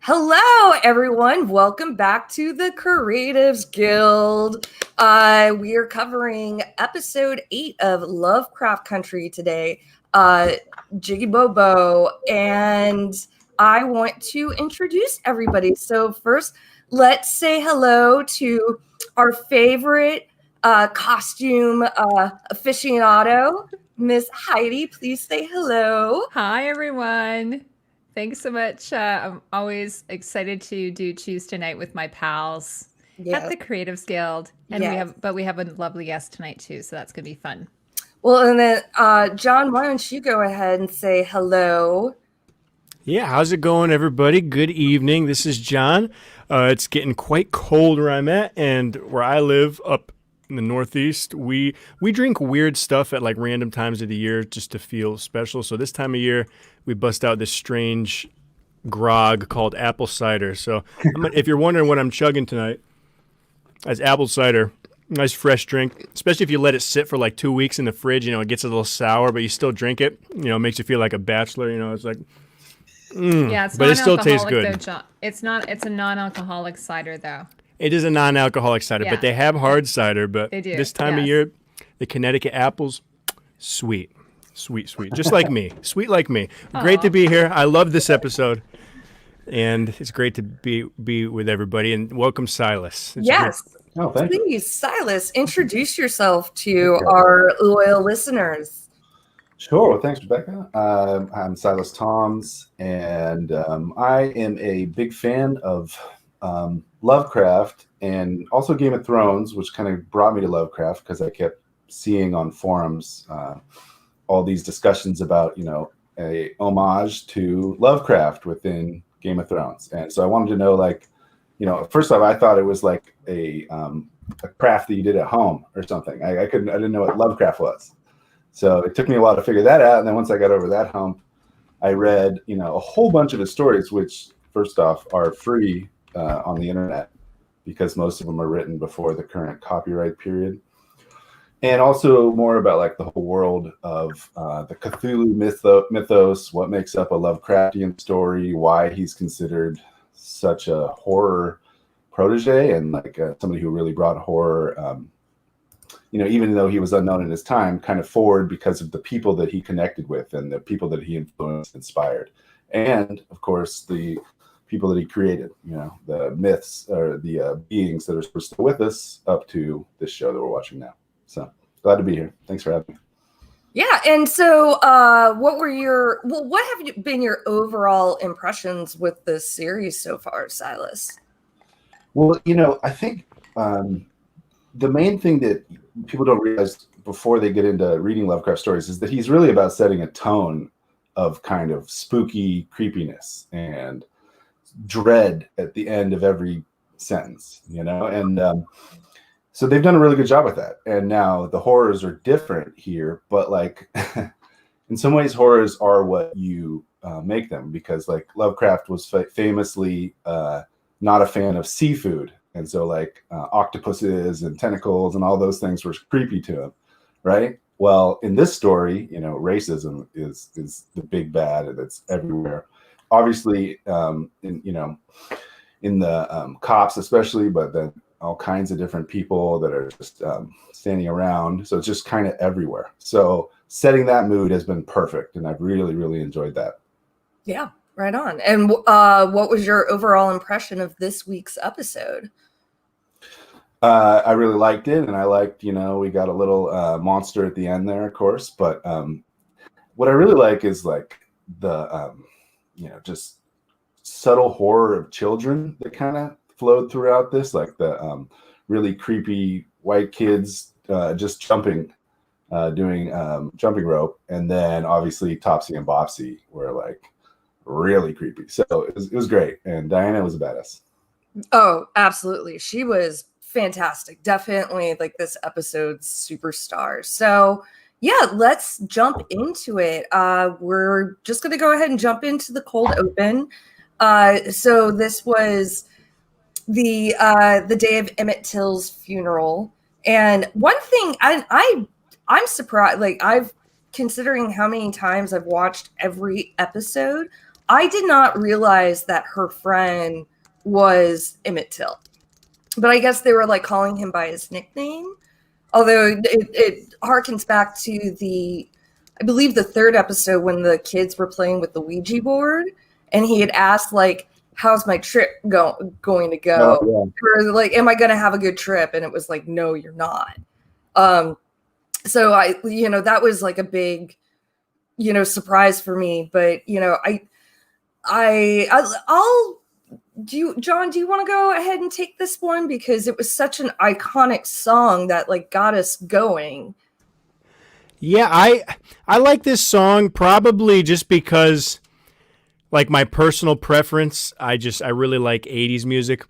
Hello, everyone. Welcome back to the Creatives Guild. We are covering episode 8 of Lovecraft Country today. Jiggy Bobo, and I want to introduce everybody. So first, let's say hello to our favorite costume aficionado, Miss Heidi. Please say hello. Hi, everyone. Thanks so much. I'm always excited to do Tuesday night with my pals at Yes. the Creatives Guild, and Yes. we have a lovely guest tonight too, so that's gonna be fun. Well, and then, John, why don't you go ahead and say hello? Yeah, how's it going, everybody? Good evening. This is John. It's getting quite cold where I'm at, and where I live up in the Northeast, we drink weird stuff at like random times of the year just to feel special. So this time of year, we bust out this strange grog called apple cider. So if you're wondering what I'm chugging tonight, that's apple cider. Nice fresh drink, especially if you let it sit for like 2 weeks in the fridge. You know, it gets a little sour, but you still drink it. You know, it makes you feel like a bachelor. You know, it's like. Yeah, it's but it still tastes non-alcoholic good. though, John. It's not. It's a non-alcoholic cider though. It is a non-alcoholic cider, Yeah. but they have hard cider. But They do, this time of yes. year, the Connecticut apples, sweet, sweet, sweet, just like me, sweet like me. Great to be here. I love this episode, and it's great to be with everybody. And welcome, Silas. It's Yes. Oh, thank you. Please, Silas, introduce yourself to our loyal listeners. Sure. Well, thanks, Rebecca. I'm Silas Toms, and I am a big fan of Lovecraft and also Game of Thrones, which kind of brought me to Lovecraft because I kept seeing on forums all these discussions about, a homage to Lovecraft within Game of Thrones. And so I wanted to know, like, first off, I thought it was like a craft that you did at home or something. I didn't know what Lovecraft was. So it took me a while to figure that out. And then once I got over that hump, I read, a whole bunch of his stories, which first off are free on the internet because most of them are written before the current copyright period. And also more about like the whole world of the Cthulhu mythos, what makes up a Lovecraftian story, why he's considered such a horror protege and like somebody who really brought horror even though he was unknown in his time, kind of forward because of the people that he connected with and the people that he influenced, inspired. And, of course, the people that he created, the myths or the beings that are still with us up to this show that we're watching now. So glad to be here. Thanks for having me. Yeah, and so what have been your overall impressions with this series so far, Silas? Well, I think the main thing that people don't realize before they get into reading Lovecraft stories is that he's really about setting a tone of kind of spooky creepiness and dread at the end of every sentence, and so they've done a really good job with that. And now the horrors are different here, but like in some ways horrors are what you make them, because like Lovecraft was famously not a fan of seafood. And so like octopuses and tentacles and all those things were creepy to him, right? Well, in this story, racism is the big bad, and it's everywhere. Obviously, in the cops especially, but then all kinds of different people that are just standing around. So it's just kind of everywhere. So setting that mood has been perfect, and I've really, really enjoyed that. Yeah, right on. And what was your overall impression of this week's episode? I really liked it, and I liked, we got a little monster at the end there, of course. But what I really like is like the, just subtle horror of children that kind of flowed throughout this, like the really creepy white kids just jumping, doing jumping rope, and then obviously Topsy and Bopsy were like really creepy. So it was great, and Diana was a badass. Oh, absolutely. She was fantastic. Definitely like this episode's superstar. So yeah, let's jump into it. We're just going to go ahead and jump into the cold open. So this was the day of Emmett Till's funeral. And one thing I'm surprised, like considering how many times I've watched every episode, I did not realize that her friend was Emmett Till, but I guess they were like calling him by his nickname. Although it harkens back to I believe the third episode when the kids were playing with the Ouija board, and he had asked like, "How's my trip going to go?" Oh, Or like, "Am I going to have a good trip?" And it was like, "No, you're not." So that was like a big, surprise for me. But I'll John, do you want to go ahead and take this one, because it was such an iconic song that like got us going. Yeah, I like this song probably just because, like, my personal preference. I really like 80s music.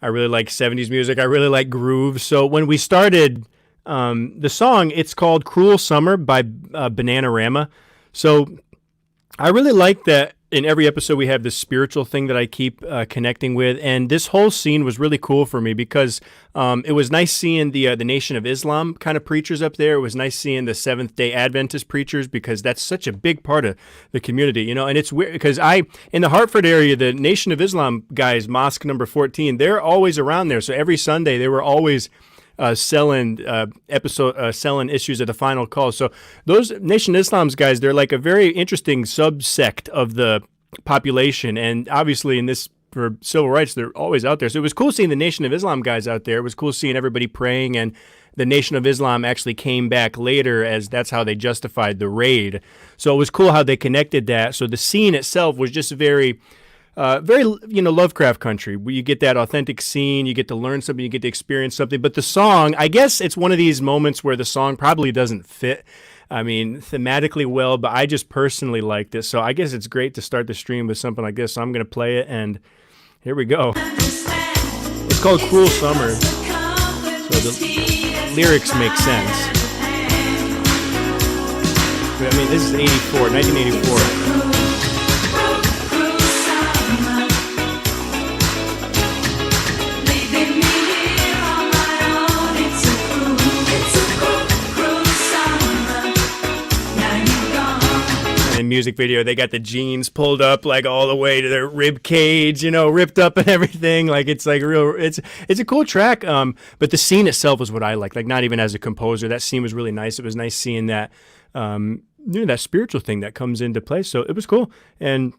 I really like 70s music. I really like groove. So when we started the song, it's called Cruel Summer by Bananarama. So I really like that in every episode we have this spiritual thing that I keep connecting with, and this whole scene was really cool for me because it was nice seeing the Nation of Islam kind of preachers up there. It was nice seeing the Seventh-day Adventist preachers, because that's such a big part of the community, and it's weird because in the Hartford area, the Nation of Islam guys, Mosque number 14, they're always around there. So every Sunday they were always selling issues of the Final Call. So those Nation of Islam's guys, they're like a very interesting subsect of the population, and obviously in this for civil rights, they're always out there. So it was cool seeing the Nation of Islam guys out there. It was cool seeing everybody praying, and the Nation of Islam actually came back later as that's how they justified the raid. So it was cool how they connected that. So the scene itself was just very Lovecraft Country, where you get that authentic scene, you get to learn something, you get to experience something. But the song, I guess it's one of these moments where the song probably doesn't fit, thematically well, but I just personally like this. So I guess it's great to start the stream with something like this. So I'm going to play it, and here we go. It's called Cruel Summer, so the lyrics make sense. This is 1984. Music video, they got the jeans pulled up like all the way to their rib cage, ripped up and everything. Like it's like it's a cool track. But the scene itself was what I like not even as a composer. That scene was really nice. It was nice seeing that that spiritual thing that comes into play. So it was cool. And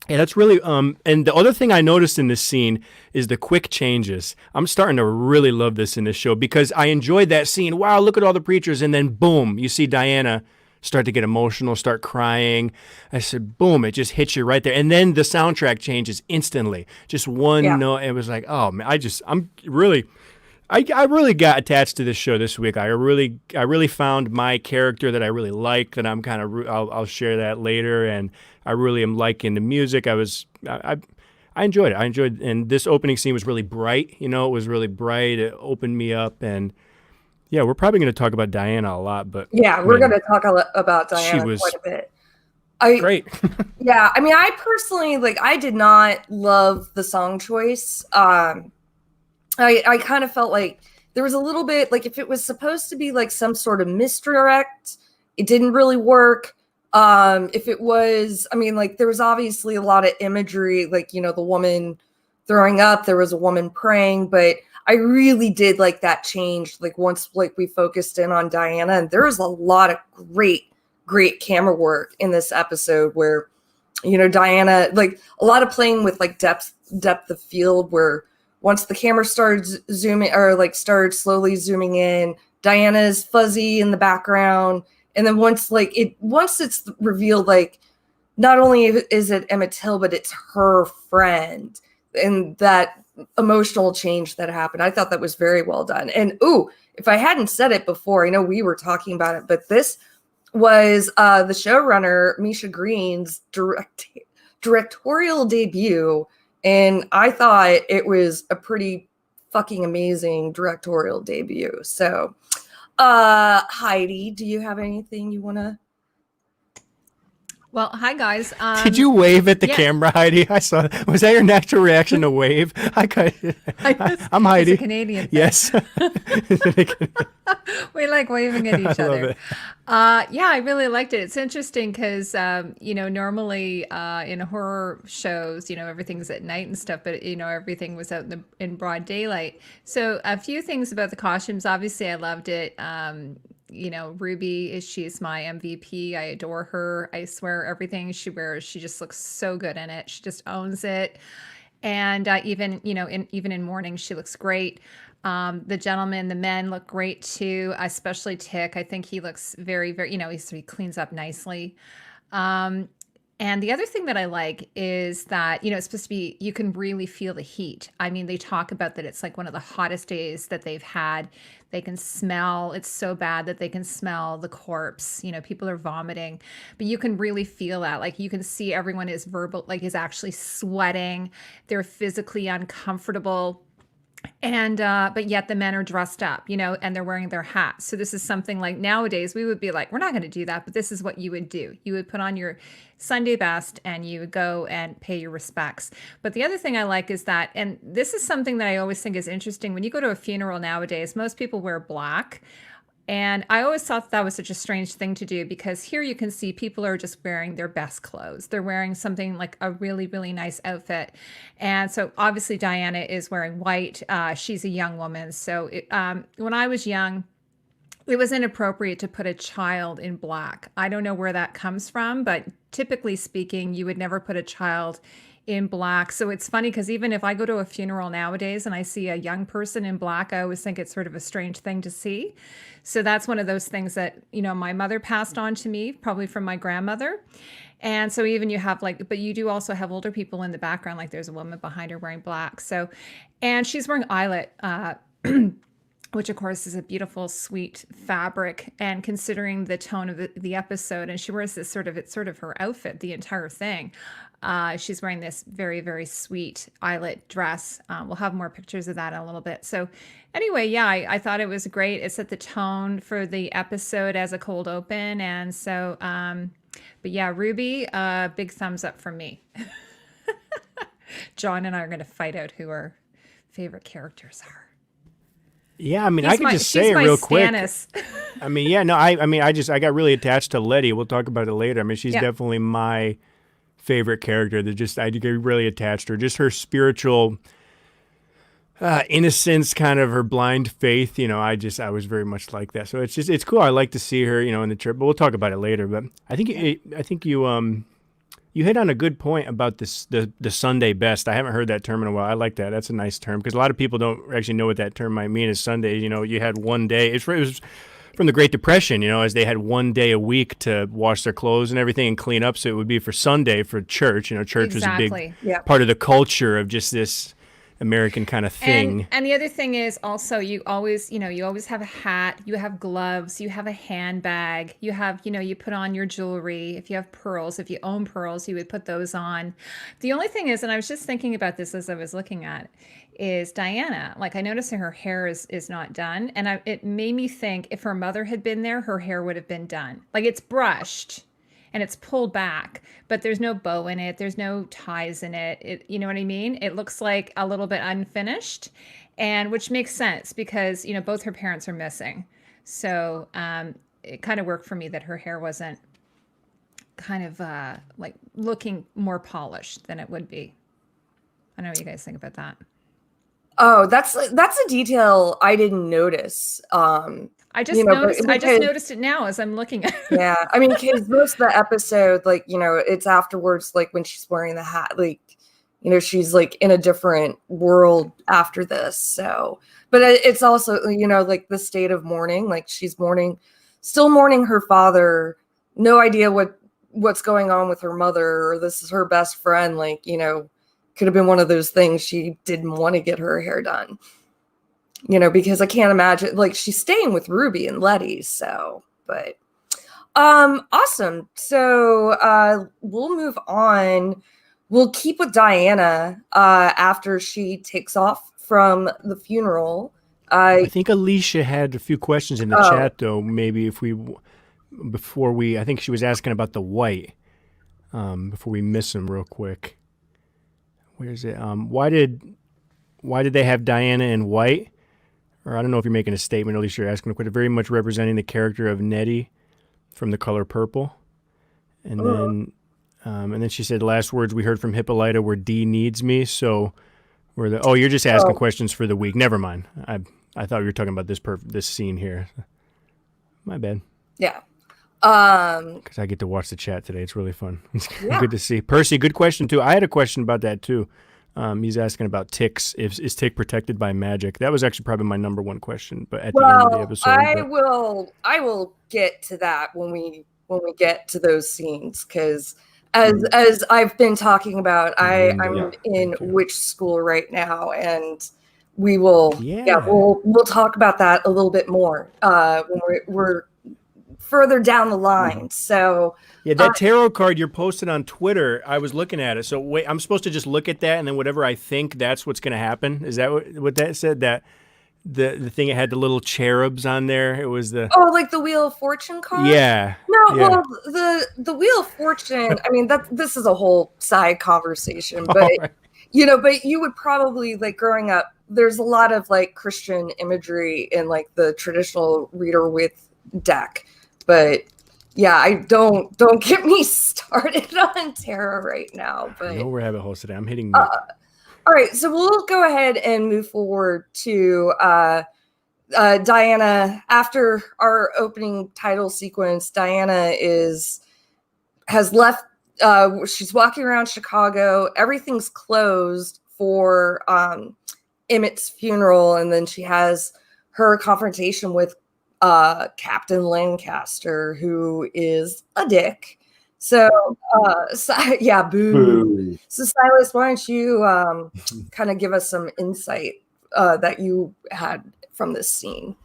yeah, that's really and the other thing I noticed in this scene is the quick changes. I'm starting to really love this in this show because I enjoyed that scene. Wow, look at all the preachers, and then boom, you see Diana start to get emotional, start crying. I said, boom, it just hits you right there. And then the soundtrack changes instantly. Just one note. It was like, oh man, I really got attached to this show this week. I really found my character that I really like, that I'm kind of, I'll share that later. And I really am liking the music. I enjoyed it. And this opening scene was really bright. It was really bright. It opened me up, and yeah, we're probably going to talk about Diana a lot, but yeah, we're going to talk about Diana quite a bit. Great. Yeah, I personally I did not love the song choice. I kind of felt like there was a little bit if it was supposed to be some sort of misdirect, it didn't really work. If it was, there was obviously a lot of imagery, the woman throwing up, there was a woman praying, but I really did like that change. Once we focused in on Diana, and there was a lot of great camera work in this episode where, Diana, a lot of playing with depth of field, where once the camera started zooming or started slowly zooming in, Diana's fuzzy in the background. And then once it's revealed, not only is it Emmett Till, but it's her friend, and that emotional change that happened. I thought that was very well done. And if I hadn't said it before, I know we were talking about it, but this was the showrunner Misha Green's directorial debut, and I thought it was a pretty fucking amazing directorial debut. So Heidi, do you have anything you want to Well, hi guys. Did you wave at the yeah. camera, Heidi? I saw. Was that your natural reaction to wave? I'm Heidi. It's a Canadian thing. Yes. We like waving at each I love other. it. Yeah, I really liked it. It's interesting because, normally in horror shows, everything's at night and stuff, but, everything was out in broad daylight. So a few things about the costumes. Obviously, I loved it. Ruby she's my MVP. I adore her. I swear everything she wears, she just looks so good in it. She just owns it. And even in mourning, she looks great. The men look great too, especially Tick. I think he looks very, very, he cleans up nicely. And the other thing that I like is that, it's supposed to be, you can really feel the heat. I mean, they talk about that it's like one of the hottest days that they've had. They can smell, it's so bad that they can smell the corpse. People are vomiting, but you can really feel that. Like you can see everyone is is actually sweating. They're physically uncomfortable. And but yet the men are dressed up, and they're wearing their hats. So this is something like nowadays we would be like, we're not going to do that, but this is what you would do. You would put on your Sunday best and you would go and pay your respects. But the other thing I like is that, and this is something that I always think is interesting, when you go to a funeral nowadays, most people wear black. And I always thought that was such a strange thing to do, because here you can see people are just wearing their best clothes. They're wearing something like a really, really nice outfit. And so obviously Diana is wearing white. She's a young woman. So when I was young, it was inappropriate to put a child in black. I don't know where that comes from, but typically speaking, you would never put a child in black. So it's funny because even if I go to a funeral nowadays and I see a young person in black, I always think it's sort of a strange thing to see. So that's one of those things that, my mother passed on to me, probably from my grandmother. And so even you have but you do also have older people in the background, like there's a woman behind her wearing black. So, and she's wearing eyelet, which of course is a beautiful, sweet fabric. And considering the tone of the episode, and she wears this it's sort of her outfit, the entire thing. She's wearing this very, very sweet eyelet dress. We'll have more pictures of that in a little bit. So anyway, yeah, I thought it was great. It set the tone for the episode as a cold open. And so, but yeah, Ruby, big thumbs up from me. John and I are going to fight out who our favorite characters are. Yeah, I mean, I can just say it real quick. Stannis. I mean, yeah, no, I got really attached to Letty. We'll talk about it later. I mean, she's definitely my favorite character. I get really attached to her. Just her spiritual innocence, kind of her blind faith. I was very much like that. So it's cool. I like to see her, in the church. But we'll talk about it later. But I think you hit on a good point about this the Sunday best. I haven't heard that term in a while. I like that. That's a nice term, because a lot of people don't actually know what that term might mean. Is Sunday? You had one day. It was from the Great Depression, as they had one day a week to wash their clothes and everything and clean up. So it would be for Sunday for church. Church was a big part of the culture of just this American kind of thing. And the other thing is also, you always have a hat, you have gloves, you have a handbag, you have, you put on your jewelry. If you have pearls, if you own pearls, you would put those on. The only thing is, and I was just thinking about this as I was looking at, is Diana. Like, I noticed that her hair is not done. And it made me think, if her mother had been there, her hair would have been done. Like, it's brushed and it's pulled back, but there's no bow in it. There's no ties in it. You know what I mean? It looks like a little bit unfinished, and which makes sense because, both her parents are missing. So it kind of worked for me that her hair wasn't kind of like looking more polished than it would be. I don't know what you guys think about that. Oh, that's a detail I didn't notice. I just noticed it now as I'm looking at it. Yeah, I mean, because most of the episode, it's afterwards, when she's wearing the hat, she's in a different world after this. So, but it's also, the state of mourning, she's still mourning her father, no idea what's going on with her mother, or this is her best friend, could have been one of those things she didn't want to get her hair done. Because I can't imagine, she's staying with Ruby and Letty, so, but, awesome. So, we'll move on. We'll keep with Diana, after she takes off from the funeral. I think Alicia had a few questions in the chat, though, maybe I think she was asking about the white. before we miss him real quick. Where's it? Why did they have Diana in white? Or I don't know if you're making a statement, at least you're asking a question. Very much representing the character of Nettie from The Color Purple. And then she said, last words we heard from Hippolyta were D needs me. So you're just asking questions for the week. Never mind. I thought you were talking about this scene here. My bad. Yeah. Because I get to watch the chat today. It's really fun. It's good to see. Percy, good question too. I had a question about that too. He's asking about ticks. Is tick protected by magic? That was actually probably my number one question. But at the end of the episode, I will get to that when we get to those scenes, because as I've been talking about, I'm in witch school right now, and we will we'll talk about that a little bit more when we're further down the line. So that tarot card you're posted on Twitter, I was looking at it. So wait, I'm supposed to just look at that and then whatever I think, that's what's going to happen? Is that what that said? That the thing, it had the little cherubs on there. It was like the Wheel of Fortune card? Yeah. No, well, the Wheel of Fortune, I mean, this is a whole side conversation, but but you would probably, like, growing up, there's a lot of like Christian imagery in like the traditional Reader with deck. But yeah, I don't get me started on tarot right now. But no rabbit holes today. I'm hitting. All right, so we'll go ahead and move forward to Diana. After our opening title sequence, Diana has left. She's walking around Chicago. Everything's closed for Emmett's funeral, and then she has her confrontation with Captain Lancaster, who is a dick. So boo. So Silas, why don't you kind of give us some insight that you had from this scene?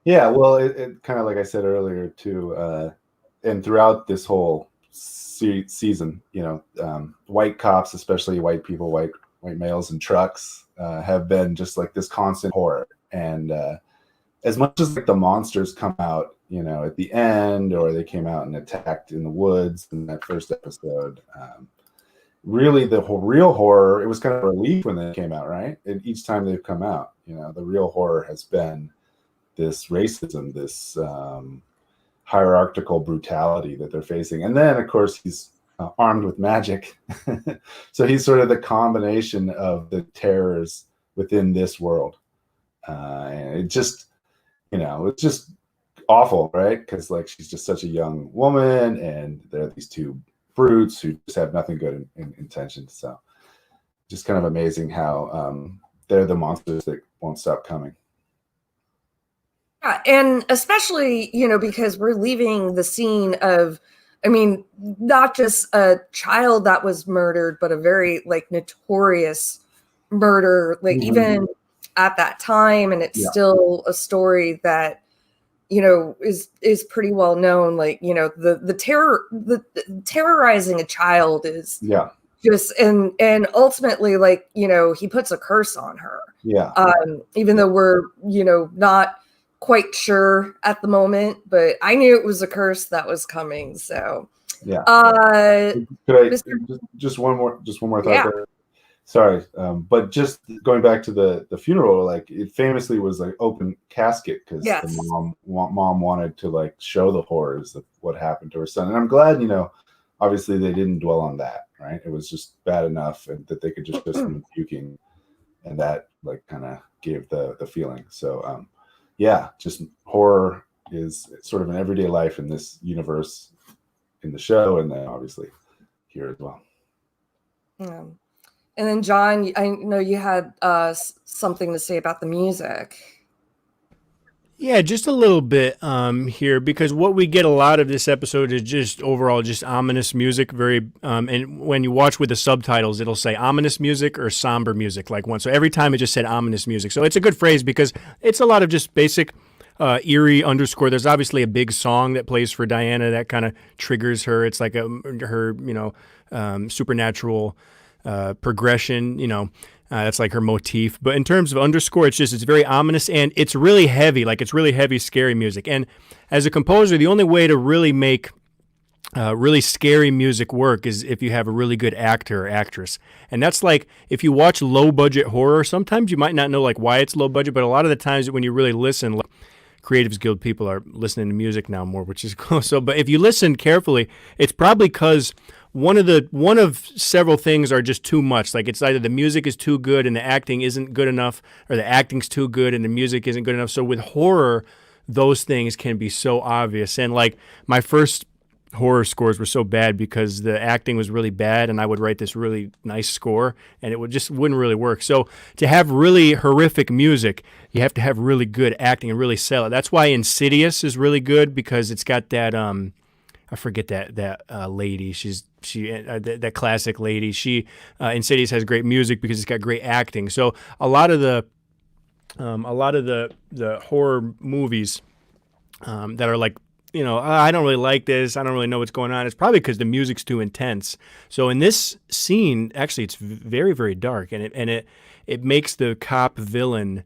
Yeah, well, it kind of, like I said earlier too, and throughout this whole season, white cops, especially white people, white males in trucks, have been just like this constant horror. And as much as like the monsters come out, at the end, or they came out and attacked in the woods in that first episode, really the real horror, it was kind of a relief when they came out, right? And each time they've come out, the real horror has been this racism, this hierarchical brutality that they're facing. And then, of course, he's armed with magic. So he's sort of the combination of the terrors within this world. And it just, it's just awful, right? Because like she's just such a young woman, and there are these two brutes who just have nothing good in intentions. So just kind of amazing how they're the monsters that won't stop coming. Yeah, and especially, because we're leaving the scene of, I mean, not just a child that was murdered, but a very like notorious murder, like even at that time, and it's still a story that is pretty well known. Like, the terrorizing a child is just and ultimately, like, he puts a curse on her. Even though we're not quite sure at the moment, but I knew it was a curse that was coming. So could I just one more thought there? Sorry, but just going back to the funeral, like it famously was like open casket because the mom wanted to like show the horrors of what happened to her son, and I'm glad obviously they didn't dwell on that, right? It was just bad enough, and that they could just show someone puking, and that like kind of gave the feeling. So just horror is sort of an everyday life in this universe, in the show, and then obviously here as well. Yeah. And then, John, I know you had something to say about the music. Yeah, just a little bit here, because what we get a lot of this episode is just overall just ominous music. Very and when you watch with the subtitles, it'll say ominous music or somber music, like one. So every time it just said ominous music. So it's a good phrase because it's a lot of just basic eerie underscore. There's obviously a big song that plays for Diana that kind of triggers her. It's like her supernatural progression, that's like her motif. But in terms of underscore, it's very ominous, and it's really heavy. Like, it's really heavy, scary music. And as a composer, the only way to really make really scary music work is if you have a really good actor or actress. And that's like if you watch low budget horror, sometimes you might not know like why it's low budget, but a lot of the times when you really listen, like, Creatives Guild people are listening to music now more, which is cool. So, but if you listen carefully, it's probably because one of several things are just too much. Like it's either the music is too good and the acting isn't good enough, or the acting's too good and the music isn't good enough. So with horror, those things can be so obvious. And like my first horror scores were so bad because the acting was really bad, and I would write this really nice score and it wouldn't really work. So to have really horrific music, you have to have really good acting and really sell it. That's why Insidious is really good, because it's got that I forget that lady. That classic lady. Insidious has great music because it's got great acting. So a lot of the horror movies that are like, I don't really like this, I don't really know what's going on, it's probably because the music's too intense. So in this scene, actually, it's very, very dark, and it makes the cop villain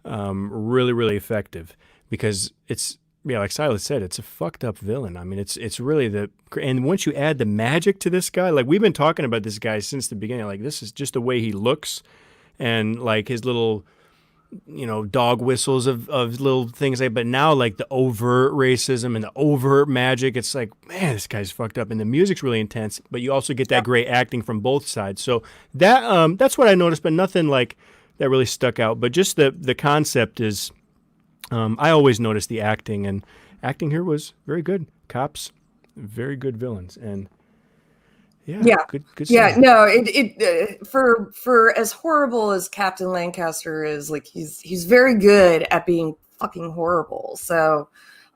really, really effective, because it's, like Silas said, it's a fucked up villain. I mean, it's really and once you add the magic to this guy, like we've been talking about this guy since the beginning, like this is just the way he looks, and like his little dog whistles of little things like, but now like the overt racism and the overt magic, it's like, man, this guy's fucked up, and the music's really intense, but you also get that great acting from both sides. So that's what I noticed, but nothing like that really stuck out. But just the concept is, I always noticed the acting, and acting here was very good. Cops, very good villains, and good yeah, scene. no, for as horrible as Captain Lancaster is, like he's very good at being fucking horrible. So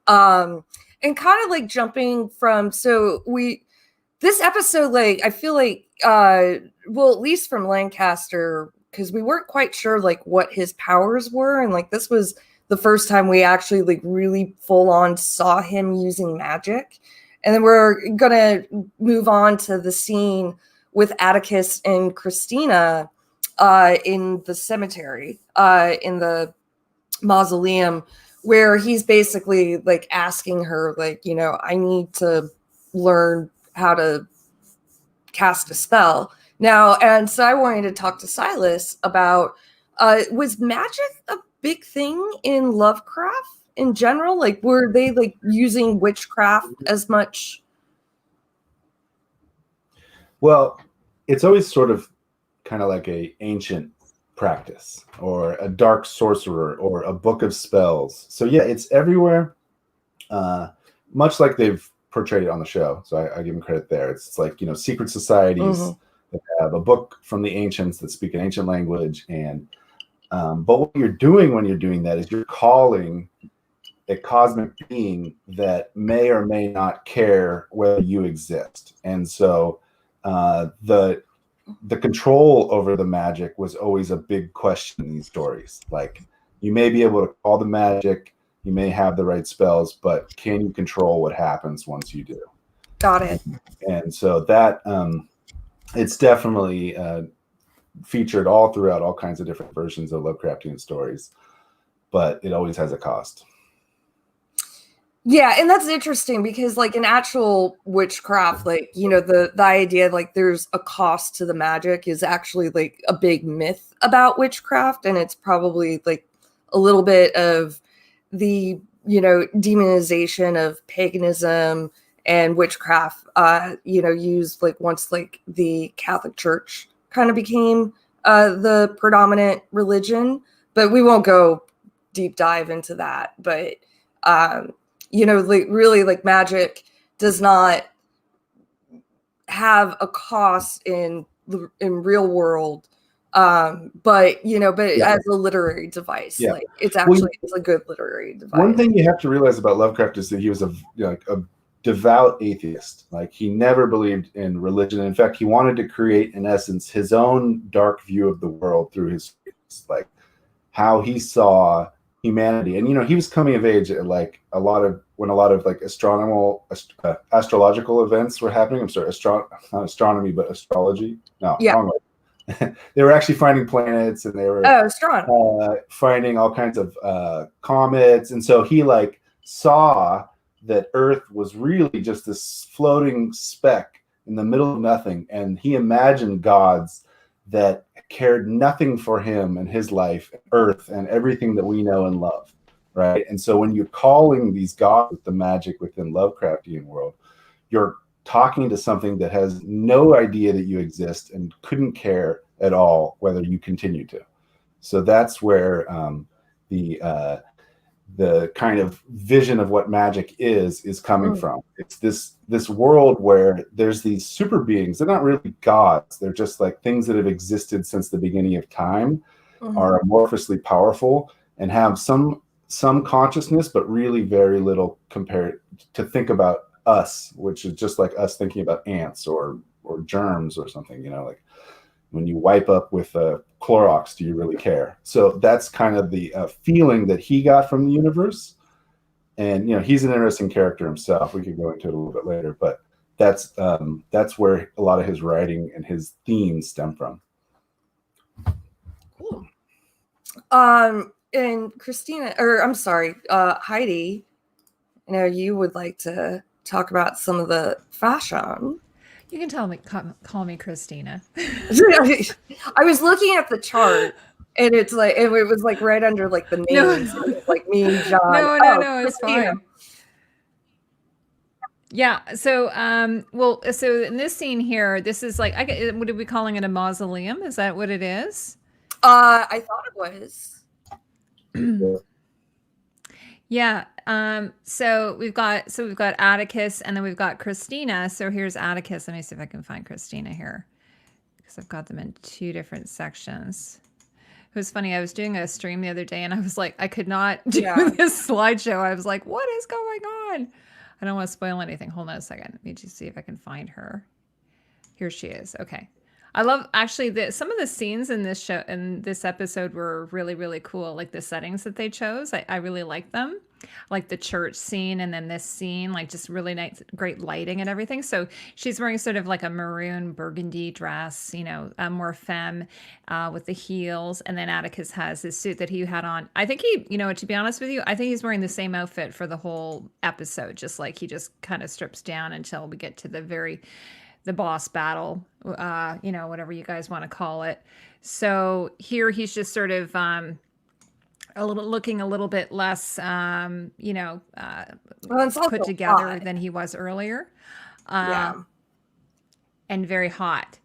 and kind of like jumping from, this episode, like I feel like well, at least from Lancaster, because we weren't quite sure like what his powers were, and like this was the first time we actually like really full on saw him using magic. And then we're going to move on to the scene with Atticus and Christina in the cemetery, in the mausoleum, where he's basically like asking her, like, I need to learn how to cast a spell. Now, and so I wanted to talk to Silas about, was magic a big thing in Lovecraft in general? Like, were they like using witchcraft as much? Well, it's always sort of kind of like a ancient practice, or a dark sorcerer, or a book of spells. So yeah, it's everywhere, much like they've portrayed it on the show. So I give them credit there. It's like, secret societies that have a book from the ancients that speak an ancient language. And but what you're doing when you're doing that is you're calling a cosmic being that may or may not care whether you exist. And so the control over the magic was always a big question in these stories. Like, you may be able to call the magic, you may have the right spells, but can you control what happens once you do? Got it. And so that it's definitely featured all throughout all kinds of different versions of Lovecraftian stories, but it always has a cost. Yeah, and that's interesting because, like, in actual witchcraft, like, the idea like there's a cost to the magic is actually like a big myth about witchcraft, and it's probably like a little bit of the demonization of paganism and witchcraft. Used like once like the Catholic Church kind of became the predominant religion, but we won't go deep dive into that. But like really, like magic does not have a cost in real world, but as a literary device, like it's actually it's a good literary device. One thing you have to realize about Lovecraft is that he was a devout atheist. Like, he never believed in religion. In fact, he wanted to create, in essence, his own dark view of the world through his stories, like how he saw humanity. And he was coming of age at like when a lot of like astrological events were happening. I'm sorry, not astronomy, but astrology. No, wrong way. They were actually finding planets, and they were finding all kinds of comets. And so he like saw that Earth was really just this floating speck in the middle of nothing, and he imagined gods that cared nothing for him and his life, Earth, and everything that we know and love, right? And so when you're calling these gods with the magic within Lovecraftian world, you're talking to something that has no idea that you exist and couldn't care at all whether you continue to. So that's where the kind of vision of what magic is coming from. It's this world where there's these super beings. They're not really gods. They're just like things that have existed since the beginning of time, are amorphously powerful and have some consciousness, but really very little compared to think about us, which is just like us thinking about ants or germs or something, you know, like when you wipe up with Clorox, do you really care? So that's kind of the feeling that he got from the universe. And, you know, he's an interesting character himself. We could go into it a little bit later, but that's where a lot of his writing and his themes stem from. Cool. And Christina, or I'm sorry, Heidi, I know you would like to talk about some of the fashion. You can call me Christina. I was looking at the chart, and it's like it was like right under like the names, like me and John. No, it's fine. Yeah. So, so in this scene here, this is like, what are we calling it? A mausoleum? Is that what it is? I thought it was. Yeah. So we've got Atticus, and then we've got Christina. So here's Atticus. Let me see if I can find Christina here, because I've got them in two different sections. It was funny. I was doing a stream the other day, and I was like, I could not do this slideshow. I was like, what is going on? I don't want to spoil anything. Hold on a second. Let me just see if I can find her. Here she is. Okay. I love actually some of the scenes in this show, in this episode, were really, really cool. Like the settings that they chose, I really like them. Like the church scene, and then this scene, like just really nice, great lighting and everything. So she's wearing sort of like a maroon burgundy dress, you know, more femme, with the heels. And then Atticus has his suit that he had on. I think he, you know, to be honest with you, I think he's wearing the same outfit for the whole episode. Just like he just kind of strips down until we get to the boss battle, you know, whatever you guys want to call it. So here he's just sort of looking a little bit less, you know, put together hot than he was earlier. Yeah. And very hot.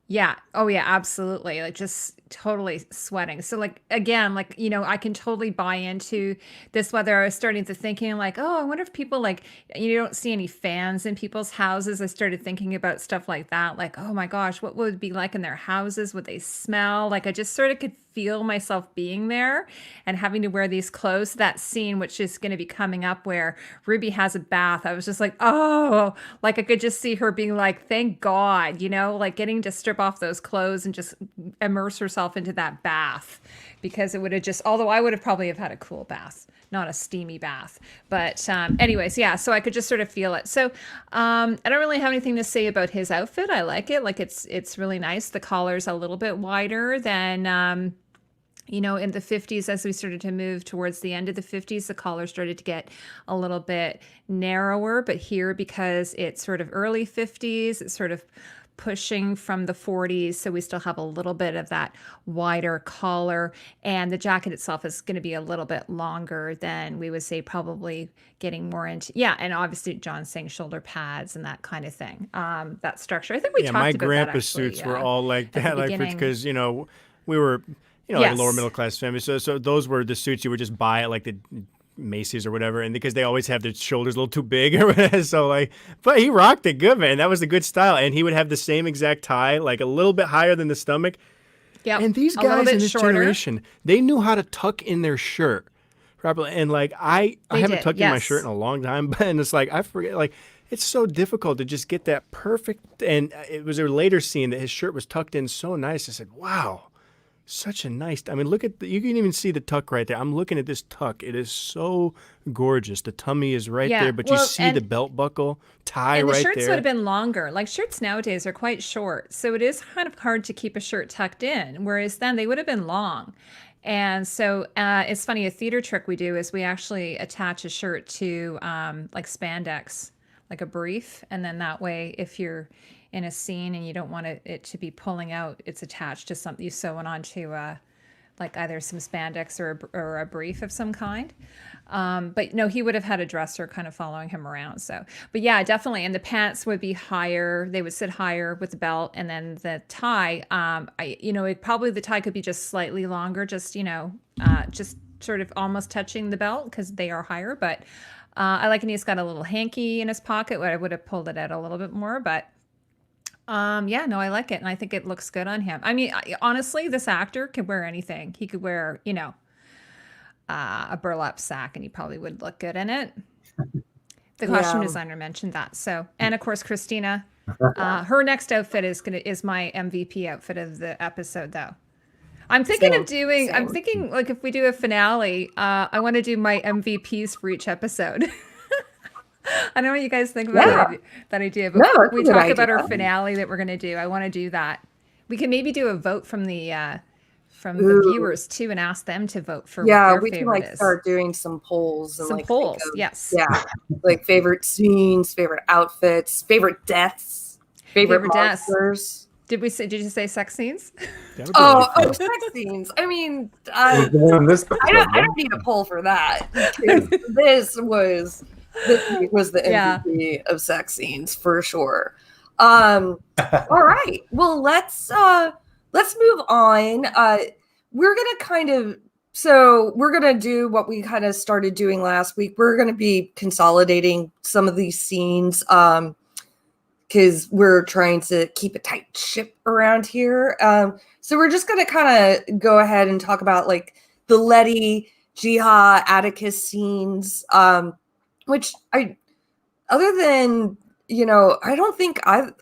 Yeah. Oh yeah, absolutely. Like just totally sweating. So like, again, like, you know, I can totally buy into this, whether I was starting to thinking like, oh, I wonder if people like, you don't see any fans in people's houses. I started thinking about stuff like that. Like, oh my gosh, what would it be like in their houses? Would they smell? Like I just sort of could feel myself being there and having to wear these clothes. That scene, which is going to be coming up, where Ruby has a bath. I was just like, oh, like I could just see her being like, thank God, you know, like getting to strip off those clothes and just immerse herself into that bath, because it would have just, although I would have probably have had a cool bath, not a steamy bath. But anyways, yeah, so I could just sort of feel it. So I don't really have anything to say about his outfit. I like it. Like it's really nice. The collar's a little bit wider than you know, in the 50s, as we started to move towards the end of the 50s, the collar started to get a little bit narrower. But here, because it's sort of early 50s, it's sort of pushing from the 40s. So we still have a little bit of that wider collar. And the jacket itself is going to be a little bit longer than we would say, probably getting more into, yeah. And obviously John's saying shoulder pads and that kind of thing. That structure. I think we talked about that. My grandpa's suits were all like that, like because, you know, we were, you know, like a lower middle class family. So those were the suits you would just buy at like the Macy's or whatever, and because they always have their shoulders a little too big or whatever. So like, but he rocked it good, man. That was a good style, and he would have the same exact tie, like a little bit higher than the stomach. Yeah. And these guys in this generation, they knew how to tuck in their shirt properly. And like I haven't tucked in my shirt in a long time, but and it's like I forget, like it's so difficult to just get that perfect. And it was a later scene that his shirt was tucked in so nice. I said, wow. Such a nice, I mean, look at, you can even see the tuck right there. I'm looking at this tuck. It is so gorgeous. The tummy is right there, but you see the belt buckle tie right there. And the shirts would have been longer. Like shirts nowadays are quite short. So it is kind of hard to keep a shirt tucked in, whereas then they would have been long. And so it's funny, a theater trick we do is we actually attach a shirt to like spandex, like a brief. And then that way, if you're in a scene and you don't want it to be pulling out, it's attached to something you sew it onto like either some spandex or a brief of some kind. But no, he would have had a dresser kind of following him around. So, but yeah, definitely. And the pants would be higher. They would sit higher with the belt, and then the tie. Probably the tie could be just slightly longer, just just sort of almost touching the belt because they are higher. But I like, and he's got a little hanky in his pocket where I would have pulled it out a little bit more, but. Yeah, no, I like it. And I think it looks good on him. I mean, honestly, this actor could wear anything. He could wear, a burlap sack and he probably would look good in it. The costume designer mentioned that. So, and of course, Christina, her next outfit is my MVP outfit of the episode though. I'm thinking like if we do a finale, I want to do my MVPs for each episode. I don't know what you guys think about that idea, but we talk about our finale that we're going to do. I want to do that. We can maybe do a vote from the viewers too, and ask them to vote for what their we favorite can is. Start doing some polls and Yes, like favorite scenes, favorite outfits, favorite deaths, favorite monsters. Did you say sex scenes? Sex scenes. I mean, I don't need a poll for that. This was the MVP of sex scenes for sure. All right. Well, let's move on. We're gonna do what we kind of started doing last week. We're gonna be consolidating some of these scenes because we're trying to keep a tight ship around here. So we're just gonna kind of go ahead and talk about like the Letty, Jiha, Atticus scenes. Which other than, I don't think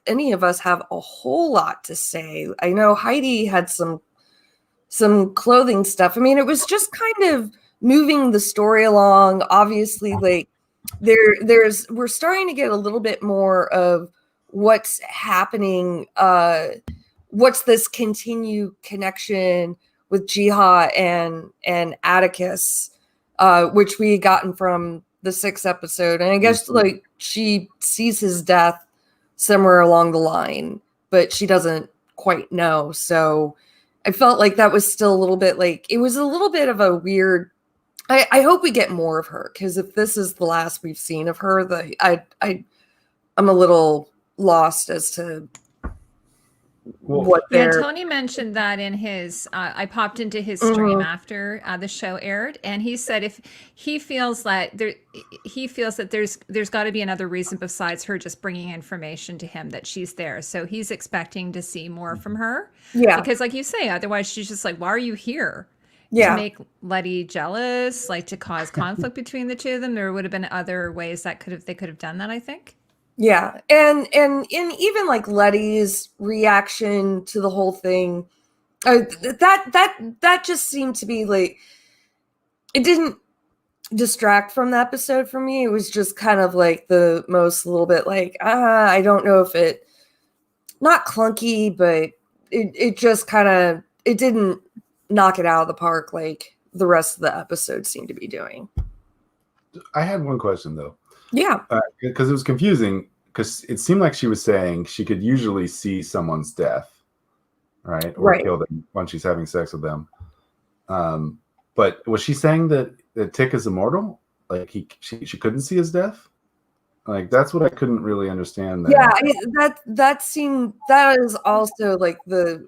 any of us have a whole lot to say. I know Heidi had some clothing stuff. I mean, it was just kind of moving the story along. Obviously, like we're starting to get a little bit more of what's happening. What's this continued connection with Jiha and Atticus, which we gotten from the 6th episode. And I guess like she sees his death somewhere along the line, but she doesn't quite know. So I felt like that was still a little bit like, it was a little bit of a weird, I hope we get more of her. Cause if this is the last we've seen of her, I'm a little lost as to what Tony mentioned that in his I popped into his stream after the show aired, and he said if he feels that there's got to be another reason besides her just bringing information to him that she's there, so he's expecting to see more from her, because like you say, otherwise she's just like, why are you here? To make Letty jealous, like to cause conflict between the two of them. There would have been other ways that they could have done that, I think. Yeah, and even like Letty's reaction to the whole thing, that just seemed to be like, it didn't distract from the episode for me. It was just kind of like the most little bit like, I don't know if it, not clunky, but it just kind of, it didn't knock it out of the park like the rest of the episode seemed to be doing. I had one question though. Yeah. Because it was confusing, because it seemed like she was saying she could usually see someone's death, right? Or kill them when she's having sex with them. But was she saying that Tick is immortal? Like she couldn't see his death? Like that's what I couldn't really understand. That is also like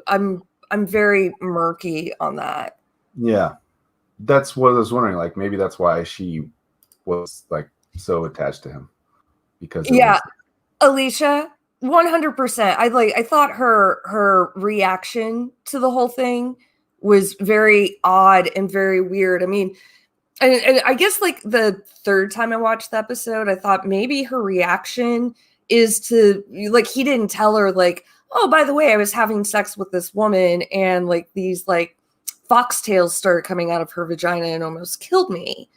I'm very murky on that. Yeah. That's what I was wondering. Like maybe that's why she was like so attached to him, because Alicia, 100%. I thought her reaction to the whole thing was very odd and very weird. I mean, and I guess like the third time I watched the episode, I thought maybe her reaction is to like, he didn't tell her like, oh, by the way, I was having sex with this woman and like these like foxtails started coming out of her vagina and almost killed me.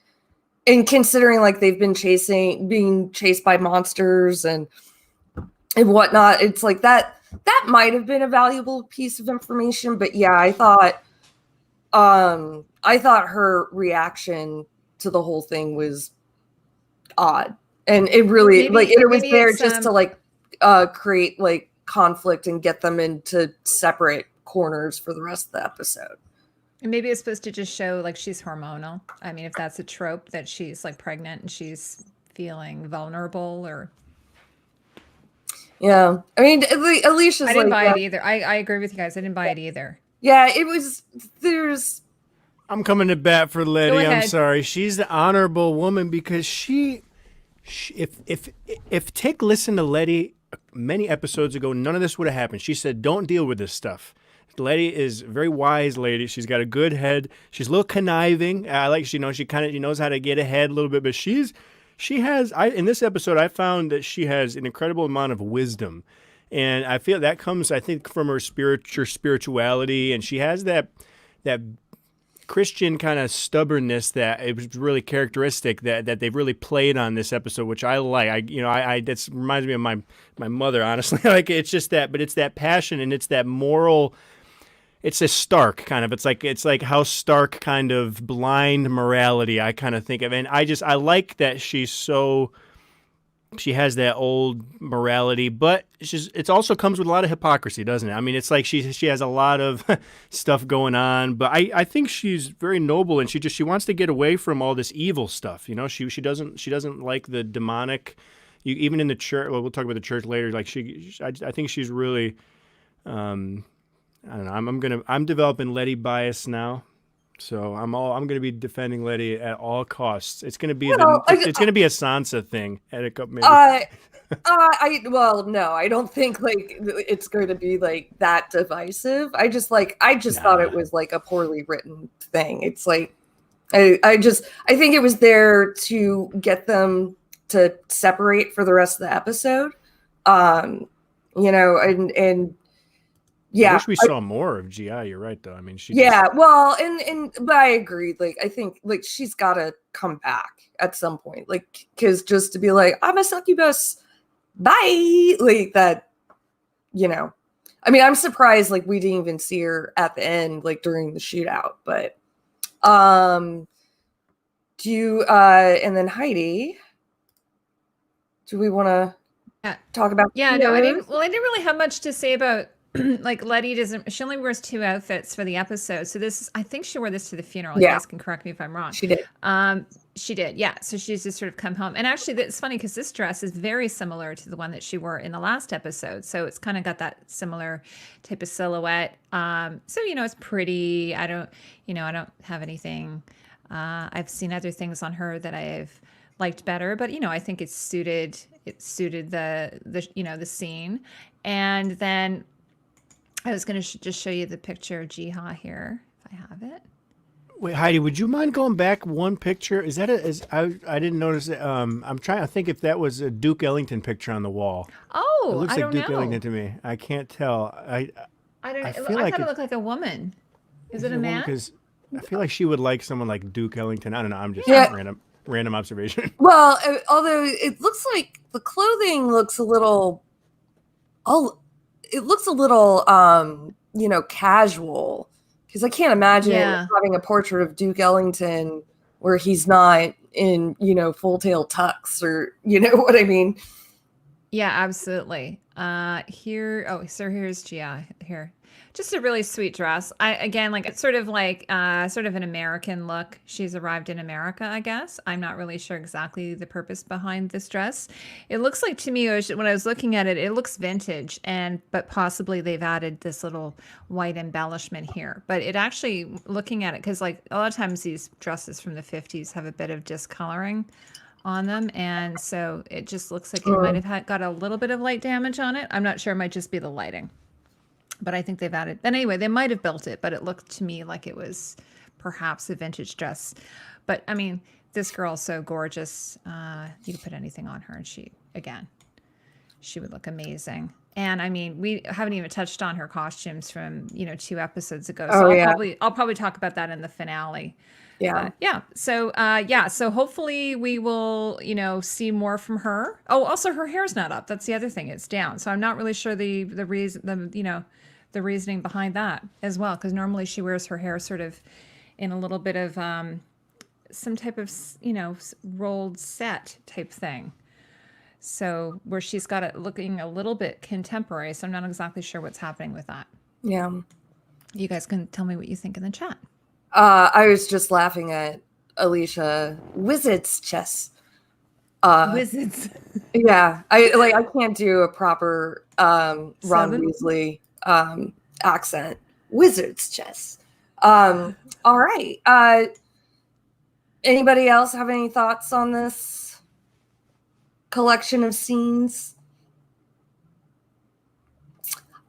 And considering like they've been being chased by monsters and whatnot, it's like that might have been a valuable piece of information. But yeah, I thought I thought her reaction to the whole thing was odd, and it really it was there just to like create like conflict and get them into separate corners for the rest of the episode. And maybe it's supposed to just show like she's hormonal. I mean, if that's a trope that she's like pregnant and she's feeling vulnerable, or yeah, I mean, Alicia's. I didn't buy it either. I agree with you guys. I didn't buy it either. Yeah, it was. I'm coming to bat for Letty. I'm sorry. She's the honorable woman because if Tick listened to Letty many episodes ago, none of this would have happened. She said, "Don't deal with this stuff." Letty is a very wise lady. She's got a good head. She's a little conniving. I like, she knows how to get ahead a little bit, but in this episode, I found that she has an incredible amount of wisdom. And I feel that comes, I think, from her spirituality. And she has that Christian kind of stubbornness that it was really characteristic that they've really played on this episode, which I like. That reminds me of my mother, honestly. Like, it's just that, but it's that passion and it's that moral. It's a Stark kind of. It's like how Stark kind of blind morality I kind of think of, and I like that she has that old morality, but it also comes with a lot of hypocrisy, doesn't it? I mean, it's like she has a lot of stuff going on, but I think she's very noble, and she wants to get away from all this evil stuff. You know, she doesn't like the demonic. Even in the church, well, we'll talk about the church later. Like I think she's really. I don't know. I'm developing Letty bias now, so I'm gonna be defending Letty at all costs. It's gonna be it's gonna be a Sansa thing. Maybe. No, I don't think like it's going to be like that divisive. I just thought it was like a poorly written thing. It's like I think it was there to get them to separate for the rest of the episode. And yeah, I wish we saw more of GI. You're right, though. I mean, but I agree. Like, I think like she's got to come back at some point. Like, because just to be like, I'm a succubus, bye, like that. I mean, I'm surprised like we didn't even see her at the end, like during the shootout. But and then Heidi, do we want to talk about? Yeah, no, I didn't really have much to say about. Like Letty she only wears 2 outfits for the episode. So I think she wore this to the funeral. Yeah. You guys can correct me if I'm wrong. She did. She did. Yeah. So she's just sort of come home. And actually it's funny because this dress is very similar to the one that she wore in the last episode. So it's kind of got that similar type of silhouette. So, it's pretty. I don't have anything. I've seen other things on her that I've liked better, but I think it suited the scene. And then I was going to just show you the picture of Jiha here, if I have it. Wait, Heidi, would you mind going back one picture? Is that I didn't notice it. I'm trying to think if that was a Duke Ellington picture on the wall. Oh, it looks I like Duke know. Ellington to me. I can't tell. I don't know. I thought it looked like a woman. Is it a man? Because I feel like she would like someone like Duke Ellington. I don't know. I'm just random observation. Well, although it looks like the clothing looks a little. It looks a little, casual, because I can't imagine having a portrait of Duke Ellington where he's not in, full tail tux or, what I mean? Yeah, absolutely. Here's Gia here. Just a really sweet dress. It's sort of an American look. She's arrived in America, I guess. I'm not really sure exactly the purpose behind this dress. It looks like to me, when I was looking at it, it looks vintage, but possibly they've added this little white embellishment here. But it actually, looking at it, because like a lot of times these dresses from the 50s have a bit of discoloring on them, and so it just looks like it might have got a little bit of light damage on it. I'm not sure. It might just be the lighting. But I think they've added. And anyway, they might have built it, but it looked to me like it was perhaps a vintage dress. But I mean, this girl's so gorgeous. You could put anything on her, and she would look amazing. And I mean, we haven't even touched on her costumes from 2 episodes ago. So I'll probably talk about that in the finale. Yeah. So hopefully we will, see more from her. Oh, also her hair's not up. That's the other thing. It's down. So I'm not really sure the reason, the reasoning behind that as well, because normally she wears her hair sort of in a little bit of some type of rolled set type thing. So where she's got it looking a little bit contemporary. So I'm not exactly sure what's happening with that. Yeah. You guys can tell me what you think in the chat. I was just laughing at Alicia. Wizard's chess. Wizards. Yeah, I can't do a proper Ron Seven? Weasley accent. Wizard's chess. All right. Anybody else have any thoughts on this collection of scenes?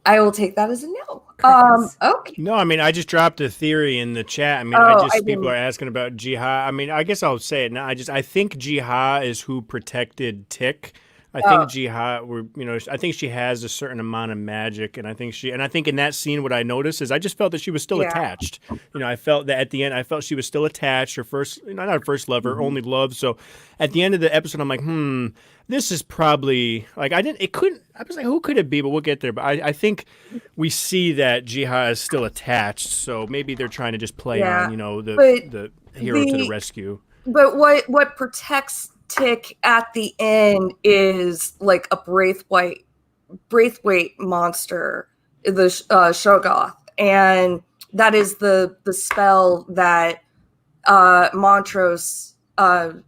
I will take that as a no. Crickets. Okay. No, I mean, I just dropped a theory in the chat. I mean, people are asking about Jiha. I mean, I guess I'll say it now. I think Jiha is who protected Tick. I think Jiha, I think she has a certain amount of magic, and I think in that scene, what I noticed is I just felt that she was still attached. I felt that at the end, she was still attached. Her first, not her first love, her only love. So at the end of the episode, I'm like, this is probably I was like, who could it be? But we'll get there. But I think we see that Jiha is still attached. So maybe they're trying to just play on, the hero to the rescue. But what protects Tick at the end is like a Braithwaite monster, the Shoggoth, and that is the spell that Montrose. The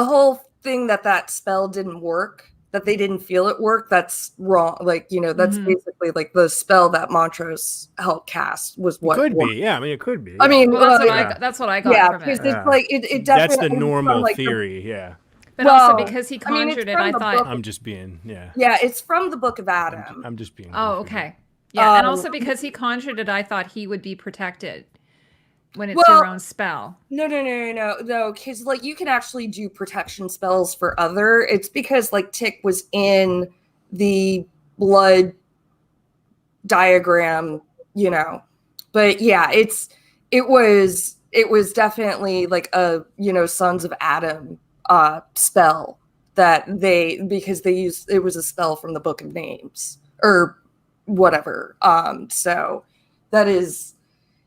whole thing that spell didn't work, that they didn't feel it work, that's wrong. That's basically like the spell that Montrose helped cast was what it could worked. be. Yeah, I mean, it could be. I mean, that's what I got from it. It's like it definitely. That's the normal theory. Yeah. But also because he conjured it, I thought I'm just being Yeah, it's from the Book of Adam. I'm just being. Oh, okay. Yeah, and also because he conjured it, I thought he would be protected when it's your own spell. No, because you can actually do protection spells for other. It's because Tick was in the blood diagram, But yeah, it was definitely like a Sons of Adam spell that because they used it was a spell from the Book of Names or whatever. So that is.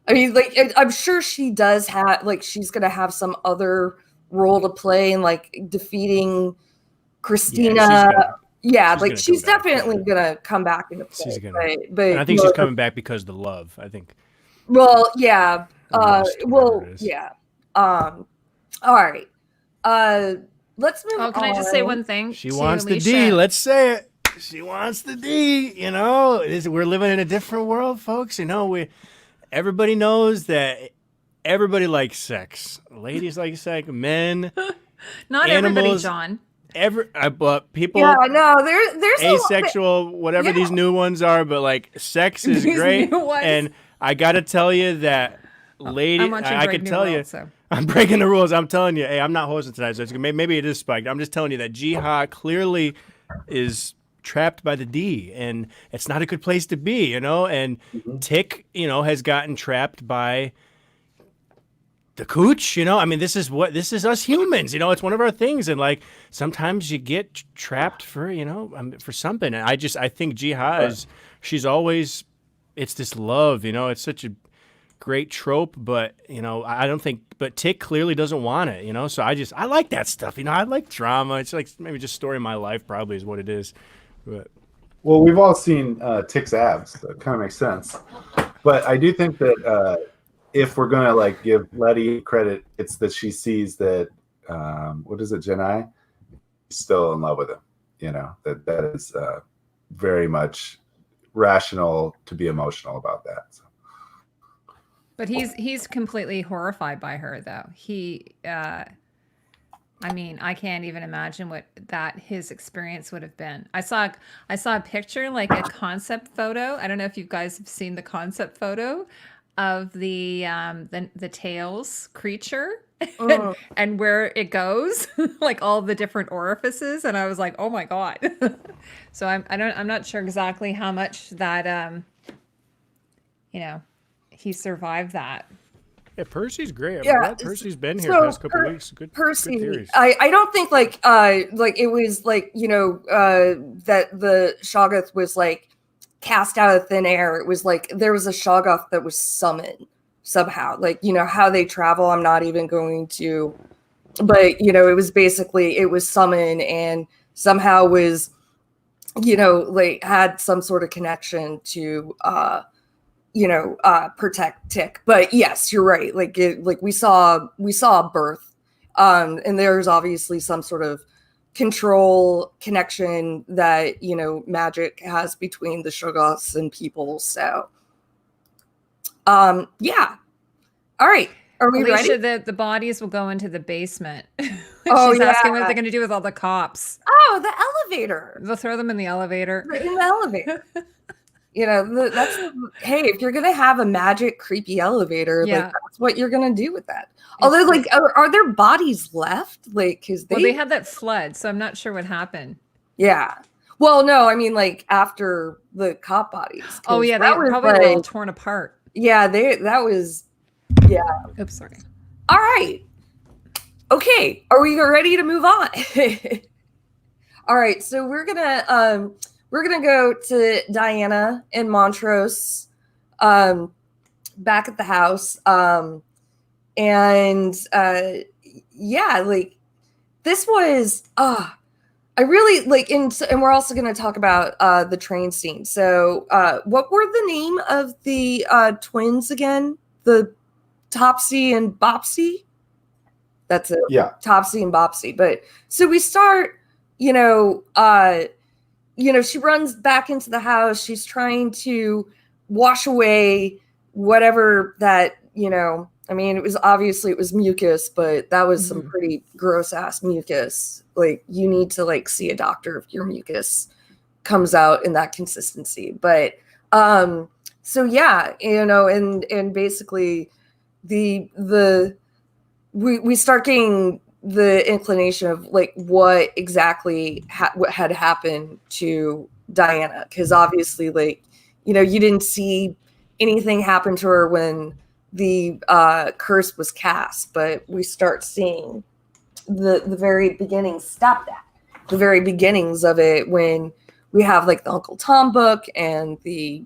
I mean, I'm sure she does have, she's going to have some other role to play in, defeating Christina. She's definitely going to come back into play. But and I think she's coming back because of the love, I think. Well, yeah. Yeah. All right. Let's move on. Can I just say one thing? She wants the D. Let's say it. She wants the D. We're living in a different world, folks. Everybody knows that everybody likes sex. Ladies like sex. Men. Not animals, everybody, John. But people. Yeah, no, there's asexual, whatever these new ones are. But sex is great. And I gotta tell you that, lady, I can tell you, I'm breaking the rules. I'm telling you, hey, I'm not hosting tonight, so maybe it is spiked. I'm just telling you that Jiha clearly is trapped by the D, and it's not a good place to be, and Tick, has gotten trapped by the cooch, I mean, this is us humans, it's one of our things, and sometimes you get trapped for, for something, and I think Jiha she's always, it's this love, it's such a great trope, but I don't think, but Tick clearly doesn't want it, so I like that stuff, I like drama. It's maybe just story of my life probably is what it is. But. Well, we've all seen Tick's abs. So it kind of makes sense. But I do think that if we're going to give Letty credit, it's that she sees that, what is it, Jenai? Still in love with him. That is very much rational to be emotional about that. So. But he's completely horrified by her, though. I mean, I can't even imagine what his experience would have been. I saw a picture, a concept photo. I don't know if you guys have seen the concept photo of the tails creature and where it goes, all the different orifices. And I was like, oh my God. So I'm not sure exactly how much that he survived that. Yeah, Percy's great. I'm Yeah, glad Percy's been here so past couple weeks. Good Percy, theories. I don't think like it was like, you know, that the Shoggoth was like cast out of thin air. It was like there was a Shoggoth that was summoned somehow. Like, you know, how they travel, I'm not even going to, but you know, it was basically, it was summoned and somehow was, you know, like had some sort of connection to protect Tick. But yes, you're right. Like we saw a birth. And there's obviously some sort of control connection that, you know, magic has between the Shoggoths and people. So yeah. All right. Are we Alicia, ready? the bodies will go into the basement. Oh, She's asking yeah. what they're going to do with all the cops. Oh, the elevator. They'll throw them in the elevator. In the elevator. You know, that's, hey, if you're gonna have a magic creepy elevator, Yeah. like that's what you're gonna do with that. It's Although, the- like, are there bodies left? Like, because Well, they had that flood, so I'm not sure what happened. yeah. Well, no, I mean, like after the cop bodies. 'cause Oh yeah, they that was, probably were all like, torn apart. yeah, that was, yeah. Oops, sorry. All right. Okay, are we ready to move on? All right, so we're gonna go to Diana and Montrose, back at the house, and yeah, like this was I really like, and we're also going to talk about the train scene. So, what were the name of the twins again? The Topsy and Bopsy. That's it. Yeah. Topsy and Bopsy. But so we start, she runs back into the house. She's trying to wash away whatever that, I mean, it was mucus, but that was some pretty gross ass mucus. Like, you need to like see a doctor if your mucus comes out in that consistency. But so yeah, and basically we start getting the inclination of like what exactly what had happened to Diana, because obviously, like, you didn't see anything happen to her when the curse was cast, but we start seeing the very beginnings. Stop that. The very beginnings of it, when we have like the Uncle Tom book and the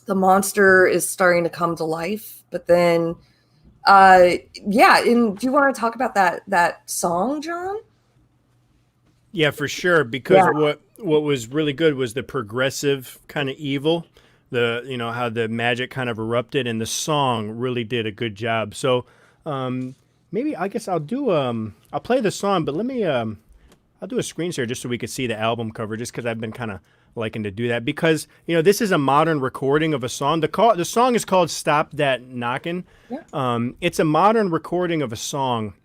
monster is starting to come to life. But then yeah, and do you want to talk about that song, John? Yeah, for sure, because what was really good was the progressive kind of evil, how the magic kind of erupted, and the song really did a good job. So maybe I guess I'll play the song, but let me I'll do a screen share just so we could see the album cover, just because I've been kind of liking to do that, because this is a modern recording of a song. The song is called "Stop That Knockin'." Yeah. It's a modern recording of a song.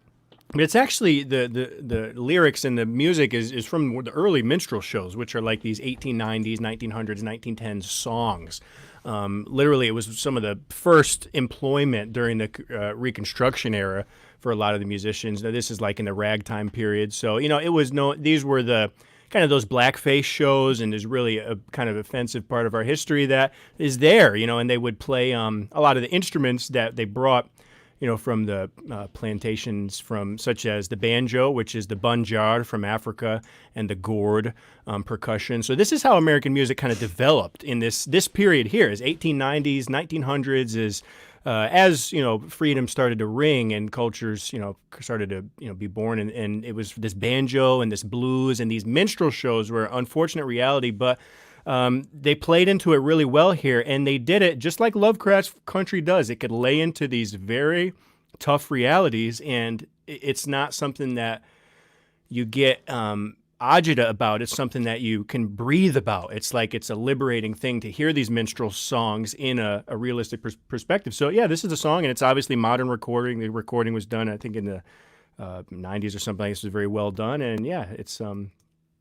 But it's actually the lyrics and the music is from the early minstrel shows, which are like these 1890s, 1900s, 1910s songs. Literally, it was some of the first employment during the Reconstruction era for a lot of the musicians. Now, this is like in the ragtime period. So, these were the kind of those blackface shows, and there's really a kind of offensive part of our history that is there, and they would play a lot of the instruments that they brought from the plantations, such as the banjo, which is the banjar from Africa, and the gourd percussion. So this is how American music kind of developed in this period here, is 1890s, 1900s, is as freedom started to ring and cultures started to be born, and it was this banjo and this blues, and these minstrel shows were unfortunate reality, but they played into it really well here, and they did it just like Lovecraft Country does. It could lay into these very tough realities, and it's not something that you get agita about. It's something that you can breathe about. It's like it's a liberating thing to hear these minstrel songs in a realistic perspective. So yeah, this is a song, and it's obviously modern recording. The recording was done, I think, in the 90s or something. This was very well done, and yeah, it's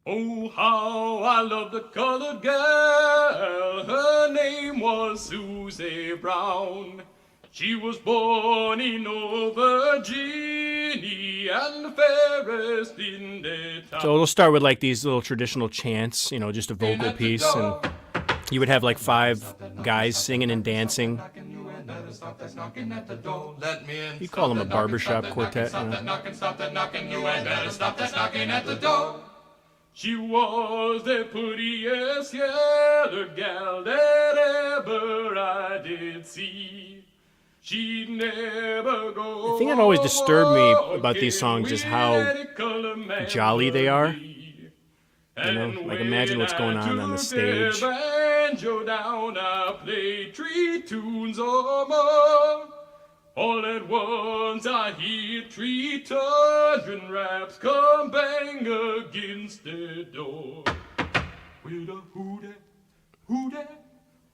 Oh, how I love the colored girl. Her name was Susie Brown. She was born in Old Virginia and fairest in the town. So it'll start with like these little traditional chants, just a vocal piece, and you would have like 5 guys singing and dancing. better stop that knocking at the door. Let me in. You call them a barbershop quartet. Stop that knocking, stop that knocking. You ain't better stop that knocking at the door. She was the prettiest yellow gal that ever I did see. She'd never go. The thing that always disturbed me about these songs is how jolly they are. You know, like imagine what's going on the stage. Banjo down, I played 3 tunes or more. All at once I hear 3 tundrin raps come bang against the door. With a who dat, who dat,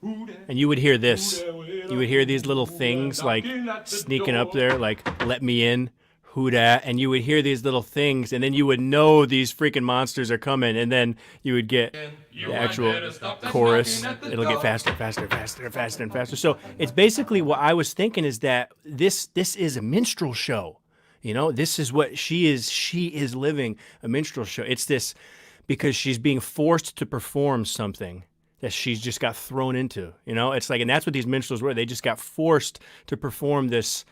who dat. And you would hear this. You would hear these little things like sneaking up there, like "Let me in." Who dat? And you would hear these little things, and then you would know these freaking monsters are coming, and then you would get the actual chorus. It'll get faster, faster, faster, faster, and faster. So it's basically what I was thinking is that this is a minstrel show. You know, this is what she is. She is living a minstrel show. It's this because she's being forced to perform something that she's just got thrown into. You know, it's like, and that's what these minstrels were. They just got forced to perform this.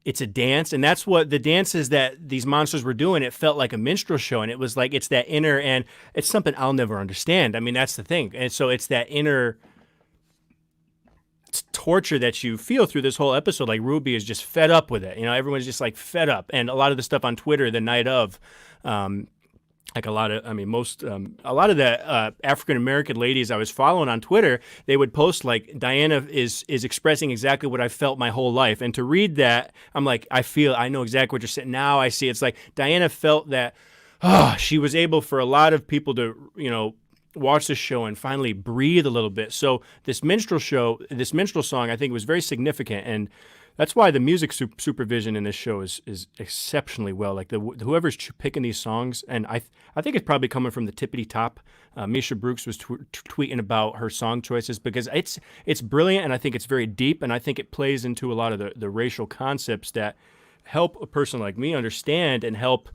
It's a dance, and that's what the dances that these monsters were doing. It felt like a minstrel show, and it was like it's that inner, and it's something I'll never understand. I mean, that's the thing, and so it's that inner torture that you feel through this whole episode. Like Ruby is just fed up with it. You know, everyone's just like fed up, and a lot of the stuff on Twitter the night of. Like a lot of the African American ladies I was following on Twitter, they would post like Diana is expressing exactly what I felt my whole life, and to read that, I'm like, I know exactly what you're saying. Now I see it's like Diana felt that she was able for a lot of people to watch the show and finally breathe a little bit. So this minstrel song, I think was very significant, and that's why the music supervision in this show is exceptionally well. Like whoever's picking these songs, and I think it's probably coming from the tippity top. Misha Brooks was tweeting about her song choices because it's brilliant, and I think it's very deep, and I think it plays into a lot of the racial concepts that help a person like me understand and help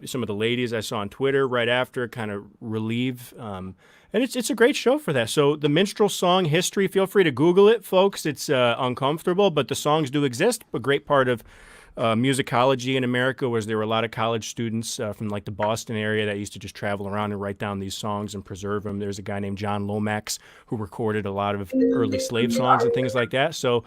some of the ladies I saw on Twitter right after kind of relieve. And it's a great show for that. So the minstrel song history, feel free to Google it, folks. It's uncomfortable, but the songs do exist. A great part of musicology in America was there were a lot of college students from like the Boston area that used to just travel around and write down these songs and preserve them. There's a guy named John Lomax who recorded a lot of early slave songs and things like that. So,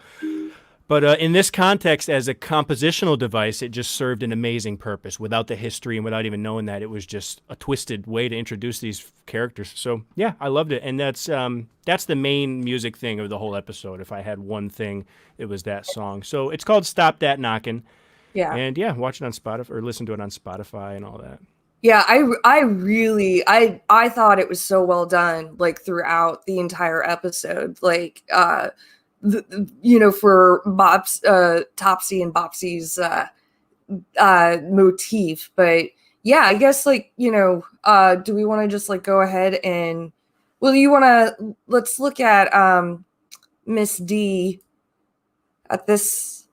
but in this context, as a compositional device, it just served an amazing purpose. Without the history and without even knowing that, it was just a twisted way to introduce these characters. So yeah, I loved it, and that's the main music thing of the whole episode. If I had one thing, it was that song. So it's called "Stop That Knockin'." Yeah, and yeah, watch it on Spotify or listen to it on Spotify and all that. Yeah, I really thought it was so well done, like throughout the entire episode, like. For Bob's Topsy and Bopsy's motif. But yeah, I guess do we want to just like go ahead and let's look at Miss D at this.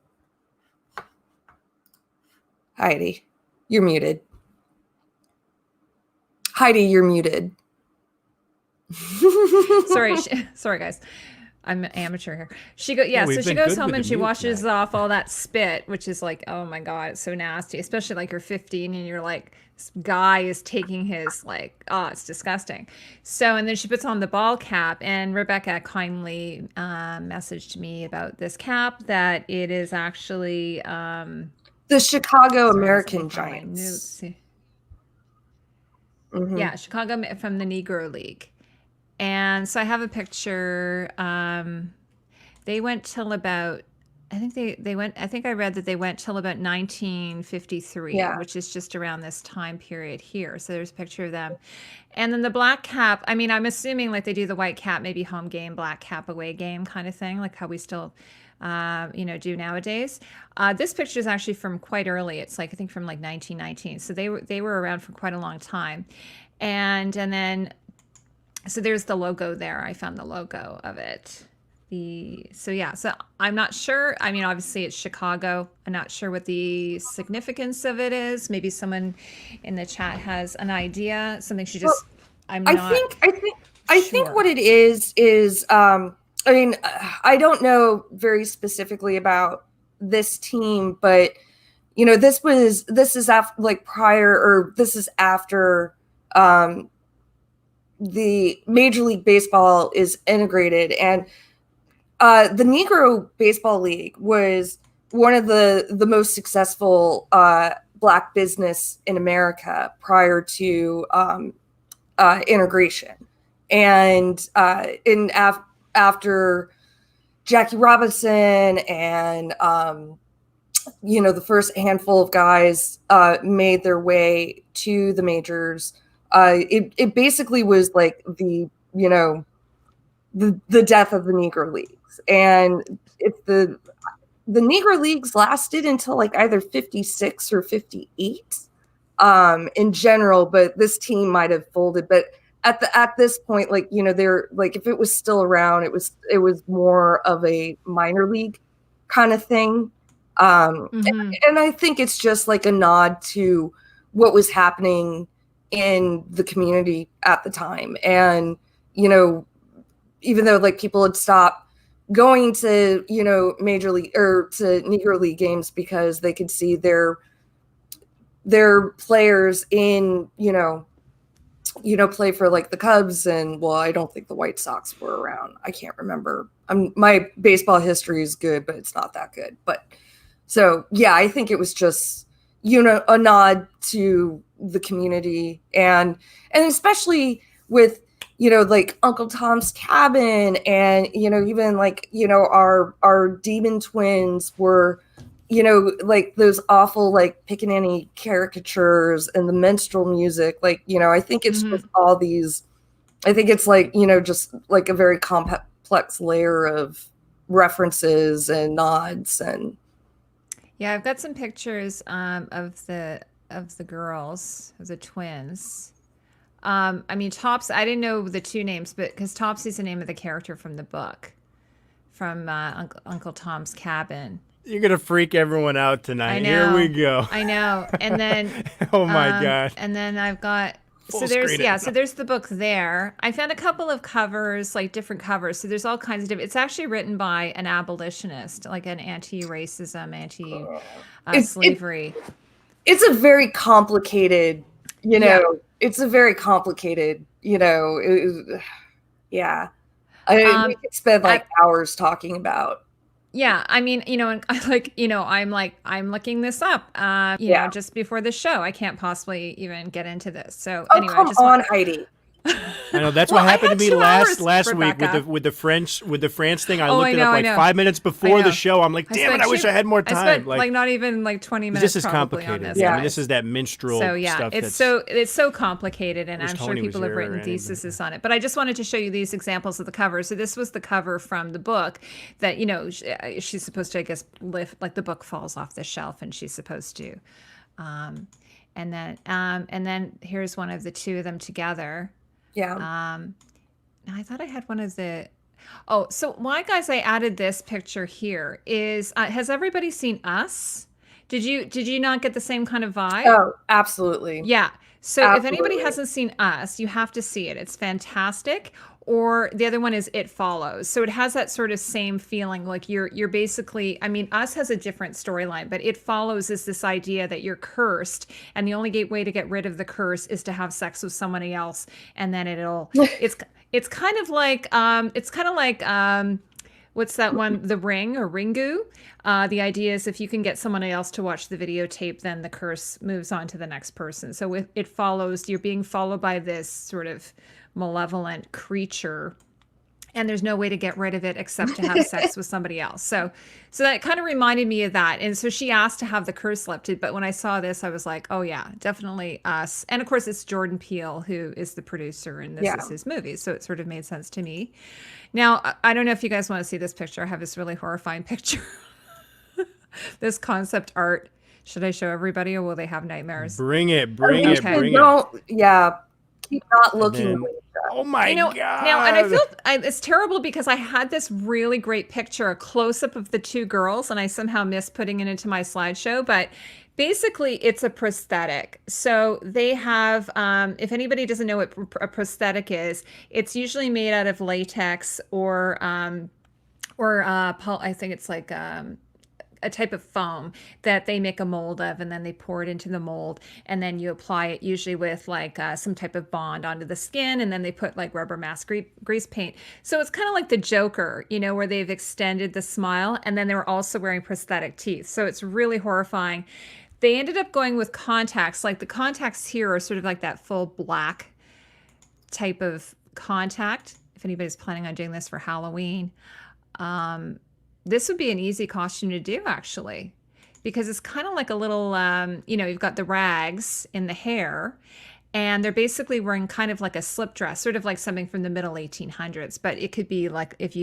Heidi, you're muted. Heidi, you're muted. Sorry guys. I'm an amateur here. She goes home and she washes off all that spit, which is like, oh my God, it's so nasty. Especially like you're 15 and you're like, this guy is taking his it's disgusting. So, and then she puts on the ball cap, and Rebecca kindly messaged me about this cap, that it is actually the Chicago American Giants. Mm-hmm. Yeah, Chicago from the Negro League. And so I have a picture. They went till about, I think I read that they went till about 1953, which is just around this time period here. So there's a picture of them. And then the black cap, I mean, I'm assuming like they do the white cap, maybe home game, black cap away game kind of thing, like how we still, do nowadays. This picture is actually from quite early. It's like, I think from like 1919. So they were around for quite a long time. And then, so there's the logo there. I found the logo of it. So I'm not sure. I mean, obviously it's Chicago. I'm not sure what the significance of it is. Maybe someone in the chat has an idea. Something she just. I think what it is I mean, I don't know very specifically about this team, but this is after this is after the Major League Baseball is integrated, and the Negro Baseball League was one of the most successful black business in America prior to integration, and after Jackie Robinson and the first handful of guys made their way to the majors. It basically was like the death of the Negro Leagues, and the Negro Leagues lasted until like either 56 or 58 in general, but this team might have folded. But at this point, they're like, if it was still around, it was more of a minor league kind of thing. And I think it's just like a nod to what was happening in the community at the time. And, even though like people had stopped going to, major league or to Negro League games because they could see their players in, play for like the Cubs, and I don't think the White Sox were around. I can't remember. My baseball history is good, but it's not that good. But so, yeah, I think it was just, a nod to the community, and especially with, like Uncle Tom's Cabin, and, even like, our Demon Twins were, like those awful, like Pickaninny caricatures and the minstrel music. Like, I think it's just all these, I think it's like, just like a very complex layer of references and nods. And yeah, I've got some pictures of the girls, of the twins. I mean, Topsy, I didn't know the two names, but because Topsy's the name of the character from the book, from Uncle Tom's Cabin. You're going to freak everyone out tonight. I know. Here we go. I know. And then oh my God. And then I've got Full there's screen it. so there's the book there. I found a couple of covers, like different covers. So there's all kinds of different. It's actually written by an abolitionist, like an anti-racism, anti-slavery. It's a very complicated, it's a very complicated, yeah. We could spend like hours talking about. Yeah, I mean, and I'm looking this up, just before the show. I can't possibly even get into this. So anyway, come on, Heidi. I know that's what happened to me 2 last hours, week with the France thing. I looked it know, up like 5 minutes before the show. I'm like, damn it, I wish I had more time. I spent like not even like 20 minutes. This is probably complicated. On this. Yeah, I mean, this is that minstrel stuff. It's so complicated, and I'm sure Tony people have written theses on it. But I just wanted to show you these examples of the cover. So this was the cover from the book that she's supposed to, I guess, lift, like the book falls off the shelf, and she's supposed to. And then here's one of the two of them together. Yeah. Now I thought I had one of the. Oh, so why, guys, I added this picture here is, has everybody seen Us? Did you not get the same kind of vibe? Oh, absolutely. Yeah. So if anybody hasn't seen Us, you have to see it. It's fantastic. Or the other one is It Follows. So it has that sort of same feeling, like you're basically, I mean, Us has a different storyline, but It Follows is this idea that you're cursed, and the only way to get rid of the curse is to have sex with somebody else, and then it's kind of like what's that one, The Ring or Ringu? The idea is if you can get someone else to watch the videotape, then the curse moves on to the next person. So It Follows, you're being followed by this sort of malevolent creature, and there's no way to get rid of it except to have sex with somebody else. So that kind of reminded me of that. And so she asked to have the curse lifted, but when I saw this, I was like, oh yeah, definitely Us. And of course it's Jordan Peele who is the producer, and this is his movie, so it sort of made sense to me. Now, I don't know if you guys want to see this picture. I have this really horrifying picture. This concept art. Should I show everybody, or will they have nightmares? Bring it. Don't, yeah. Keep not looking away, Oh my God. Now, and I feel it's terrible because I had this really great picture, a close up of the two girls, and I somehow missed putting it into my slideshow. But basically, it's a prosthetic. So they have, if anybody doesn't know what a prosthetic is, it's usually made out of latex or I think it's like a type of foam that they make a mold of, and then they pour it into the mold, and then you apply it usually with like some type of bond onto the skin, and then they put like rubber mask grease paint. So it's kind of like the Joker, where they've extended the smile, and then they were also wearing prosthetic teeth. So it's really horrifying. They ended up going with contacts. Like the contacts here are sort of like that full black type of contact. If anybody's planning on doing this for Halloween, this would be an easy costume to do, actually, because it's kind of like a little, you've got the rags in the hair, and they're basically wearing kind of like a slip dress, sort of like something from the middle 1800s. But it could be like if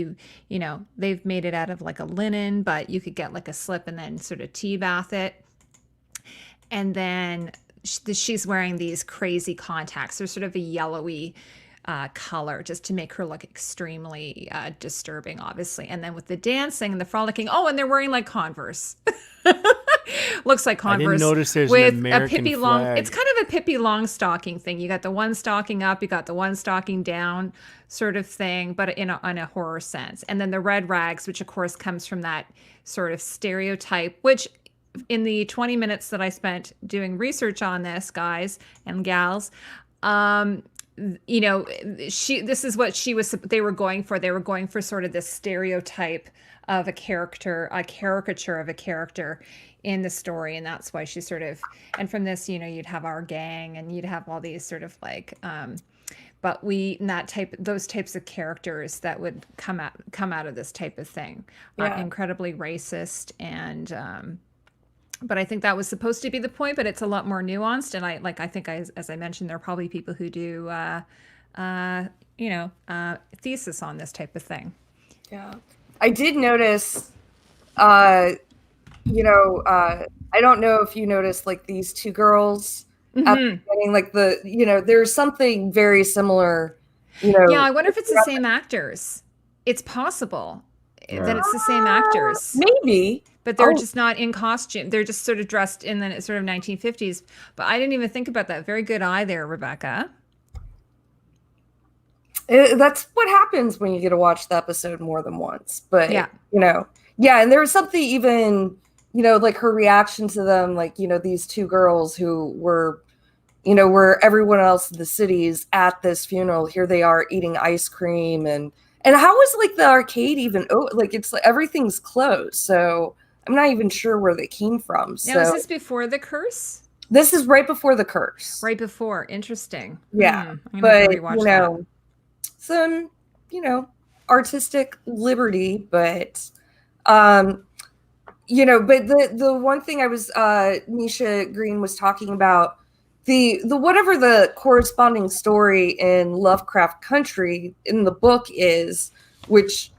they've made it out of like a linen, but you could get like a slip and then sort of tea bath it. And then she's wearing these crazy contacts. They're sort of a yellowy color, just to make her look extremely disturbing, obviously. And then with the dancing and the frolicking, and they're wearing like Converse. Looks like Converse. I didn't notice there's with an American a Pippi flag. It's kind of a Pippi Longstocking thing. You got the one stocking up, you got the one stocking down, sort of thing, but in a horror sense. And then the red rags, which of course comes from that sort of stereotype, which in the 20 minutes that I spent doing research on this, guys and gals, this is what they were going for. They were going for sort of this stereotype of a caricature of a character in the story. And that's why she sort of, and from this, you'd have our gang and you'd have all these sort of like, those types of characters that would come out of this type of thing are incredibly racist. And, but I think that was supposed to be the point, but it's a lot more nuanced. And I think as I mentioned, there are probably people who do, thesis on this type of thing. Yeah. I did notice, I don't know if you noticed like these two girls at the beginning, like there's something very similar, Yeah, I wonder if it's the same actors. It's possible that it's the same actors. Maybe. But they're just not in costume. They're just sort of dressed in the sort of 1950s. But I didn't even think about that. Very good eye there, Rebecca. That's what happens when you get to watch the episode more than once. But, and there was something even, like her reaction to them, like, these two girls who were, where everyone else in the city's at this funeral. Here they are eating ice cream. And how was like the arcade even, like it's like everything's closed. So I'm not even sure where they came from. Now, is this before the curse? This is right before the curse. Right before. Interesting. Yeah. But, some, artistic liberty, but, but the one thing I was, Misha Green was talking about, the whatever the corresponding story in Lovecraft Country in the book is, which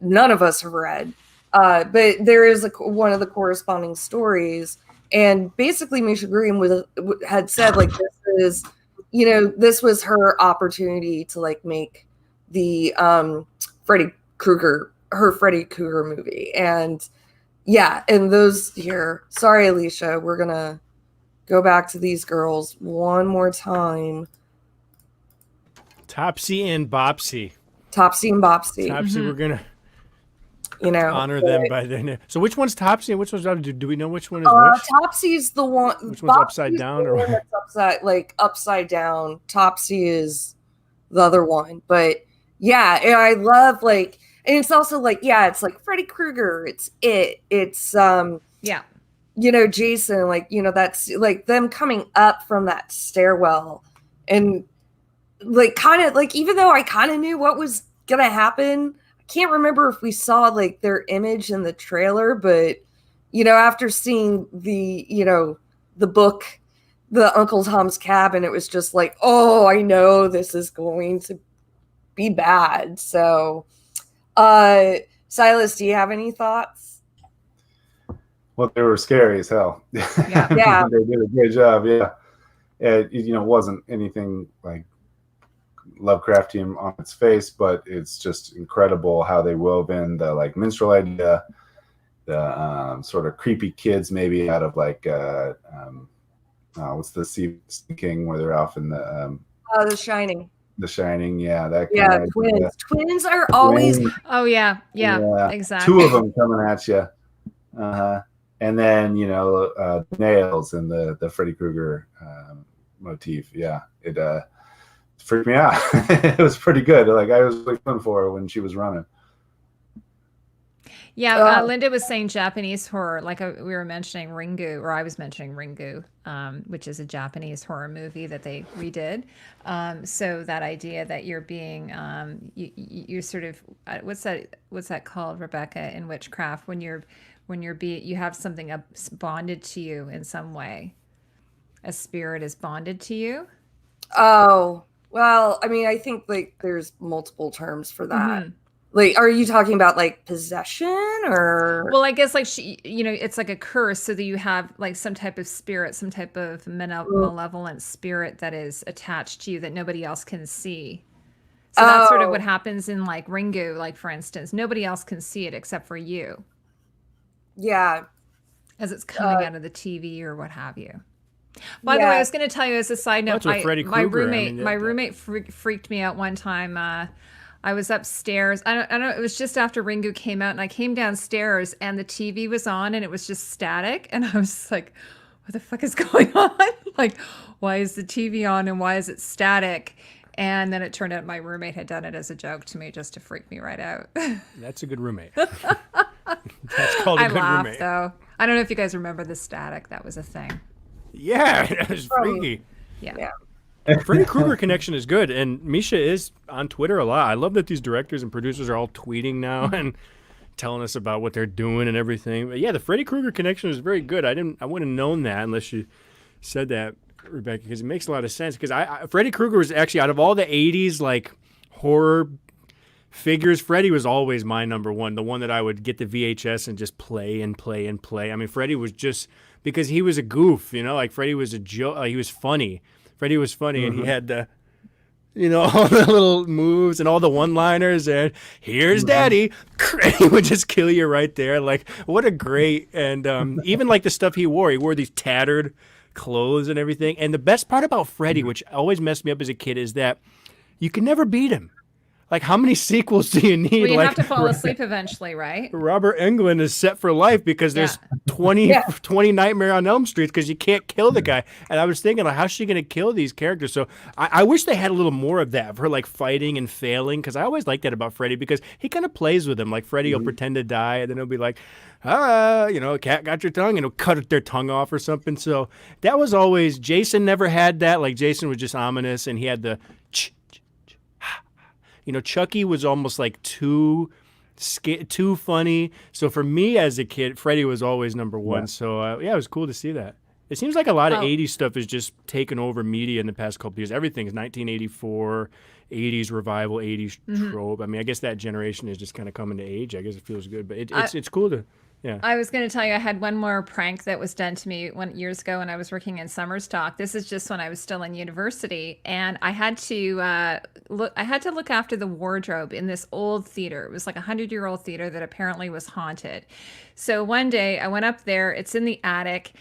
none of us have read, but there is one of the corresponding stories, and basically Misha Green had said like this was her opportunity to like make the Freddy Krueger movie, and those here. Sorry, Alicia, we're gonna go back to these girls one more time. Topsy and Bopsy. Topsy and Bopsy. Topsy, we're gonna honor them by their name. So which one's Topsy and which one's Bopsy? Do we know which one is which? Topsy's the one. Which one's upside down, or upside down? Topsy is the other one, but yeah, and I love and it's also it's like Freddy Krueger. It's Jason, that's like them coming up from that stairwell, and kind of even though I kind of knew what was gonna happen, I can't remember if we saw their image in the trailer, but after seeing the book, the Uncle Tom's Cabin, it was just like, oh, I know this is going to be bad. So Silas, do you have any thoughts? Well, they were scary as hell. Yeah. They did a great job. Yeah. It wasn't anything like Lovecraftian on its face, but it's just incredible how they wove in the like minstrel idea, the sort of creepy kids maybe out of like what's the Stephen King where they're off in The Shining. The Shining, yeah, that kind Yeah, of twins. idea. Twins are always. Oh yeah, exactly. Two of them coming at you, and then nails and the Freddy Krueger motif. Yeah, it freaked me out. It was pretty good. Like I was really fun for her when she was running. Yeah, Linda was saying Japanese horror, like we were mentioning Ringu, or I was mentioning Ringu, which is a Japanese horror movie that they redid. So that idea that you're being, you're sort of, what's that called, Rebecca, in witchcraft, when you have something bonded to you in some way, a spirit is bonded to you. Oh, well, I mean, I think like there's multiple terms for that. Mm-hmm. Like, are you talking about like possession or? Well, I guess like it's like a curse, so that you have like some type of spirit, some type of malevolent spirit that is attached to you that nobody else can see. So that's sort of what happens in like Ringu, like for instance, nobody else can see it except for you. Yeah. As it's coming out of the TV or what have you. By the way, I was going to tell you as a side note, my roommate freaked me out one time. I was upstairs. I don't know. It was just after Ringu came out, and I came downstairs, and the TV was on, and it was just static. And I was like, "What the fuck is going on? Like, why is the TV on, and why is it static?" And then it turned out my roommate had done it as a joke to me, just to freak me right out. That's a good roommate. That's called a good roommate. Though. I don't know if you guys remember the static. That was a thing. Yeah, it was freaky. Yeah. Freddy Krueger connection is good, and Misha is on Twitter a lot. I love that these directors and producers are all tweeting now and telling us about what they're doing and everything. But yeah, the Freddy Krueger connection is very good. I wouldn't have known that unless you said that, Rebecca, because it makes a lot of sense. Because Freddy Krueger was actually, out of all the 80s like horror figures, Freddy was always my number one, the one that I would get the VHS and just play and play and play. I mean, Freddy was just, because he was a goof, like Freddy was a joke, he was funny. Freddy was funny, and he had the, all the little moves and all the one-liners, and here's Daddy. He would just kill you right there. Like, what a great, and even like the stuff he wore these tattered clothes and everything. And the best part about Freddy, which always messed me up as a kid, is that you can never beat him. Like, how many sequels do you need? Well, you have to fall asleep eventually, right? Robert Englund is set for life because there's 20 Nightmare on Elm Street because you can't kill the guy. And I was thinking, like, how's she going to kill these characters? So I wish they had a little more of that, of her, like, fighting and failing, because I always liked that about Freddy, because he kind of plays with them. Like, Freddy will pretend to die, and then he'll be like, cat got your tongue, and he'll cut their tongue off or something. So that was always, Jason never had that. Like, Jason was just ominous, and he had the Chucky was almost like too funny. So for me as a kid, Freddy was always number one. Yeah. So it was cool to see that. It seems like a lot of 80s stuff is just taken over media in the past couple of years. Everything is 1984, 80s revival, 80s trope. I mean, I guess that generation is just kind of coming to age. I guess it feels good, but it's cool to. Yeah. I was going to tell you, I had one more prank that was done to me years ago when I was working in summer stock. This is just when I was still in university, and I had to look after the wardrobe in this old theater. It was like a 100-year-old theater that apparently was haunted. So one day I went up there. It's in the attic.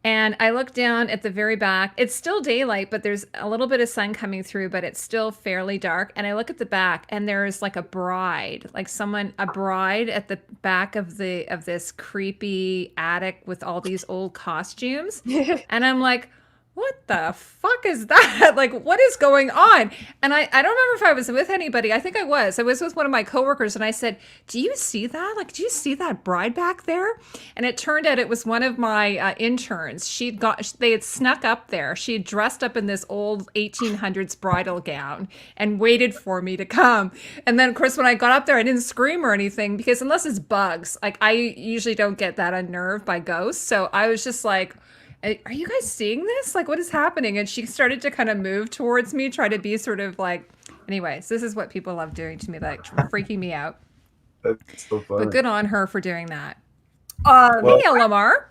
And I look down at the very back. It's still daylight, but there's a little bit of sun coming through, but it's still fairly dark. And I look at the back, and there's like a bride at the back of this creepy attic with all these old costumes. And I'm like, what the fuck is that? Like, what is going on? And I don't remember if I was with anybody. I think I was. I was with one of my coworkers, and I said, do you see that? Like, do you see that bride back there? And it turned out it was one of my interns. They had snuck up there. She had dressed up in this old 1800s bridal gown and waited for me to come. And then, of course, when I got up there, I didn't scream or anything, because unless it's bugs, like, I usually don't get that unnerved by ghosts. So I was just like, are you guys seeing this? Like, what is happening? And she started to kind of move towards me, try to be sort of like, anyways, this is what people love doing to me, like freaking me out. That's so funny. But good on her for doing that. Hey, LMR.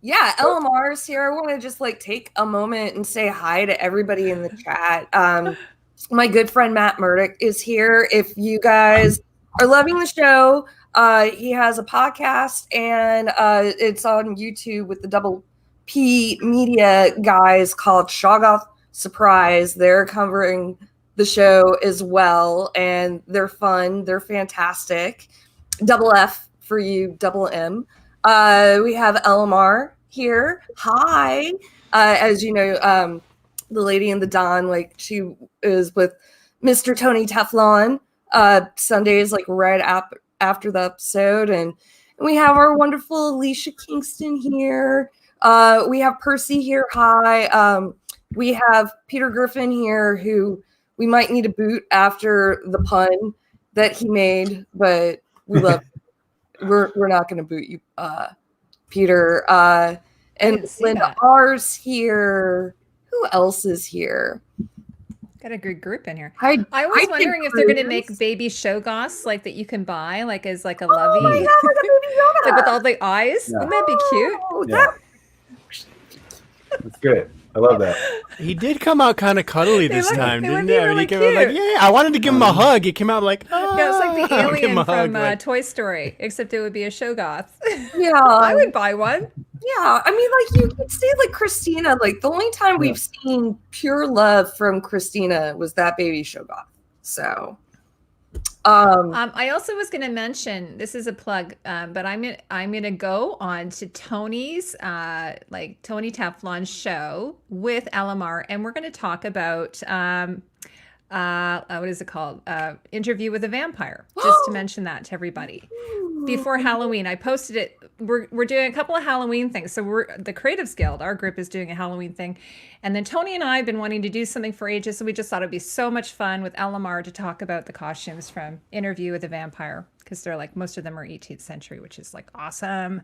Yeah, LMR's here. I want to just like take a moment and say hi to everybody in the chat. my good friend Matt Murdoch is here. If you guys are loving the show, he has a podcast and it's on YouTube with the Double P Media guys called Shoggoth Surprise. They're covering the show as well, and they're fun. They're fantastic. Double F for you, double M. We have LMR here. Hi. As you know, the lady in the Dawn, like she is with Mr. Tony Teflon Sundays, like right after the episode. And we have our wonderful Alicia Kingston here. We have Percy here. Hi. We have Peter Griffin here, who we might need a boot after the pun that he made, but we love we're not going to boot you, Peter. And Linda R's here. Who else is here? Got a good group in here. I was wondering if they're going to make baby Shoggoths like that you can buy, like as like a lovey, my God, like with all the eyes. Yeah. Wouldn't that be cute? Yeah. That's great. I love that. He did come out kind of cuddly this time, didn't he? Really, really he came out like, cute. yeah, I wanted to give him a hug. He came out like, oh, Yeah, it's like the I'll give him alien a hug, from like- Toy Story, except it would be a Shoggoth. Yeah. I would buy one. Yeah, I mean, like you could say, like Christina. Like the only time we've seen pure love from Christina was that baby Shoggoth. So, I also was going to mention, this is a plug, but I'm gonna go on to Tony's like Tony Teflon's show with LMR, and we're going to talk about what is it called? Interview with a Vampire. Just to mention that to everybody before Halloween. I posted it. We're doing a couple of Halloween things. So we're the Creatives Guild. Our group is doing a Halloween thing, and then Tony and I have been wanting to do something for ages. So we just thought it'd be so much fun with LMR to talk about the costumes from Interview with a Vampire, because they're like most of them are 18th century, which is like awesome.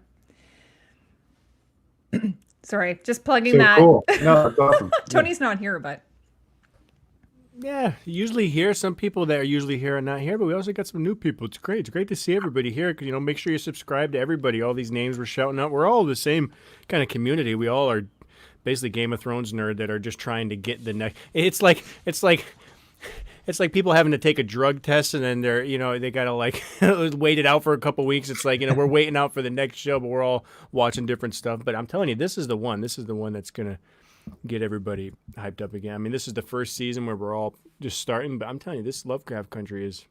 Sorry, just plugging So that. cool. No, that's awesome. Tony's not here, but. Yeah, usually here. Some people that are usually here are not here, but we also got some new people. It's great. It's great to see everybody here. You know, make sure you subscribe to everybody. All these names we're shouting out. We're all the same kind of community. We all are basically Game of Thrones nerd that are just trying to get the next. It's like people having to take a drug test and then they're, you know, they gotta like wait it out for a couple weeks. It's like, you know, we're waiting out for the next show, but we're all watching different stuff. But I'm telling you, this is the one. This is the one that's gonna get everybody hyped up again. I mean, this is the first season where we're all just starting, but I'm telling you, this Lovecraft Country it's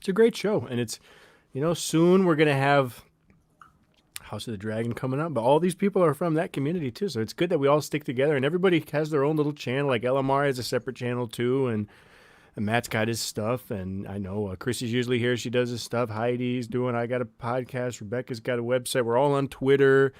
a great show, and it's, you know, soon we're gonna have House of the Dragon coming up, but all these people are from that community too, so it's good that we all stick together, and everybody has their own little channel. Like LMR has a separate channel too, and Matt's got his stuff, and I know Chrissy's usually here. She does his stuff. Heidi's doing. I got a podcast. Rebecca's got a website. We're all on Twitter.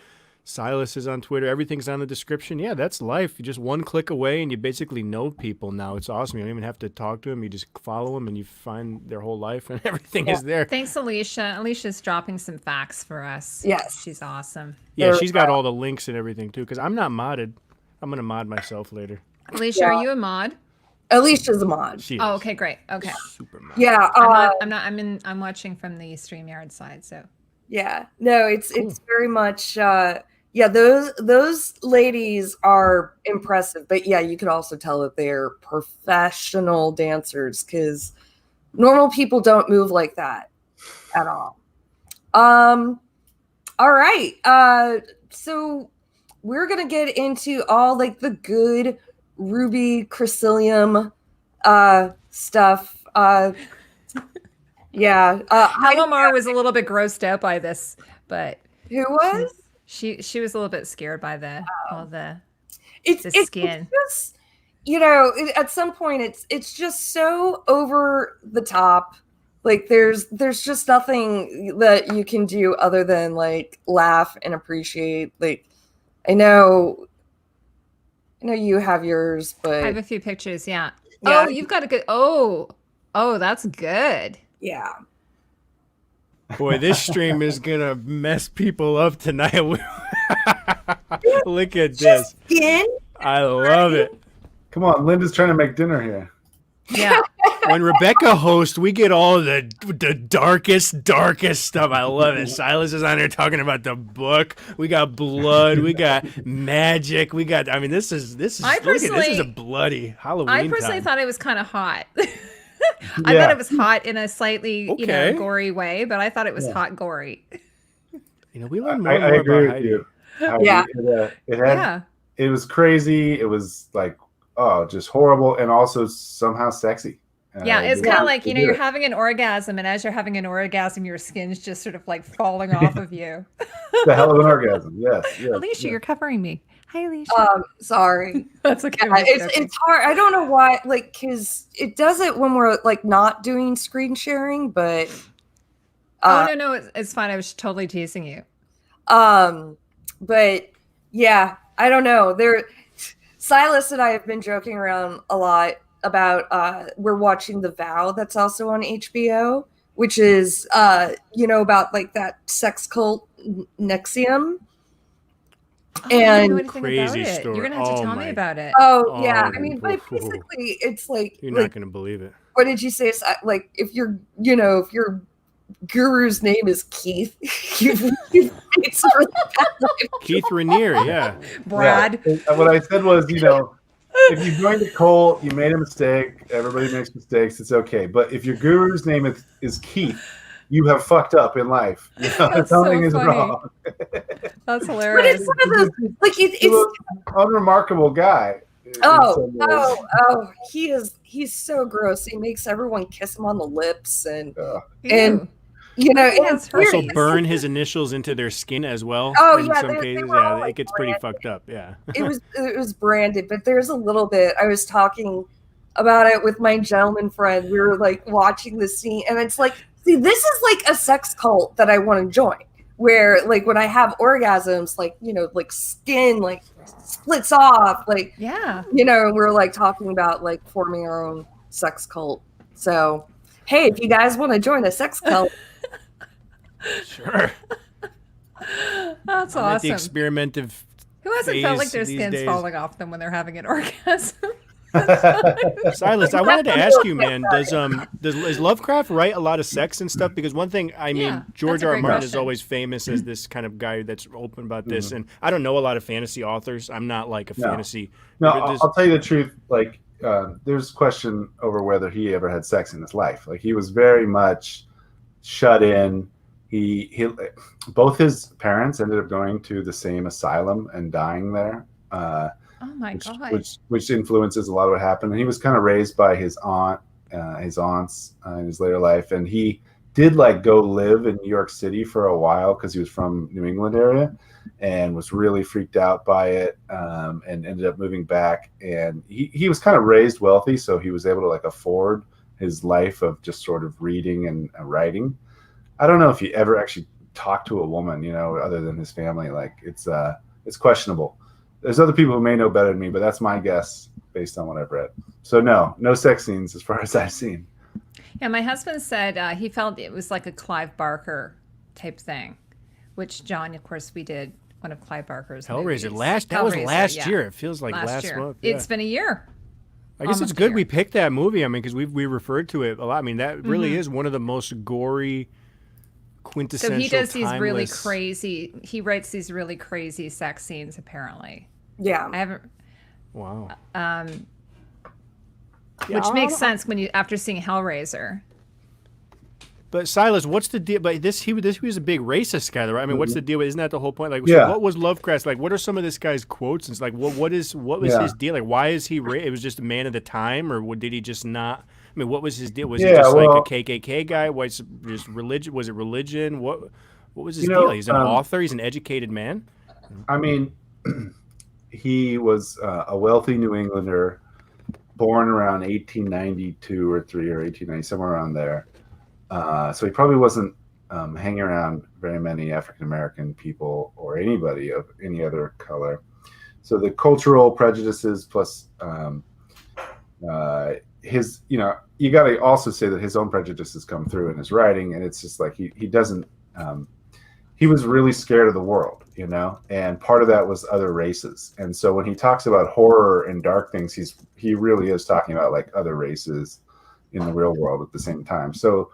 Silas is on Twitter. Everything's on the description. Yeah, that's life. You're just one click away, and you basically know people now. It's awesome. You don't even have to talk to them. You just follow them, and you find their whole life, and everything is there. Thanks, Alicia. Alicia's dropping some facts for us. Yes. She's awesome. Yeah, she's got all the links and everything, too, because I'm not modded. I'm going to mod myself later. Alicia, are you a mod? Alicia's a mod. She Oh, is okay, great. Okay. super mod. Yeah. I'm watching from the StreamYard side, so. Yeah. No, it's very much yeah, those ladies are impressive, but yeah, you could also tell that they're professional dancers, because normal people don't move like that at all. All right. So we're gonna get into all like the good Ruby Chrysilium stuff. Yeah. Palomar was a little bit grossed out by this, but who was? she was a little bit scared by all the It's skin. It's just, you know, at some point it's just so over the top. Like there's just nothing that you can do other than like laugh and appreciate. Like I know you have yours, but I have a few pictures, yeah. Yeah. Oh, you've got a good oh, that's good. yeah. Boy, this stream is going to mess people up tonight. Look at this. Skin. I love it. Come on, Linda's trying to make dinner here. Yeah. when Rebecca hosts, we get all the darkest stuff. I love it. Silas is on there talking about the book. We got blood. We got magic. We got. I mean, this is. This is a bloody Halloween. I personally time. thought it was kind of hot. I thought it was hot in a slightly, gory way, but I thought it was hot gory. We learn more and I more agree about with Heidi. you. Yeah. It was crazy. It was like, just horrible, and also somehow sexy. Yeah, it's kind of like, you're having an orgasm, and as you're having an orgasm, your skin's just sort of like falling off of you. The hell of an orgasm. Yes. Alicia, you're covering me. Hi, Alicia. Sorry. That's okay. Yeah, it's hard. I don't know why, because it does it when we're like not doing screen sharing, but no, it's fine. I was totally teasing you. But yeah, I don't know. Silas and I have been joking around a lot about we're watching The Vow, that's also on HBO, which is about like that sex cult NXIVM. And crazy story. You're gonna have to tell me about it. Oh yeah, I mean, but basically, it's like you're not gonna believe it. What did you say? Like, if your guru's name is Keith, it's really bad. Keith Rainier, yeah. Brad. Yeah. What I said was, if you joined a cult, you made a mistake. Everybody makes mistakes. It's okay. But if your guru's name is Keith, you have fucked up in life. Something is wrong. That's hilarious. But it's one of those, like, it's an unremarkable guy. He's so gross. He makes everyone kiss him on the lips and it's also burn his initials into their skin as well. Oh in yeah, some cases, it gets pretty fucked up. Yeah, it was branded, but there's a little bit. I was talking about it with my gentleman friend. We were like watching the scene, and it's like, see, this is like a sex cult that I want to join. Where like when I have orgasms, like like skin like splits off, like we're like talking about like forming our own sex cult. So hey, if you guys want to join a sex cult, sure. That's I'm awesome. at the experimentative. Who hasn't felt like their skin's falling off them when they're having an orgasm? Silas, I wanted to ask you, man, does Lovecraft write a lot of sex and stuff? Because one thing, I mean, George R. R. Martin is always famous as this kind of guy that's open about this, and I don't know a lot of fantasy authors. I'm not like a fantasy. No, I'll tell you the truth. Like, there's question over whether he ever had sex in his life. Like, he was very much shut in. He both his parents ended up going to the same asylum and dying there. Oh my God! Which influences a lot of what happened. And he was kind of raised by his aunts in his later life, and he did like go live in New York City for a while because he was from New England area, and was really freaked out by it, and ended up moving back. And he was kind of raised wealthy, so he was able to like afford his life of just sort of reading and writing. I don't know if he ever actually talked to a woman, other than his family. Like it's questionable. There's other people who may know better than me, but that's my guess based on what I've read. So no sex scenes as far as I've seen. Yeah, my husband said he felt it was like a Clive Barker type thing, which John, of course, we did one of Clive Barker's Hellraiser. movies. That was last year. It feels like last year. month. Yeah. It's been a year. I guess it's good we picked that movie. I mean, because we referred to it a lot. I mean, that really is one of the most gory, quintessential. So he does these timeless... really crazy. He writes these really crazy sex scenes. Apparently. Yeah. I haven't. Wow. Which makes sense when you after seeing Hellraiser. But Silas, what's the deal? But he was a big racist guy, right? I mean, what's the deal? Isn't that the whole point? Like, so what was Lovecraft like? What are some of this guy's quotes? And it's like, what was his deal? Like, why is he? It was just a man of the time, or did he just not? I mean, what was his deal? Was he just like a KKK guy? Was just religion? Was it religion? What was his deal? He's an author. He's an educated man. I mean, he was a wealthy New Englander, born around 1892 or 3 or 1890, somewhere around there. So he probably wasn't hanging around very many African-American people or anybody of any other color. So the cultural prejudices plus his, you got to also say that his own prejudices come through in his writing. And it's just like he doesn't, he was really scared of the world, and part of that was other races. And so when he talks about horror and dark things, he really is talking about like other races in the real world at the same time. So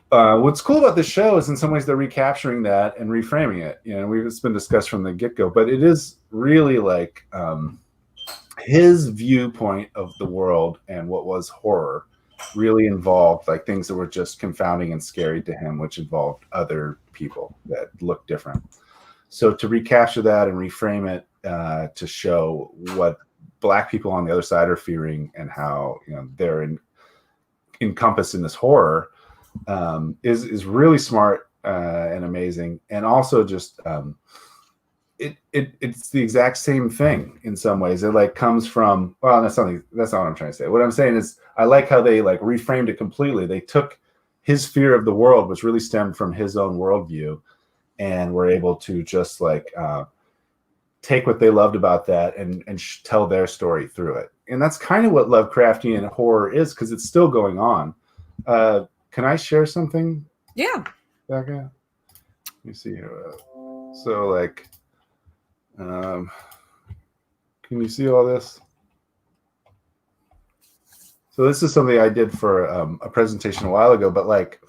what's cool about this show is in some ways they're recapturing that and reframing it. It's been discussed from the get-go, but it is really like his viewpoint of the world and what was horror really involved like things that were just confounding and scary to him, which involved other people that looked different. So to recapture that and reframe it to show what Black people on the other side are fearing and how they're encompassed in this horror is really smart and amazing, and also just it's the exact same thing in some ways. It like comes from that's not what I'm trying to say. What I'm saying is I like how they like reframed it completely. They took his fear of the world, which really stemmed from his own worldview, and were able to just like take what they loved about that and tell their story through it. And that's kind of what Lovecraftian horror is, because it's still going on. Can I share something? Yeah. Becca? Let me see here. So like, can you see all this? So this is something I did for a presentation a while ago, but like,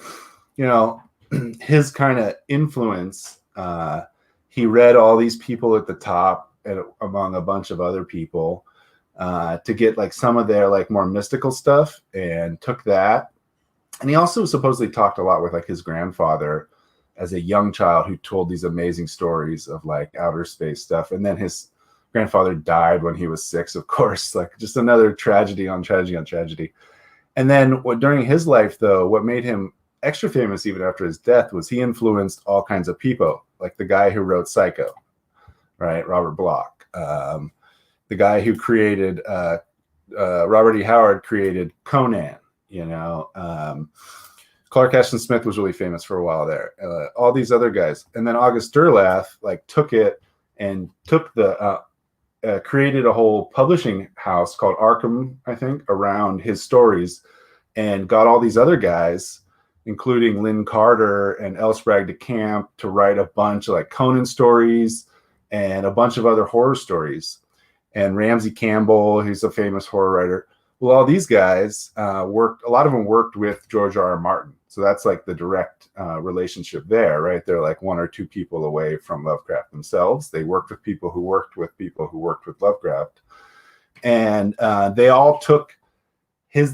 his kind of influence, he read all these people at the top and among a bunch of other people to get like some of their like more mystical stuff, and took that. And he also supposedly talked a lot with like his grandfather as a young child, who told these amazing stories of like outer space stuff. And then his grandfather died when he was 6, of course, like just another tragedy on tragedy on tragedy. And then during his life, though, what made him extra famous even after his death was he influenced all kinds of people, like the guy who wrote Psycho, right? Robert Bloch. The guy who created, Robert E. Howard created Conan, Clark Ashton Smith was really famous for a while there. All these other guys. And then August Derleth like took it and took the created a whole publishing house called Arkham, I think, around his stories, and got all these other guys, including Lynn Carter and L. Sprague de Camp, to write a bunch of like Conan stories and a bunch of other horror stories. And Ramsey Campbell, who's a famous horror writer. Well, all these guys a lot of them worked with George R. R. Martin. So that's like the direct relationship there, right? They're like 1 or 2 people away from Lovecraft themselves. They worked with people who worked with people who worked with Lovecraft. And they all took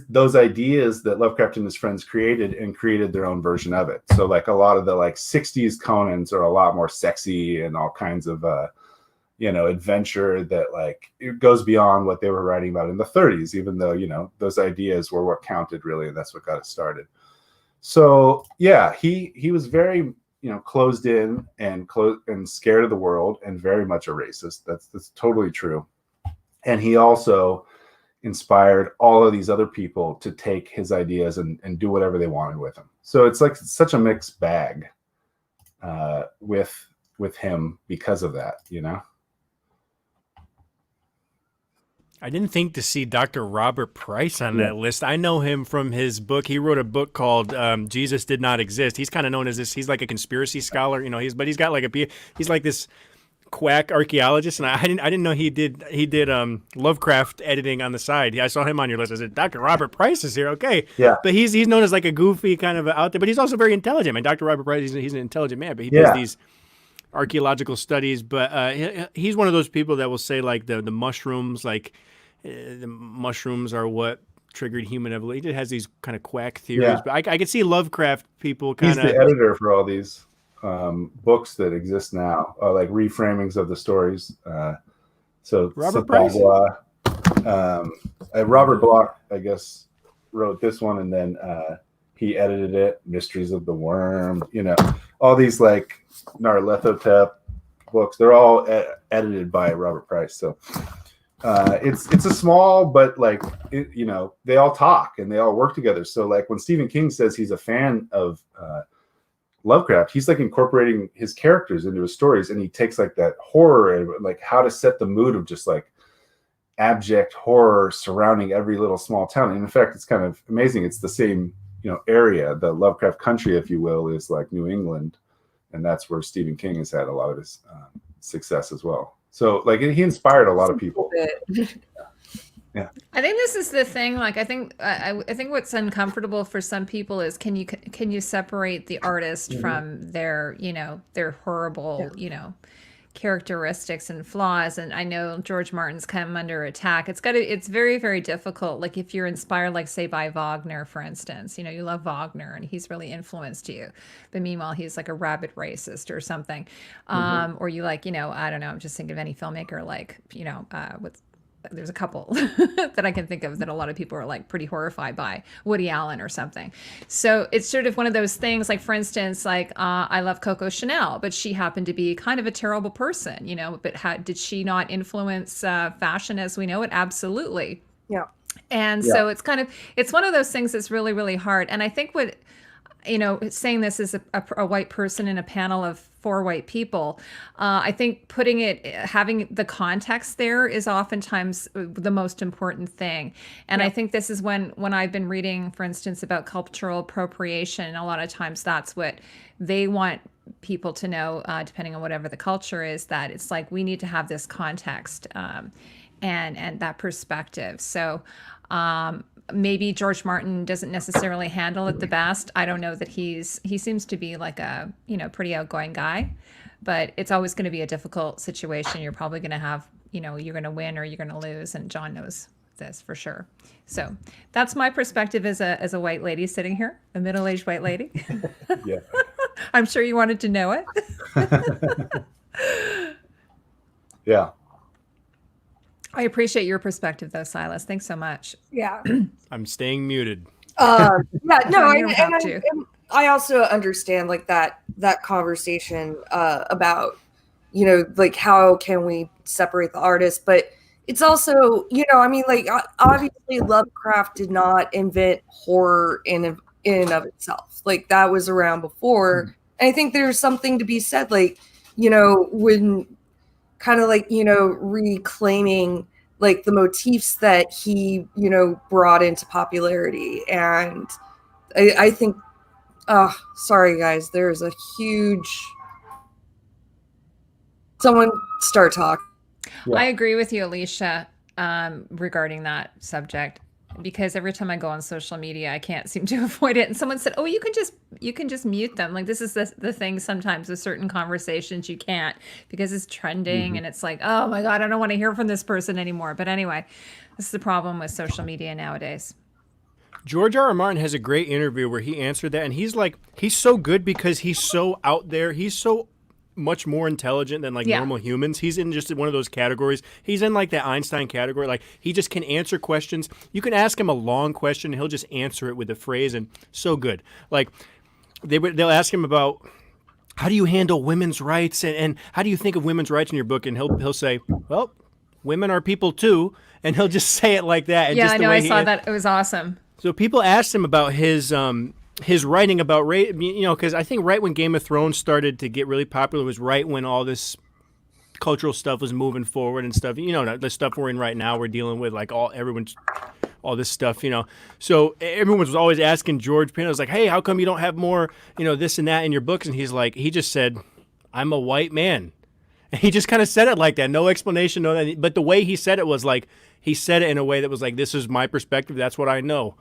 those ideas that Lovecraft and his friends created and created their own version of it. So like a lot of the like 60s Conans are a lot more sexy and all kinds of adventure that like it goes beyond what they were writing about in the 30s, even though those ideas were what counted really, and that's what got it started. So yeah, he was very closed in and scared of the world, and very much a racist. That's totally true. And he also inspired all of these other people to take his ideas and do whatever they wanted with them. So it's like such a mixed bag with him because of that, I didn't think to see Dr. Robert Price on that list. I know him from his book. He wrote a book called Jesus Did Not Exist. He's kind of known as this. He's like a conspiracy scholar, but he's got like he's like this quack archaeologist. And I didn't know he did Lovecraft editing on the side. I saw him on your list. I said, Dr. Robert Price is here. Okay. Yeah. But he's known as like a goofy kind of out there, but he's also very intelligent. And Dr. Robert Price, he's an intelligent man, but he does these archaeological studies. But he's one of those people that will say like the mushrooms, like, the mushrooms are what triggered human evolution. It has these kind of quack theories, but I could see Lovecraft people kind of. He's the editor for all these books that exist now, like reframings of the stories. So Robert Price, Robert Bloch, I guess, wrote this one, and then he edited it. Mysteries of the Worm, all these like Nyarlathotep books. They're all edited by Robert Price. So. It's a small, but like they all talk and they all work together. So like when Stephen King says he's a fan of Lovecraft, he's like incorporating his characters into his stories, and he takes like that horror and like how to set the mood of just like abject horror surrounding every little small town. And in fact, it's kind of amazing. It's the same area. The Lovecraft Country, if you will, is like New England, and that's where Stephen King has had a lot of his success as well. So like he inspired a lot of people. I think this is the thing. Like, I think I think what's uncomfortable for some people is can you separate the artist from their their horrible characteristics and flaws. And I know George Martin's come under attack. It's very, very difficult. Like if you're inspired, like say by Wagner, for instance, you love Wagner and he's really influenced you, but meanwhile he's like a rabid racist or something. Or you like, I don't know, I'm just thinking of any filmmaker like, with there's a couple that I can think of that a lot of people are like pretty horrified by, Woody Allen or something. So it's sort of one of those things, like for instance, like I love Coco Chanel, but she happened to be kind of a terrible person, but did she not influence fashion as we know it? Absolutely. Yeah. And so it's one of those things that's really, really hard. And I think saying this as a white person in a panel of 4 white people, I think having the context there is oftentimes the most important thing. And I think this is when I've been reading, for instance, about cultural appropriation, a lot of times that's what they want people to know, depending on whatever the culture is, that it's like we need to have this context and that perspective. So maybe George Martin doesn't necessarily handle it the best. I don't know that he seems to be like a, pretty outgoing guy, but it's always going to be a difficult situation. You're probably going to have, you're going to win or you're going to lose. And John knows this for sure. So that's my perspective as a white lady sitting here, a middle-aged white lady. Yeah. I'm sure you wanted to know it. Yeah. I appreciate your perspective, though, Silas. Thanks so much. Yeah. I'm staying muted. Yeah, no, You don't have to. I also understand like that conversation about, like how can we separate the artist, but it's also, like obviously Lovecraft did not invent horror in and of itself. Like that was around before. And I think there's something to be said, like, when kind of like, reclaiming like the motifs that he, brought into popularity. And I think, sorry guys, there's a huge, someone start talking. Yeah. I agree with you, Alicia, regarding that subject, because every time I go on social media, I can't seem to avoid it. And someone said, "Oh, you can just mute them." Like this is the thing. Sometimes with certain conversations, you can't because it's trending, and it's like, "Oh my God, I don't want to hear from this person anymore." But anyway, this is the problem with social media nowadays. George R. R. Martin has a great interview where he answered that, and he's so good because he's so out there. He's so much more intelligent than normal humans. He's in just one of those categories. He's in like that Einstein category. Like he just can answer questions. You can ask him a long question and he'll just answer it with a phrase, and so good. Like they'll ask him about how do you handle women's rights and how do you think of women's rights in your book, and he'll say, well, women are people too, and he'll just say it like that. And Yeah, just I the know. way I saw that. It was awesome. So people asked him about his writing about race, because I think right when Game of Thrones started to get really popular was right when all this cultural stuff was moving forward and stuff. The stuff we're in right now, we're dealing with like all this stuff. So everyone was always asking George Pino, was like, hey, how come you don't have more, this and that in your books? And he's like, he just said, I'm a white man. And he just kind of said it like that, no explanation, but the way he said it was like, he said it in a way that was like, this is my perspective, that's what I know.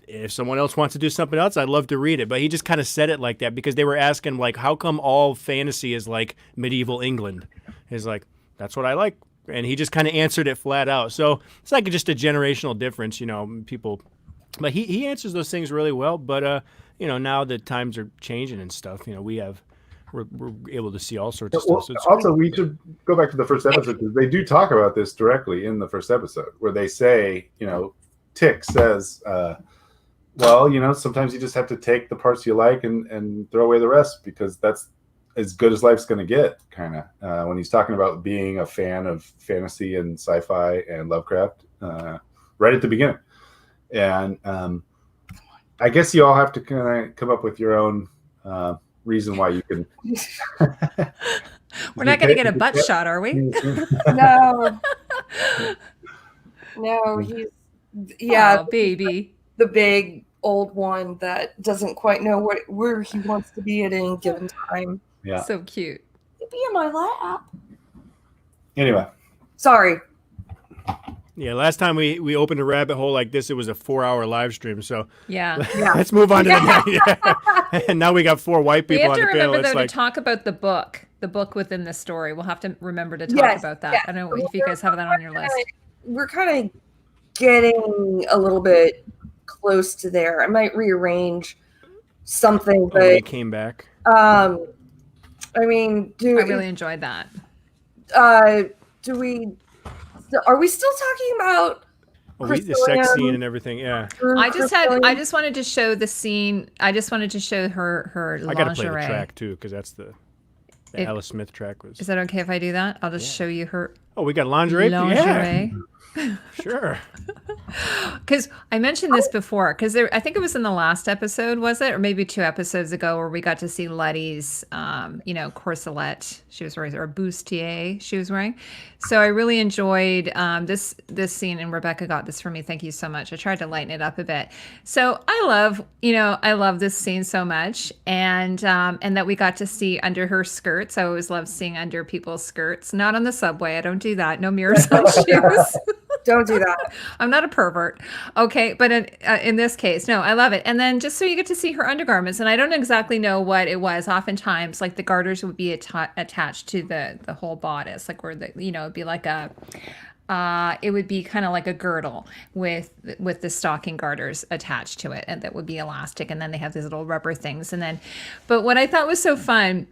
If someone else wants to do something else, I'd love to read it. But he just kind of said it like that because they were asking, like, how come all fantasy is like medieval England? He's like, that's what I like. And he just kind of answered it flat out. So it's like just a generational difference, people. But he answers those things really well. But, now that times are changing and stuff, we're able to see all sorts of stuff. So also, we should go back to the first episode because they do talk about this directly in the first episode where they say, Tick says, well, sometimes you just have to take the parts you like and throw away the rest because that's as good as life's going to get, kind of. When he's talking about being a fan of fantasy and sci-fi and Lovecraft right at the beginning. And I guess you all have to kind of come up with your own reason why you can. We're not going to get a butt shot, are we? No. No, he's, Oh, baby. the big old one that doesn't quite know where he wants to be at any given time. Yeah. So cute. Be in my lap. Anyway. Sorry. Yeah, last time we opened a rabbit hole like this, it was a 4-hour live stream. So Yeah. let's move on to the next. Yeah. And now we got 4 white We people have on to the panel. remember, It's though, like, to talk about the book within the story. We'll have to remember to talk Yes, about that. yes. I don't know if you guys have that on your list. We're kind of getting a little bit close to there. I might rearrange something, when he but came back. I mean, I really enjoyed that. Are we still talking about The sex scene and everything. Yeah. I just wanted to show the scene. I just wanted to show her lingerie. I got to play the track too, because that's the Alice Smith track was. Is that okay if I do that? I'll just show you her Oh, we got lingerie. lingerie. Yeah. Sure. Because I mentioned this before, because I think it was in the last episode, was it? Or maybe 2 episodes ago, where we got to see Letty's, corselet she was wearing, or bustier she was wearing. So I really enjoyed this scene, and Rebecca got this for me. Thank you so much. I tried to lighten it up a bit. So I love this scene so much, and that we got to see under her skirts. I always love seeing under people's skirts. Not on the subway. I don't do that. No mirrors on shoes. Don't do that. I'm not a pervert. Okay. But in this case, no, I love it. And then just so you get to see her undergarments, and I don't exactly know what it was. Oftentimes, like, the garters would be attached to the whole bodice, like, where it'd be like it would be kind of like a girdle with the stocking garters attached to it, and that would be elastic. And then they have these little rubber things. But what I thought was so fun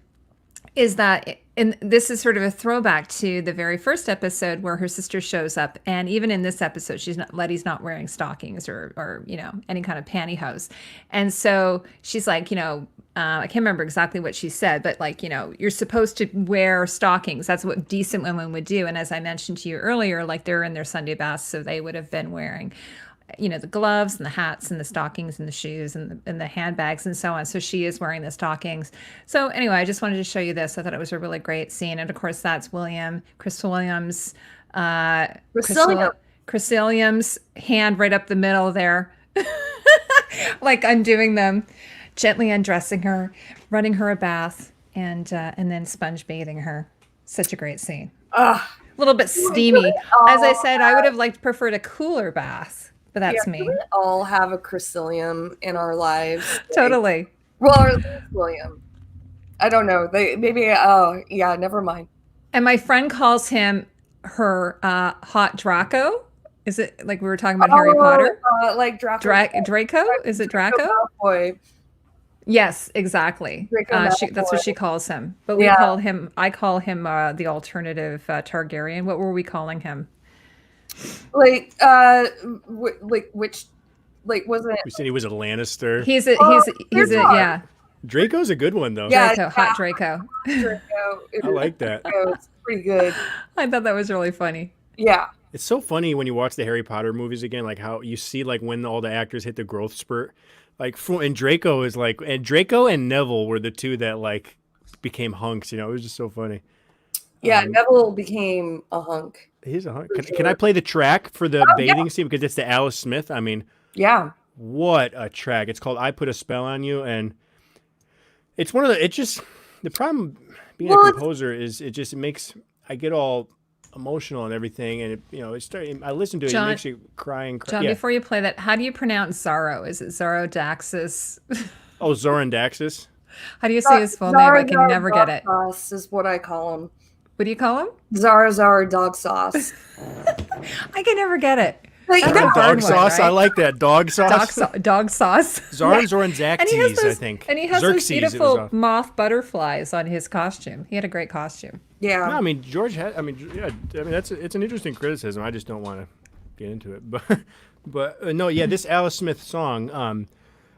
is that, and this is sort of a throwback to the very first episode where her sister shows up, and even in this episode, Letty's not wearing stockings or any kind of pantyhose, and so she's like, I can't remember exactly what she said, but like, you're supposed to wear stockings. That's what decent women would do. And as I mentioned to you earlier, like, they're in their Sunday best, so they would have been wearing the gloves and the hats and the stockings and the shoes and the handbags and so on. So she is wearing the stockings. So anyway, I just wanted to show you this. I thought it was a really great scene. And of course, that's Chris Williams' hand right up the middle there, like undoing them, gently undressing her, running her a bath, and then sponge bathing her. Such a great scene. A little bit steamy. As I said, I would have preferred a cooler bath. But that's me. We all have a Chrysilium in our lives. Totally. Well, or William. I don't know. Never mind. And my friend calls him her hot Draco. Is it like we were talking about Harry Potter? Like Draco. Draco? Is it Draco? Malfoy. Yes, exactly. That's what she calls him. But I call him the alternative Targaryen. What were we calling him? Which wasn't. We said he was a Lannister. He's yeah. Draco's a good one though. Yeah, hot Draco. Draco. I like that. It's pretty good. I thought that was really funny. Yeah. It's so funny when you watch the Harry Potter movies again, like how you see like when all the actors hit the growth spurt, and Draco is like, and Draco and Neville were the two that like became hunks. It was just so funny. Yeah, Neville became a hunk. He's a hunk. Can I play the track for the bathing scene, because it's the Alice Smith? I mean, yeah. What a track! It's called "I Put a Spell on You," and it's one of the problem being a composer is it makes I get all emotional and everything, and I listen to it, John, it makes you cry and cry. John, before you play that, how do you pronounce Zorro? Is it Zorodaxis? Oh, Zorandaxis. How do you say his full name? I can never get it. Sauce is what I call him. What do you call him? Zara dog sauce. I can never get it. Dog sauce. Right? I like that. Dog sauce. Dog sauce. Zorandaxis, I think. And he has those beautiful moth butterflies on his costume. He had a great costume. Yeah. No, I mean, George had. It's an interesting criticism. I just don't want to get into it. But this Alice Smith song,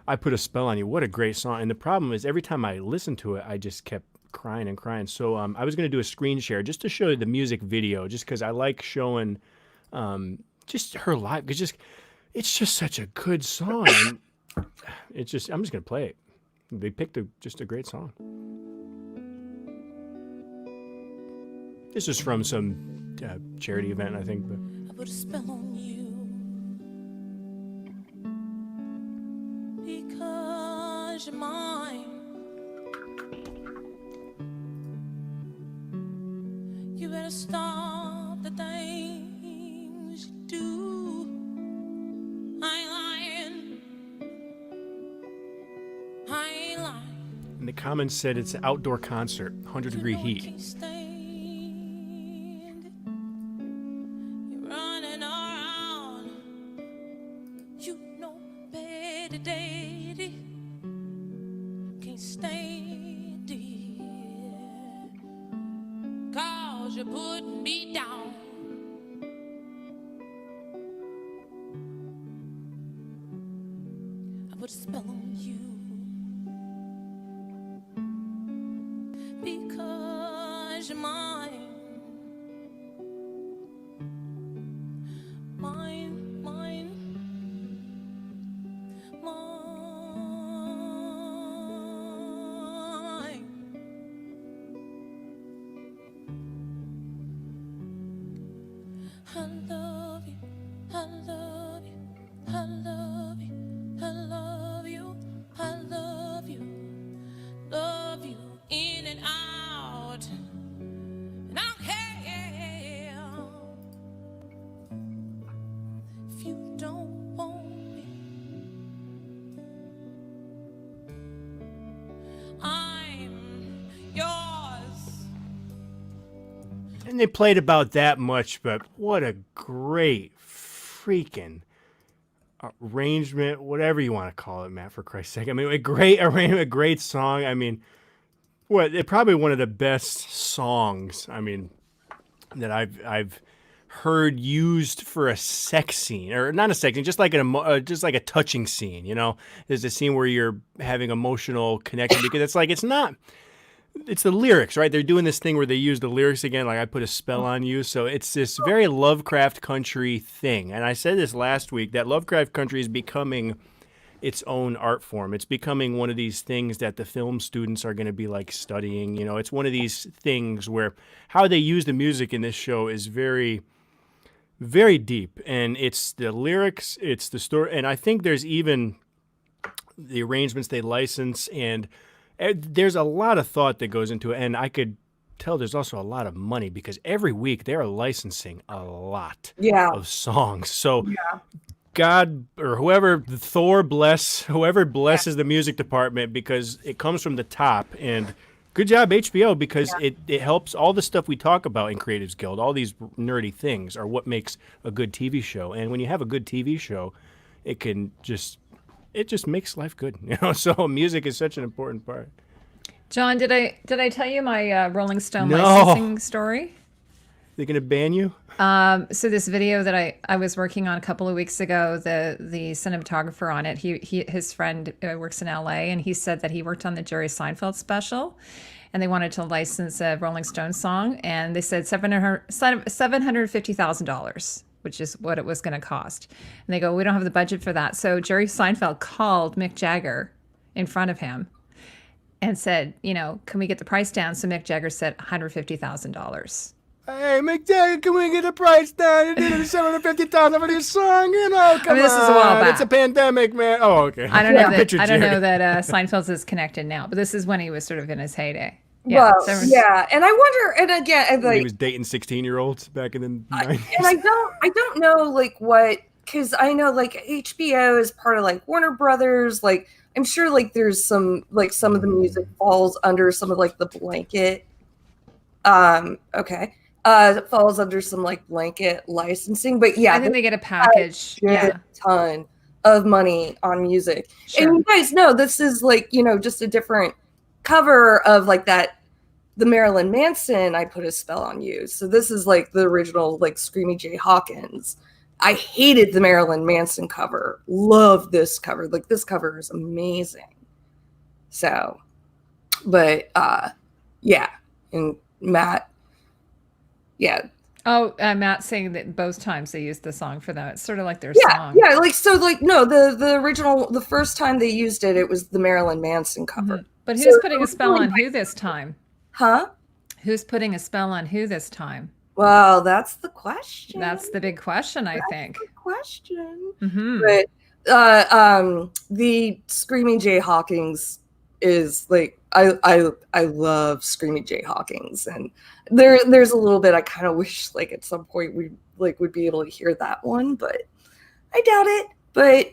"I Put a Spell on You." What a great song! And the problem is, every time I listened to it, I just kept crying and crying. So I was going to do a screen share just to show you the music video, just because I like showing just her live, because it's just such a good song. And I'm just going to play it. They picked just a great song. This is from some charity event, I think. But I put a spell on you because you're mine. You better stop the things you do. comments said it's an outdoor concert, 100-degree You know I heat. can't stand it. You're running around. You know better, daddy. Can't stand it. 'Cause you're putting me down. I put a spell on you. Because you're mine. Mine, mine, mine. I love you, I love you, I love you, I love you, I love you, love you in and out. And I don't care if you don't want me. I'm yours. And they played about that much, but what a great freaking arrangement, whatever you want to call it, Matt, for Christ's sake. I mean, a great arrangement, a great song. I mean, probably one of the best songs, I mean, that I've heard used for a sex scene, or not a sex scene, just like just like a touching scene, you know? There's a scene where you're having emotional connection, because it's the lyrics, right? They're doing this thing where they use the lyrics again, like I put a spell on you. So it's this very Lovecraft Country thing. And I said this last week, that Lovecraft Country is becoming its own art form. It's becoming one of these things that the film students are going to be like studying. You know, it's one of these things where how they use the music in this show is very, very deep. And it's the lyrics, it's the story. And I think there's even the arrangements they license, and there's a lot of thought that goes into it, and I could tell there's also a lot of money, because every week they are licensing a lot of songs. So God, or whoever, Thor bless, whoever blesses the music department, because it comes from the top. And good job, HBO, because it helps all the stuff we talk about in Creatives Guild. All these nerdy things are what makes a good TV show. And when you have a good TV show, it just makes life good, you know. So music is such an important part. John, did I tell you my Rolling Stone No. licensing story? They're gonna ban you? So this video that I was working on a couple of weeks ago, the cinematographer on it, his friend works in LA, and he said that he worked on the Jerry Seinfeld special, and they wanted to license a Rolling Stone song, and they said $750,000. Which is what it was going to cost. And they go, we don't have the budget for that. So Jerry Seinfeld called Mick Jagger in front of him and said, you know, can we get the price down? So Mick Jagger said $150,000. Hey, Mick Jagger, can we get the price down? You did $750,000 for this song, you know? Come on, this is a while back. It's a pandemic, man. Oh, okay. I don't know that Seinfeld's is connected now, but this is when he was sort of in his heyday. Yeah, well, and I wonder, and again, like, he was dating 16-year-olds back in the 90s. And I don't know, like, what, because I know, like, HBO is part of, like, Warner Brothers, like, I'm sure, like, there's some, like, some of the music falls under some of, like, the blanket, falls under some, like, blanket licensing, but yeah. I think they get a package, ton of money on music. Sure. And you guys know, this is, like, you know, just a different cover of, like, the Marilyn Manson I Put a Spell on You. So this is like the original, like, Screamy J. Hawkins. I hated the Marilyn Manson cover. Love this cover. Like, this cover is amazing. So, but yeah. And Matt, yeah. Oh, Matt saying that both times they used the song for them. It's sort of like their song. Yeah, like, so, like, no, the original, the first time they used it, it was the Marilyn Manson cover. Mm-hmm. But who's putting a spell on who this time? Huh? Who's putting a spell on who this time? Well, that's the question. That's the big question, I think. The question. Mm-hmm. But the Screaming Jay Hawkins is, like, I love Screaming Jay Hawkins, and there's a little bit I kind of wish, like, at some point we would be able to hear that one, but I doubt it. But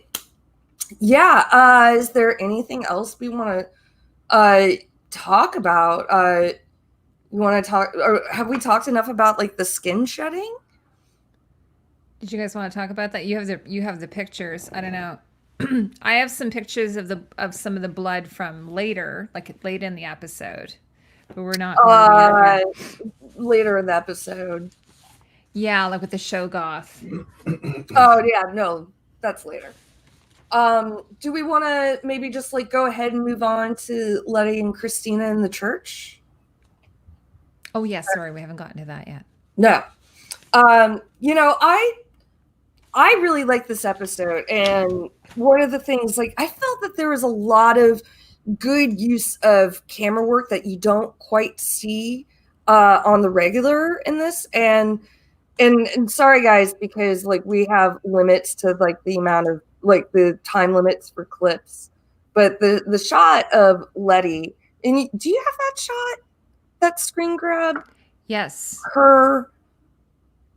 yeah, is there anything else we want to talk about. You want to talk, or have we talked enough about like the skin shedding? Did you guys want to talk about that? You have the pictures. I don't know. I have some pictures of some of the blood from later, like late in the episode, but we're not. Later in the episode. Yeah, like with the Shoggoth. Oh yeah, no, that's later. Do we want to maybe just like go ahead and move on to Letty and Christina in the church? Oh yeah, sorry, we haven't gotten to that yet. No. I really like this episode, and one of the things, like, I felt that there was a lot of good use of camera work that you don't quite see on the regular in this, and sorry guys, because like we have limits to like the amount of like the time limits for clips, but the shot of Letty, and do you have that shot, that screen grab? Yes, her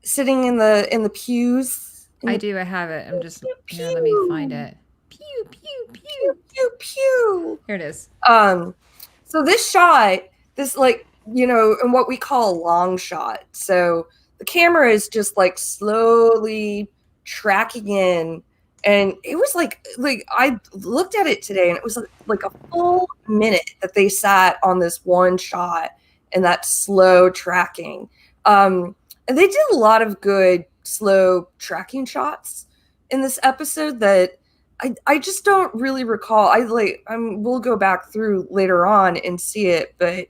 sitting in the pews. I do. I have it. I'm just here. Let me find it. Pew pew pew pew pew. Here it is. So this shot, this like and what we call a long shot. So the camera is just like slowly tracking in, and it was like I looked at it today, and it was like a full minute that they sat on this one shot and that slow tracking. And they did a lot of good slow tracking shots in this episode that I just don't really recall. We'll go back through later on and see it, but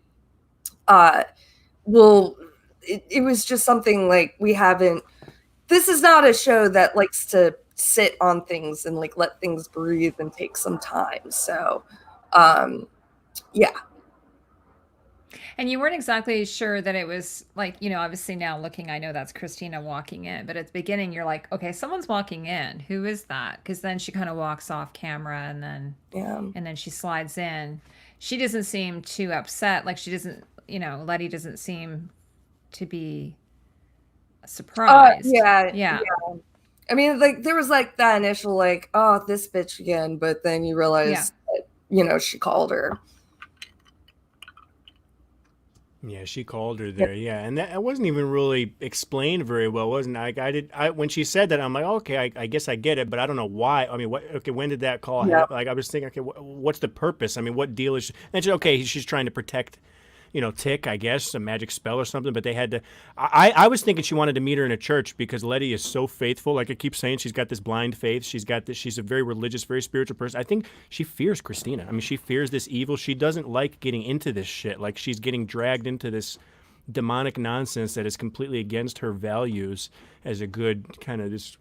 it was just something like we haven't. This is not a show that likes to sit on things and like let things breathe and take some time. So, yeah. And you weren't exactly sure that it was like, obviously now looking, I know that's Christina walking in, but at the beginning you're like, okay, someone's walking in. Who is that? Because then she kind of walks off camera and then she slides in. She doesn't seem too upset. Like she doesn't, Letty doesn't seem to be surprised. Yeah. I mean, like there was like that initial like, oh, this bitch again, but then you realize that, she called her. Yeah, she called her there. Yeah, and that wasn't even really explained very well, wasn't it? When she said that, I'm like, okay, I guess I get it, but I don't know why. I mean, when did that call happen? Like, I was thinking, okay, what's the purpose? I mean, what deal is she? And she, okay, she's trying to protect, Tick, I guess, a magic spell or something. But they had to. I was thinking she wanted to meet her in a church because Letty is so faithful. Like I keep saying, she's got this blind faith. She's a very religious, very spiritual person. I think she fears Christina. I mean, she fears this evil. She doesn't like getting into this shit. Like she's getting dragged into this demonic nonsense that is completely against her values as a good kind of this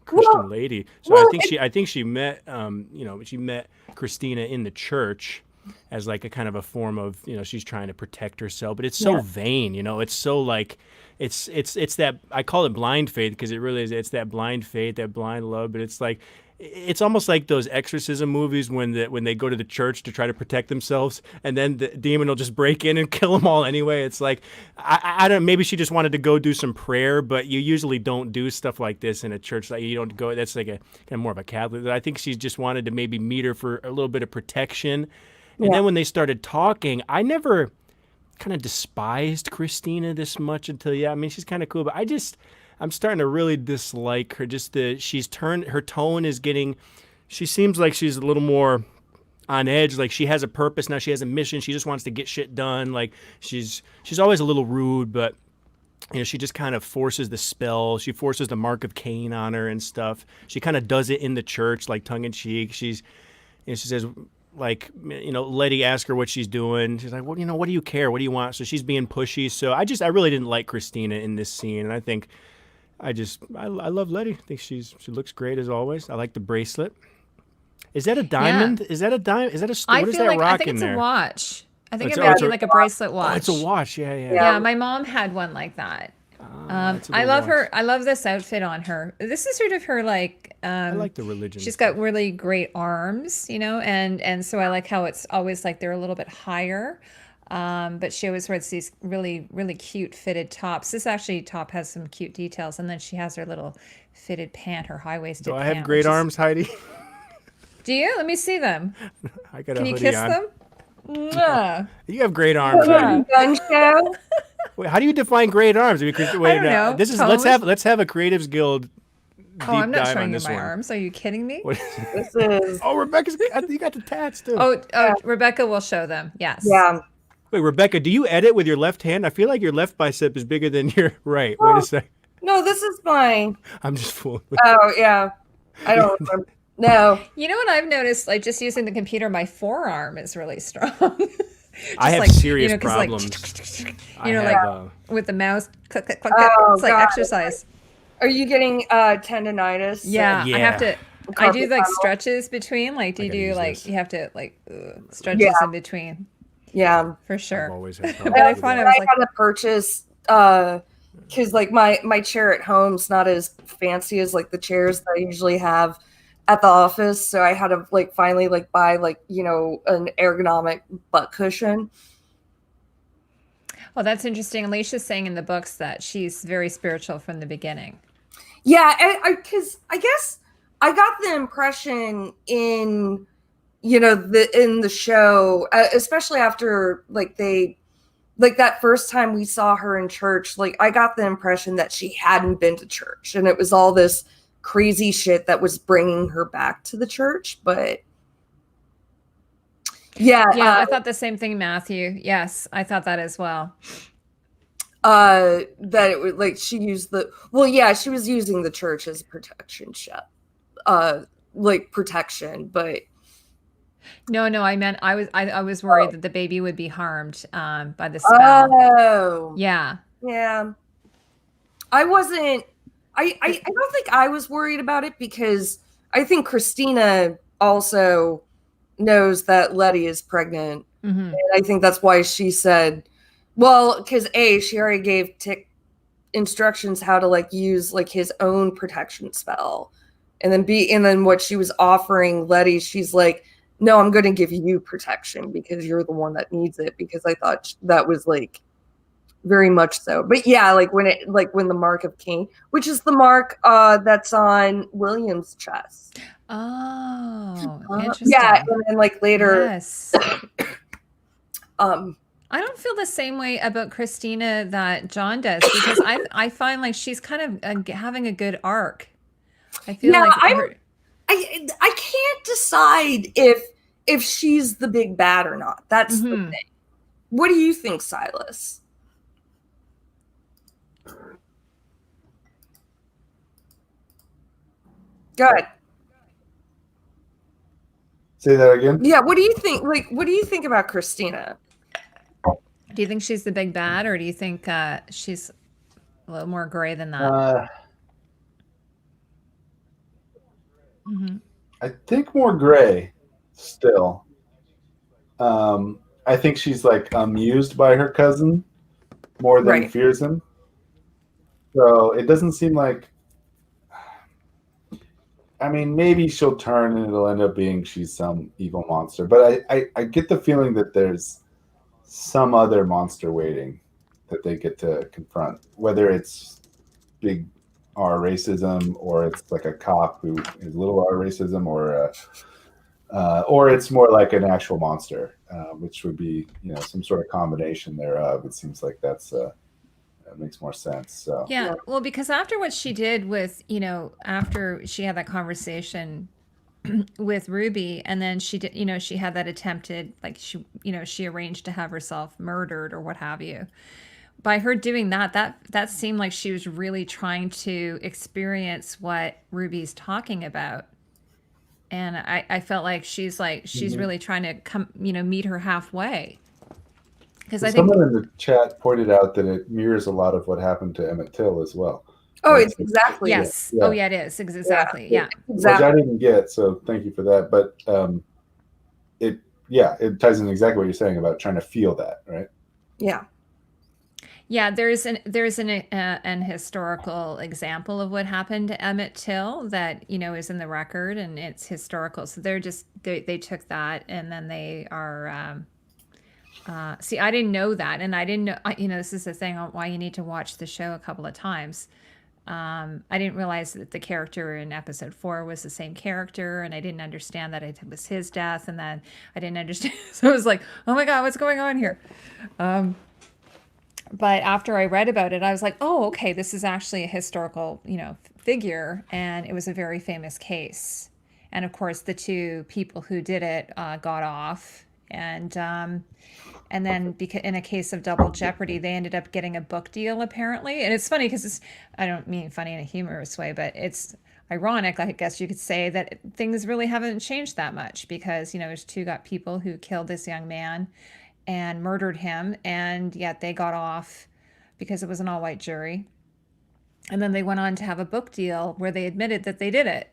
Christian lady. So I think she met she met Christina in the church as like a kind of a form of she's trying to protect herself, but it's so vain. It's so like it's that I call it blind faith because it really is. It's that blind faith, that blind love, but it's like it's almost like those exorcism movies when they go to the church to try to protect themselves, and then the demon will just break in and kill them all anyway. It's like I don't. Maybe she just wanted to go do some prayer, but you usually don't do stuff like this in a church. Like you don't go. That's like a kind of more of a Catholic. I think she just wanted to maybe meet her for a little bit of protection. And then when they started talking, I never kind of despised Christina this much until I mean she's kind of cool, but I'm starting to really dislike her. Just her tone is getting. She seems like she's a little more on edge. Like she has a purpose now. She has a mission. She just wants to get shit done. Like she's always a little rude, but she just kind of forces the spell. She forces the mark of Cain on her and stuff. She kind of does it in the church, like tongue in cheek. She says. Like, Letty asks her what she's doing. She's like, well, what do you care? What do you want? So she's being pushy. So I really didn't like Christina in this scene. And I think I love Letty. I think she looks great as always. I like the bracelet. Is that a diamond? Yeah. Is that a diamond? Is that a what is that rock in there? I think it's a watch. I think it might be like a bracelet watch. Oh, it's a watch. Yeah. Yeah, my mom had one like that. I love her. I love this outfit on her. This is sort of her like. I like the religion. She's got really great arms, and so I like how it's always like they're a little bit higher, but she always wears these really really cute fitted tops. This actually top has some cute details, and then she has her little fitted pant, her high waisted. Do I have great arms, Heidi? Do you? Let me see them. I got Can a you hoodie kiss on. them? Mwah. You have great arms. Yeah. Eddie. Gun show. Wait, how do you define great arms? I mean, wait, don't know. this is Tones? let's have a Creatives Guild deep Oh, I'm not dive on showing you this my one. arms. Are you kidding me? What- This is oh, Rebecca's. You got the tats too. Oh, Rebecca will show them. Yes. yeah. Wait, Rebecca, do you edit with your left hand? I feel like your left bicep is bigger than your right. Wait a sec. No, this is mine. I'm just fooling. Oh yeah. I don't remember. No. You know what I've noticed? Like just using the computer, my forearm is really strong. I have like, serious 'cause, problems. you know, I like have, with the mouse, click, click, click. Oh, It's like God. exercise. Are you getting tendonitis? Yeah, I have Yeah. to. I do Carpal like tunnel? stretches between. Like, do I you gotta do use like this. you have to like stretches Yeah. in between Yeah. for I've sure. always had But I problems with find that. I was I like, had to purchase because like my chair at home's not as fancy as like the chairs that I usually have at the office, so I had to like finally like buy like an ergonomic butt cushion. well, that's interesting. Alicia's saying in the books that she's very spiritual from the beginning. Yeah, because I guess I got the impression in the show, especially after like that first time we saw her in church, like I got the impression that she hadn't been to church and it was all this crazy shit that was bringing her back to the church. But yeah, Yeah, I thought the same thing, Matthew. Yes, I thought that as well. that it would like she used she was using the church as a protection ship, like protection, but No, I meant I was worried that the baby would be harmed by the spell. oh Yeah. yeah, I wasn't. I don't think I was worried about it because I think Christina also knows that Letty is pregnant. hmm And I think that's why she said, well, because she already gave Tick instructions how to like use like his own protection spell. And then what she was offering Letty, she's like, no, I'm going to give you protection because you're the one that needs it, because I thought that was like very much so. But yeah, like when the mark of Cain, which is the mark that's on William's chest. Oh, interesting. Yeah, and then like later, Yes. I don't feel the same way about Christina that John does, because I find like she's kind of having a good arc. I feel Yeah, like I can't decide if she's the big bad or not. That's the Mhm. thing. What do you think, Silas? Go ahead. Say that again. Yeah, what do you think? Like, what do you think about Christina? do you think she's the big bad, or do you think she's a little more gray than that? Mhm. I think more gray still. I think she's like amused by her cousin more than Right. fears him. So it doesn't seem like. I mean, maybe she'll turn and it'll end up being she's some evil monster. But I get the feeling that there's some other monster waiting that they get to confront, whether it's big R racism or it's like a cop who is little R racism, or it's more like an actual monster, which would be some sort of combination thereof. It seems like that makes more sense. So Yeah, well, because after what she did with, after she had that conversation with Ruby, and then she did, she had that attempted, like she arranged to have herself murdered or what have you. By her doing that seemed like she was really trying to experience what Ruby's talking about. And I felt like she's really trying to come, meet her halfway. Because I think, someone in the chat pointed out that it mirrors a lot of what happened to Emmett Till as well. Oh, it's exactly. yes. Yeah. Oh, yeah, it is. Exactly. Yeah. Which Exactly. I didn't get, so thank you for that. But it ties in exactly what you're saying about trying to feel that, right? Yeah. Yeah, there's an historical example of what happened to Emmett Till that is in the record, and it's historical. So they took that, and then they are see, I didn't know that, and I didn't know. This is the thing on why you need to watch the show a couple of times. I didn't realize that the character in episode 4 was the same character, and I didn't understand that it was his death, and then I didn't understand. So I was like, oh my God, what's going on here? But after I read about it, I was like, oh, okay, this is actually a historical, figure, and it was a very famous case. And of course, the two people who did it got off, and then because in a case of double jeopardy, they ended up getting a book deal apparently. And it's funny because I don't mean funny in a humorous way, but it's ironic, I guess you could say, that things really haven't changed that much because, there's two people who killed this young man and murdered him, and yet they got off because it was an all-white jury. And then they went on to have a book deal where they admitted that they did it,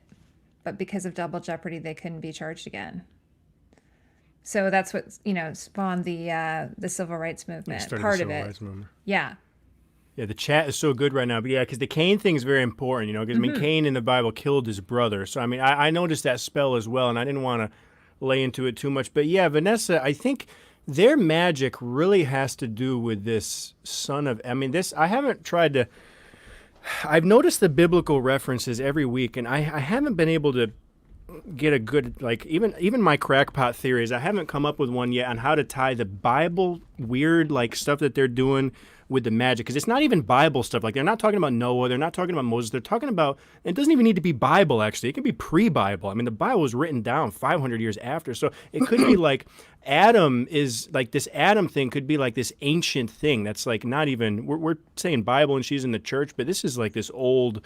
but because of double jeopardy, they couldn't be charged again. So that's what spawned the civil rights movement. Part of it. Yeah. Yeah, the chat is so good right now. But yeah, because the Cain thing is very important, because Cain in the Bible killed his brother. So I noticed that spell as well, and I didn't want to lay into it too much. But yeah, Vanessa, I think their magic really has to do with this son of. I haven't tried to. I've noticed the biblical references every week, and I haven't been able to get a good, even my crackpot theories, I haven't come up with one yet on how to tie the Bible weird stuff that they're doing with the magic, because it's not even Bible stuff. They're not talking about Noah, they're not talking about Moses, they're talking about, it doesn't even need to be Bible, actually. It could be pre-Bible. The Bible was written down 500 years after, so it could be Adam is, this Adam thing could be this ancient thing that's not even, we're saying Bible and she's in the church, but this is this old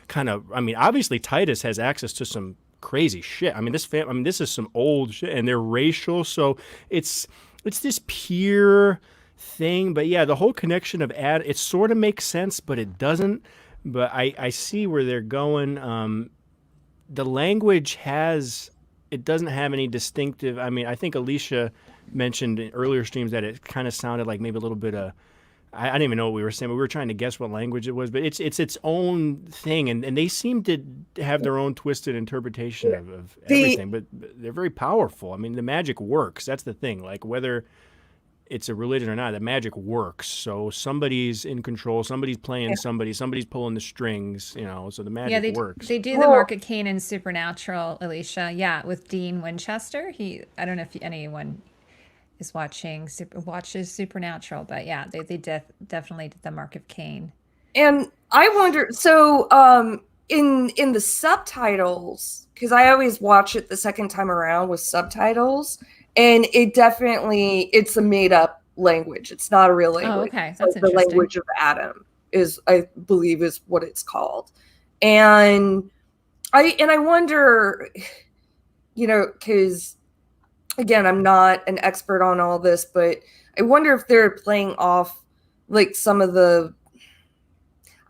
kind of, obviously Titus has access to some crazy shit. This is some old shit, and they're racial, so it's this pure thing. But yeah, the whole connection of it sort of makes sense, but it doesn't. But I see where they're going. The language it doesn't have any distinctive. I think Alicia mentioned in earlier streams that it kind of sounded like maybe a little bit of. I didn't even know what we were saying, but we were trying to guess what language it was. But it's its own thing, and they seem to have their own twisted interpretation of everything. But they're very powerful. The magic works. That's the thing. Whether it's a religion or not, the magic works. So somebody's in control. Somebody's playing somebody. Somebody's pulling the strings. So the magic works. They do the Mark of Cain in Supernatural, Alicia. Yeah, with Dean Winchester. I don't know if anyone is watches Supernatural, but yeah, they definitely did the Mark of Cain. And I wonder, so in the subtitles, because I always watch it the second time around with subtitles, and it's a made up language. It's not a real language. Oh, okay, that's the language of Adam I believe is what it's called. And I wonder, because again, I'm not an expert on all this, but I wonder if they're playing off some of the.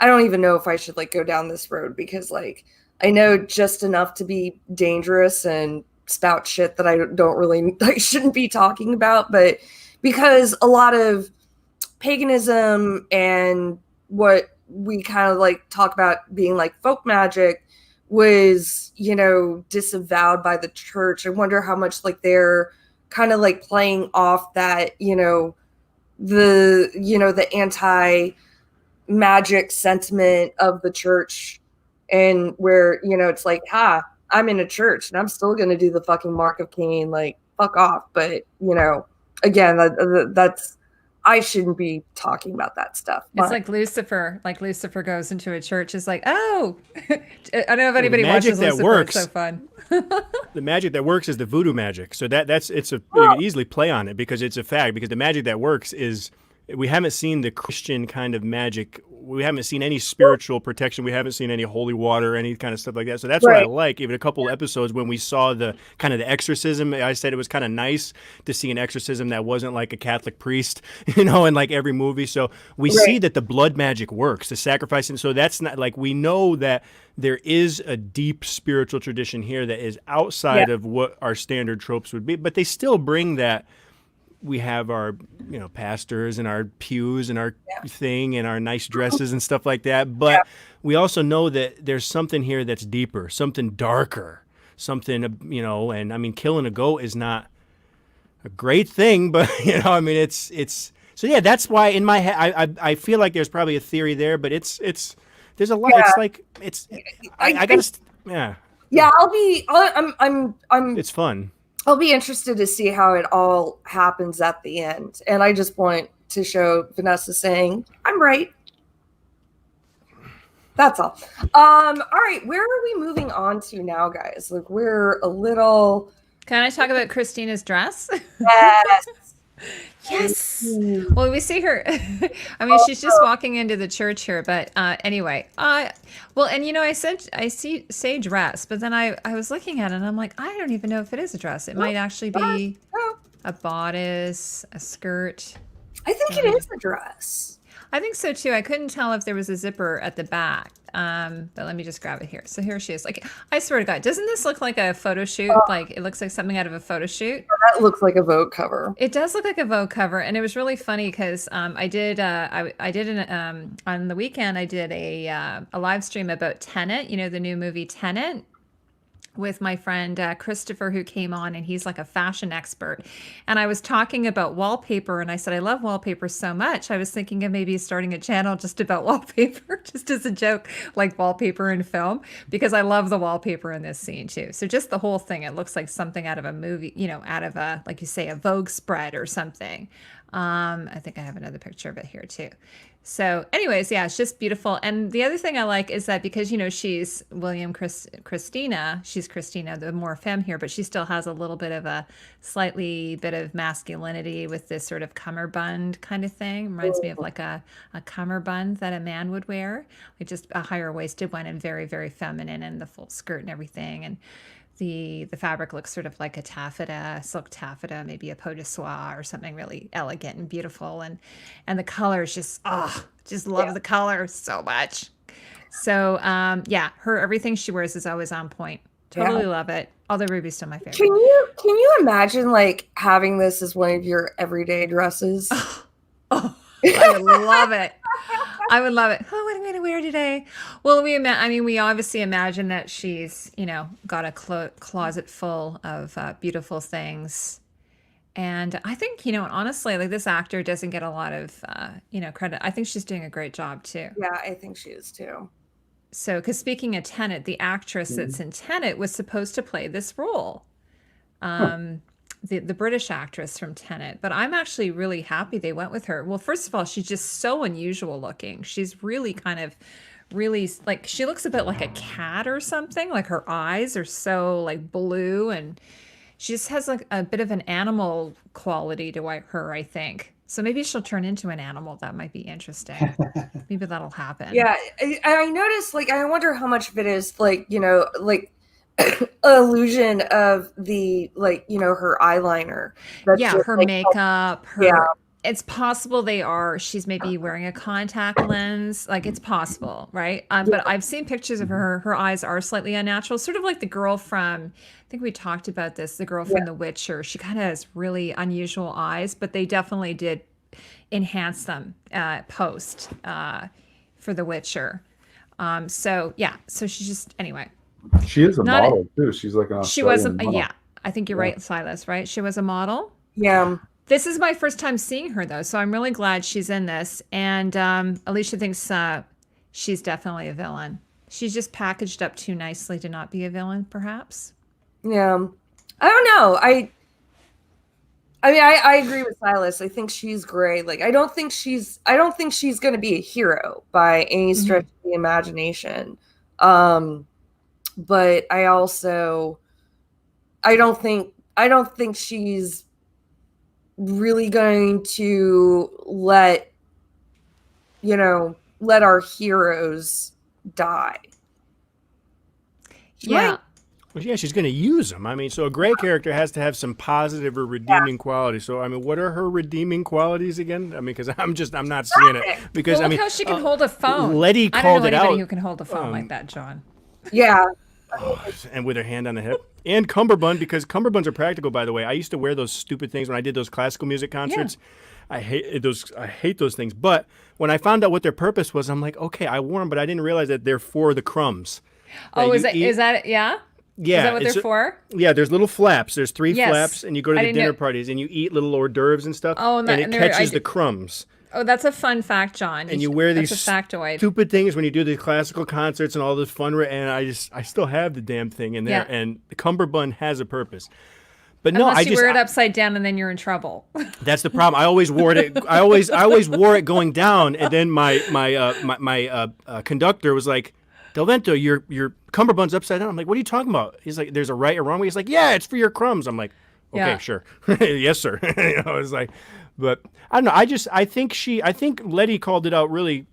I don't even know if I should go down this road, because I know just enough to be dangerous and spout shit that I shouldn't be talking about, but because a lot of paganism and what we kind of talk about being folk magic was, disavowed by the church. I wonder how much they're kind of playing off that, the anti-magic sentiment of the church, and where, it's I'm in a church and I'm still going to do the fucking Mark of Cain, fuck off. But, again, that's, I shouldn't be talking about that stuff. It's like Lucifer. Lucifer goes into a church. It's oh, I don't know if anybody watches Lucifer. Works. It's so fun. The magic that works is the voodoo magic. So you can easily play on it, because it's a fact. Because the magic that works is, we haven't seen the Christian kind of magic. We haven't seen any spiritual protection. We haven't seen any holy water, any kind of stuff like that. So that's what I like. Even a couple of episodes when we saw the kind of the exorcism, I said it was kind of nice to see an exorcism that wasn't like a Catholic priest, in every movie. So we see that the blood magic works, the sacrificing. So that's not we know that there is a deep spiritual tradition here that is outside of what our standard tropes would be, but they still bring that. We have our, pastors and our pews and our thing and our nice dresses and stuff like that. But we also know that there's something here that's deeper, something darker, something, and killing a goat is not a great thing, but it's, so yeah, that's why in my head, I feel like there's probably a theory there, but it's There's a lot. Yeah. It's like I gotta. Yeah, Yeah, I'm it's fun. I'll be interested to see how it all happens at the end. And I just want to show Vanessa saying, I'm right. That's all. All right, where are we moving on to now, guys? Like we're a little Can I talk about Christina's dress? yes. Yes. Well, we see her. I mean, she's just walking into the church here, but anyway. Well, and I say dress, but then I was looking at it and I'm like, I don't even know if it is a dress. It might actually be a bodice, a skirt. I think it is a dress. I think so too. I couldn't tell if there was a zipper at the back. But let me just grab it here. So here she is. Like, I swear to God, doesn't this look like a photo shoot? Like it looks like something out of a photo shoot. That looks like a Vogue cover. It does look like a Vogue cover, and it was really funny because I did on the weekend I did a live stream about Tenet, the new movie Tenet, with my friend Christopher, who came on, and he's like a fashion expert. And I was talking about wallpaper, and I said, I love wallpaper so much. I was thinking of maybe starting a channel just about wallpaper, just as a joke, like wallpaper in film, because I love the wallpaper in this scene too. So just the whole thing, it looks like something out of a movie, out of a, like you say, a Vogue spread or something. I think I have another picture of it here too. So anyways, yeah, it's just beautiful. And the other thing I like is that because, she's Christina, she's Christina, the more femme here, but she still has a little bit of a slightly bit of masculinity with this sort of cummerbund kind of thing. Reminds me of like a cummerbund that a man would wear, like just a higher waisted one and very, very feminine and the full skirt and everything. And the fabric looks sort of like a taffeta, silk taffeta, maybe a peau de soie or something really elegant and beautiful. And the color is just, love the color so much. So, her, everything she wears is always on point. Totally love it. Although Ruby's still my favorite. Can you imagine like having this as one of your everyday dresses? I would love it. I would love it. Oh, what am I going to wear today? Well, we obviously imagine that she's, got a closet full of beautiful things. And I think, honestly, like this actor doesn't get a lot of, credit. I think she's doing a great job too. Yeah, I think she is too. So, because speaking of Tenet, the actress that's in Tenet was supposed to play this role. The British actress from Tenet, but I'm actually really happy they went with her. Well, first of all, she's just so unusual looking. She's really like, she looks a bit like a cat or something. Like her eyes are so like blue, and she just has like a bit of an animal quality to her, I think. So maybe she'll turn into an animal. That might be interesting. Maybe that'll happen. Yeah, I noticed, like, I wonder how much of it is like, like illusion of the, like, her eyeliner. That's Yeah, just, her like, makeup, her Yeah. It's possible she's maybe wearing a contact lens. Like it's possible, right? But I've seen pictures of her eyes are slightly unnatural, sort of like the girl from, I think we talked about this, the girl from The Witcher. She kind of has really unusual eyes, but they definitely did enhance them post for The Witcher. So she's just, anyway. She is a model too. She's like an She was, Australian model. yeah, I think you're right, Silas, right? She was a model. Yeah. This is my first time seeing her, though, so I'm really glad she's in this. And Alicia thinks she's definitely a villain. She's just packaged up too nicely to not be a villain, perhaps. Yeah. I don't know. I mean, I agree with Silas. I think she's great. Like, I don't think she's going to be a hero by any stretch of the imagination. But I don't think she's really going to let our heroes die. Yeah. Well, yeah, she's going to use them. I mean, so a gray character has to have some positive or redeeming qualities. So, I mean, what are her redeeming qualities again? I mean, because I'm not seeing it. Because look how she can hold a phone. Letty I called don't know it anybody out. who can hold a phone like that, John. Yeah. And with her hand on the hip. And cummerbund, because cummerbunds are practical, by the way. I used to wear those stupid things when I did those classical music concerts. Yeah. I hate those things. But when I found out what their purpose was, I'm like, okay, I wore them, but I didn't realize that they're for the crumbs. Oh, is that yeah? Yeah. Is that what they're for? Yeah, there's little flaps. There's 3 Yes. flaps, and you go to the dinner parties, and you eat little hors d'oeuvres and stuff, Oh, and it catches the crumbs. Oh, that's a fun fact, John. And you wear that's these a factoid. stupid things when you do the classical concerts and all this fun. And I still have the damn thing in there. Yeah. And the cummerbund has a purpose. But no, Unless I you just wear it upside down and then you're in trouble. that's the problem. I always wore it. I always wore it going down, and then my conductor was like, "Del Vento, your cummerbund's upside down." I'm like, "What are you talking about?" He's like, "There's a right or wrong way." He's like, "Yeah, it's for your crumbs." I'm like, "Okay, Yeah. sure, yes, sir." It's like, but I don't know. I think Letty called it out really,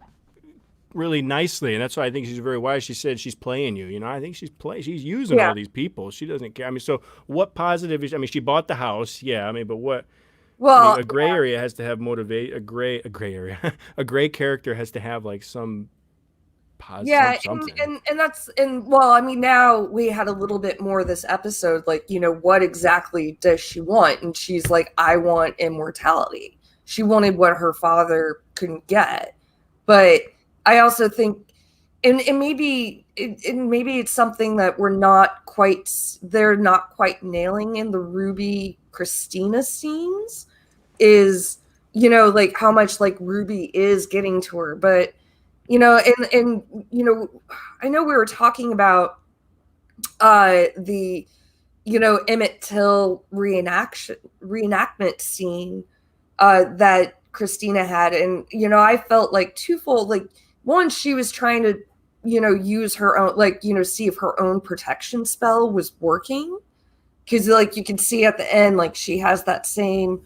really nicely, and that's why I think she's very wise. She said she's playing you. I think she's using all these people. She doesn't care. I mean, so what positive is? I mean, she bought the house. Yeah, I mean, but what? Well, I mean, a gray area has to have motivate. A gray area. A gray character has to have like some positive. yeah, something. and well, I mean, now we had a little bit more this episode, like, what exactly does she want? And she's like, I want immortality. She wanted what her father couldn't get. But I also think, and maybe it's something that they're not quite nailing in the Ruby Christina scenes, is, like how much like Ruby is getting to her. But and I know we were talking about the Emmett Till reenactment scene that Christina had, and I felt like twofold. Like, one, she was trying to use her own, see if her own protection spell was working, because like you can see at the end, like she has that same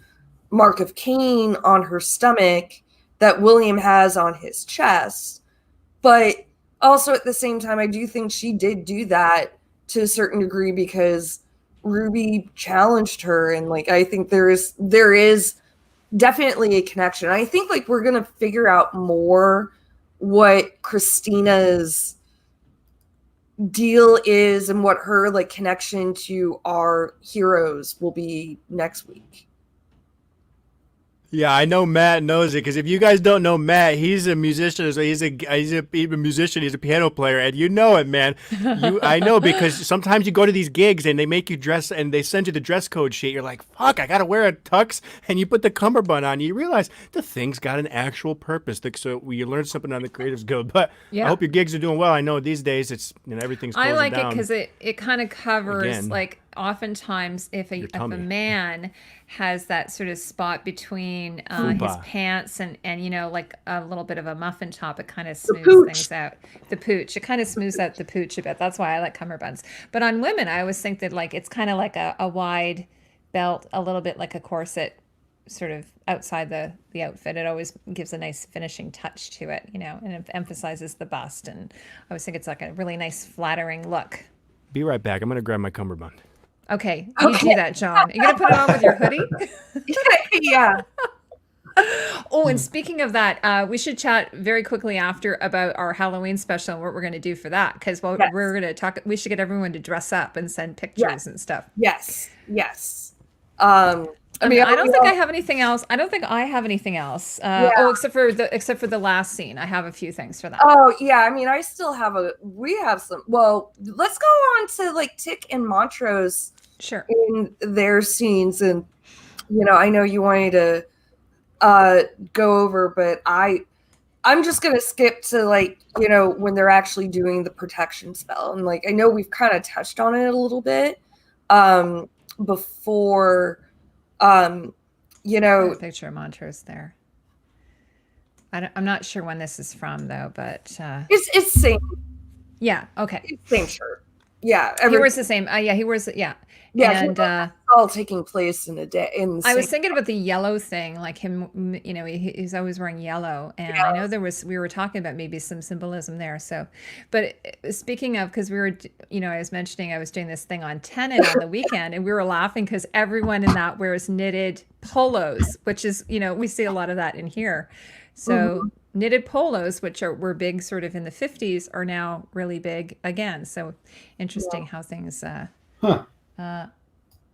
mark of Cain on her stomach that William has on his chest. But also at the same time, I do think she did do that to a certain degree because Ruby challenged her, and like I think there is definitely a connection. I think like we're gonna figure out more what Christina's deal is and what her like connection to our heroes will be next week. Yeah, I know Matt knows it, because if you guys don't know Matt, he's a musician. So he's a musician. He's a piano player, and you know it, man. I know, because sometimes you go to these gigs and they make you dress, and they send you the dress code sheet. You're like, fuck, I gotta wear a tux, and you put the cummerbund on. You realize the thing's got an actual purpose. So you learn something on the Creatives Guild. But Yeah. I hope your gigs are doing well. I know these days it's everything's closing I like down. it because it kind of covers Again. like oftentimes if a tummy. man has that sort of spot between his Fupa. pants and like a little bit of a muffin top, it kind of smooths pooch. things out. The pooch, it kind of smooths out the pooch a bit. That's why I like cummerbunds. But on women, I always think that like it's kind of like a wide belt, a little bit like a corset, sort of outside the outfit. It always gives a nice finishing touch to it, and it emphasizes the bust. And I always think it's like a really nice, flattering look. Be right back. I'm gonna grab my cummerbund. Okay, you do that, John. Are you gonna put it on with your hoodie? Yeah. Oh, and speaking of that, we should chat very quickly after about our Halloween special and what we're gonna do for that. Because Yes. we're gonna talk. We should get everyone to dress up and send pictures and stuff. Yes. I mean, I don't think I have anything else. I don't think I have anything else. Oh, except for the last scene, I have a few things for that. Oh yeah, I mean, I still have we have some. Well, let's go on to like Tick and Montrose Sure. in their scenes, and I know you wanted to go over, but I'm just gonna skip to like when they're actually doing the protection spell, and like I know we've kind of touched on it a little bit before. Picture of Montrose there. I'm not sure when this is from though, but it's same. Yeah. Okay. It's same shirt. Yeah, He wears the same. Yeah, he wears it. Yeah. Yeah, And it's all taking place in a day. I was thinking about the yellow thing, like him. He's always wearing yellow, and I know we were talking about maybe some symbolism there. So, but speaking of, because we were, I was mentioning I was doing this thing on Tenet on the weekend, and we were laughing because everyone in that wears knitted polos, which is, we see a lot of that in here. So knitted polos, which were big sort of in the 50s, are now really big again. So interesting how things.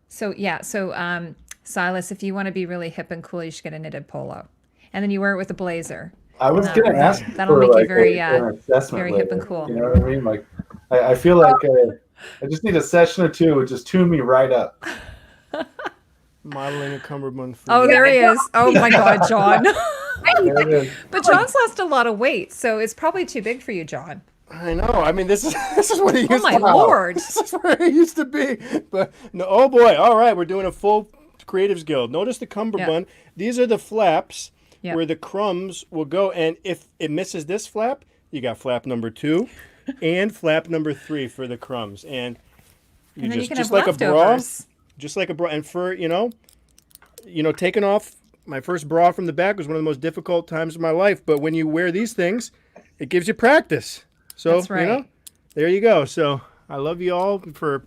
So Silas, if you want to be really hip and cool, you should get a knitted polo, and then you wear it with a blazer. I was going to ask that'll for make like you very an assessment very later, hip and cool. You know what I mean? Like, I feel like I just need a session or two to just tune me right up. Modeling a cummerbund. For Oh, you. there he is. Oh my God, John. There it is. But John's lost a lot of weight, so it's probably too big for you, John. I know. I mean, this is what it used Oh my to be. lord! This is where it used to be. But no, oh boy! All right, we're doing a full Creatives Guild. Notice the cummerbund. These are the flaps where the crumbs will go, and if it misses this flap, you got flap number 2 and flap number 3 for the crumbs, and And then you can just have like leftovers. a bra, just like a bra. And for taking off my first bra from the back was one of the most difficult times of my life. But when you wear these things, it gives you practice. So That's right. there you go. So I love you all for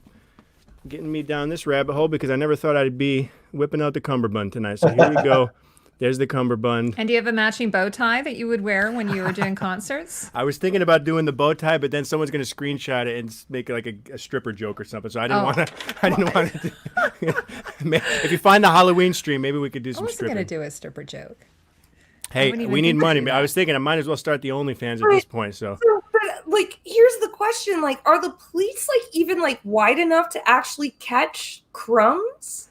getting me down this rabbit hole because I never thought I'd be whipping out the cummerbund tonight. So here we go. There's the cummerbund. And do you have a matching bow tie that you would wear when you were doing concerts? I was thinking about doing the bow tie, but then someone's going to screenshot it and make it like a stripper joke or something. So I didn't want to. I didn't want to. If you find the Halloween stream, maybe we could do I some wasn't stripping. going to do a stripper joke. Hey, wouldn't even we need think to money. do I that. was thinking I might as well start the OnlyFans at this point. So But like, here's the question: like, are the pleats like even like wide enough to actually catch crumbs?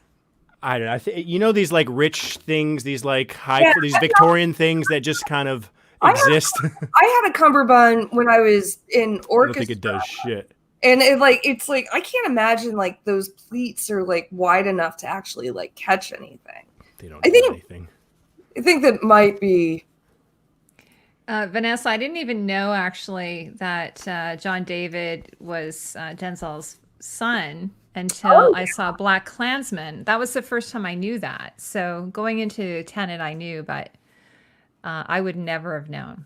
I don't know. I think these like rich things, these like these I know. Victorian things that just kind of I have- exist. I had a cummerbund when I was in I don't orchestra. think it does shit. And it's like I can't imagine like those pleats are like wide enough to actually like catch anything. They don't I do think- anything. I think that might be. Vanessa, I didn't even know actually that John David was Denzel's son until I saw Black Klansman. That was the first time I knew that. So going into Tenet, I knew, but I would never have known.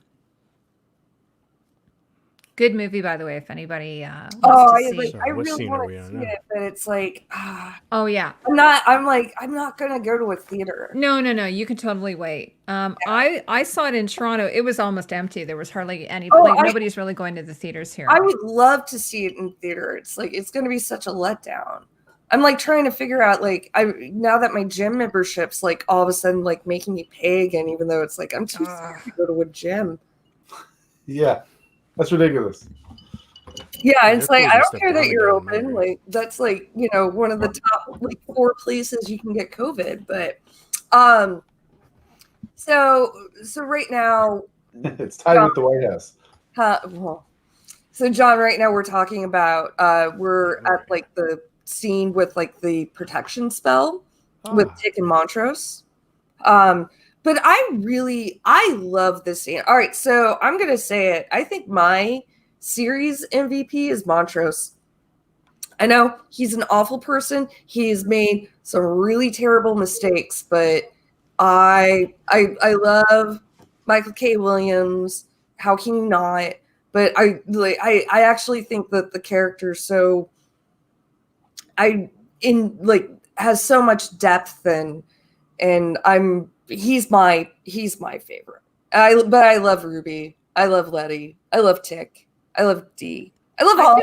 Good movie, by the way, if anybody wants to see. I What really scene are want we to on see now? it, but it's like Oh yeah. I'm not gonna go to a theater. No. You can totally wait. I saw it in Toronto. It was almost empty. There was hardly any. Nobody's really going to the theaters here. I would love to see it in theater. It's like it's gonna be such a letdown. I'm like trying to figure out now that my gym membership's like all of a sudden like making me pay again, even though it's like I'm too scared to go to a gym. Yeah, that's ridiculous. Yeah, it's They're like I closing don't stuff care down that you're again in my open. area. Like that's like one of the top like 4 places you can get COVID. But so right now, It's tied with the White House. so John, right now we're talking about we're at like the scene with like the protection spell with Tick and Montrose. But I love this scene. All right, so I'm gonna say it. I think my series MVP is Montrose. I know he's an awful person. He's made some really terrible mistakes, but I love Michael K. Williams. How can you not? But I actually think that the character has so much depth and he's my favorite. But I love Ruby. I love Letty. I love Tick. I love Dee. I love all.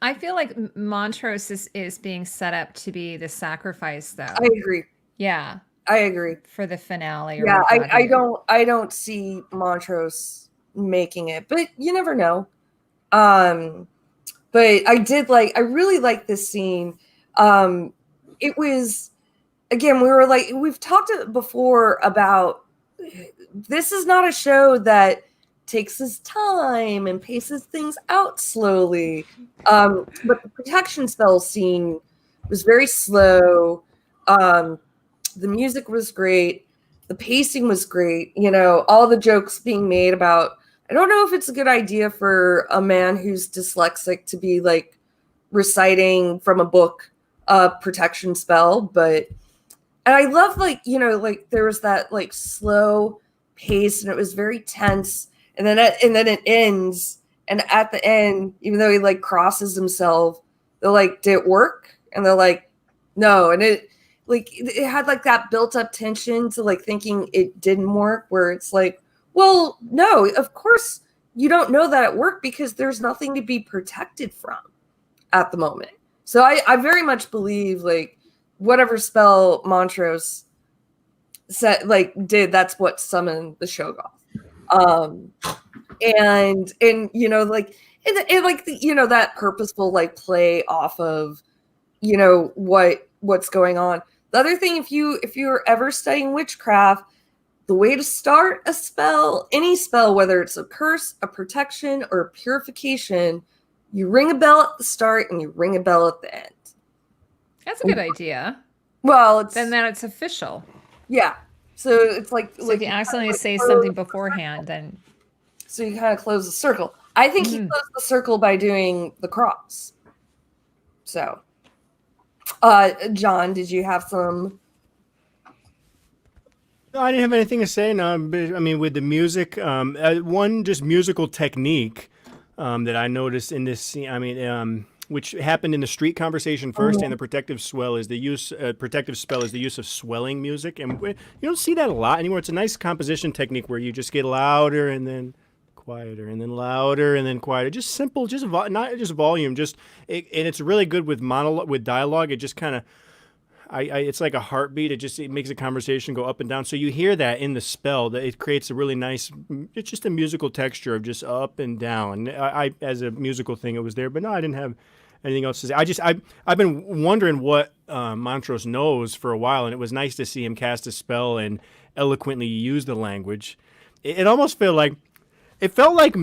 I feel like Montrose is being set up to be the sacrifice, though. I agree. Yeah, I agree. for the finale. Or Yeah, what have you. I don't see Montrose making it, but you never know. But I really like this scene. It was, again, we've talked before about this is not a show that takes his time and paces things out slowly. But the protection spell scene was very slow. The music was great. The pacing was great. All the jokes being made about, I don't know if it's a good idea for a man who's dyslexic to be like reciting from a book a protection spell, and I love there was that like slow pace and it was very tense. And then it ends. And at the end, even though he like crosses himself, they're like, did it work? And they're like, no. And it had like that built up tension to like thinking it didn't work, where it's like, well, no, of course you don't know that it worked because there's nothing to be protected from at the moment. So I very much believe like whatever spell Montrose did, that's what summoned the Shoggoth. And that purposeful like play off of what's going on. The other thing, if you're ever studying witchcraft, the way to start a spell, any spell, whether it's a curse, a protection, or a purification, you ring a bell at the start and you ring a bell at the end. That's a good idea. Well, it's Then it's official. yeah. So it's like So if you accidentally say close something the beforehand, then so you kind of close the circle. I think he closed the circle by doing the cross. So, John, did you have some? No, I didn't have anything to say. No, but, I mean, with the music, one just musical technique that I noticed in this scene. I mean, which happened in the street conversation first, and the protective spell is the use of swelling music, and you don't see that a lot anymore. It's a nice composition technique where you just get louder and then quieter, and then louder and then quieter. Just simple, not just volume. And it's really good with with dialogue. It just kind of. It's like a heartbeat. It makes a conversation go up and down. So you hear that in the spell. That it creates a really nice. It's just a musical texture of just up and down. I as a musical thing, it was there, but no, I didn't have anything else to say. I've been wondering what Montrose knows for a while, and it was nice to see him cast a spell and eloquently use the language. It almost felt like. It felt like to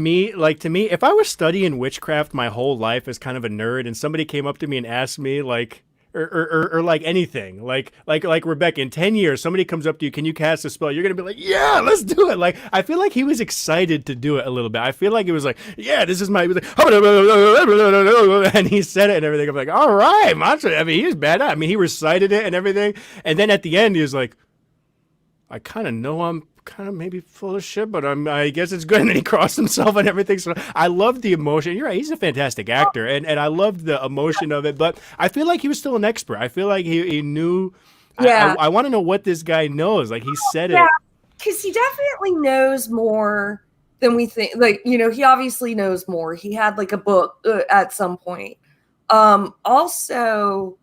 me, if I was studying witchcraft my whole life as kind of a nerd, and somebody came up to me and asked me like. Or like anything, like Rebecca, in 10 years, somebody comes up to you, can you cast a spell? You're going to be like, yeah, let's do it. Like, I feel like he was excited to do it a little bit. I feel like it was like, yeah, this is my, and he said it and everything. I'm like, all right, Mantra. I mean, he was bad. I mean, he recited it and everything. And then at the end, he was like, I kind of know I'm kind of maybe full of shit, but I guess it's good. And then he crossed himself and everything. So I love the emotion. You're right. He's a fantastic actor. And I love the emotion of it. But I feel like he was still an expert. I feel like he knew. Yeah. I want to know what this guy knows. Like he said it. Because he definitely knows more than we think. Like, you know, he obviously knows more. He had like a book at some point. Also,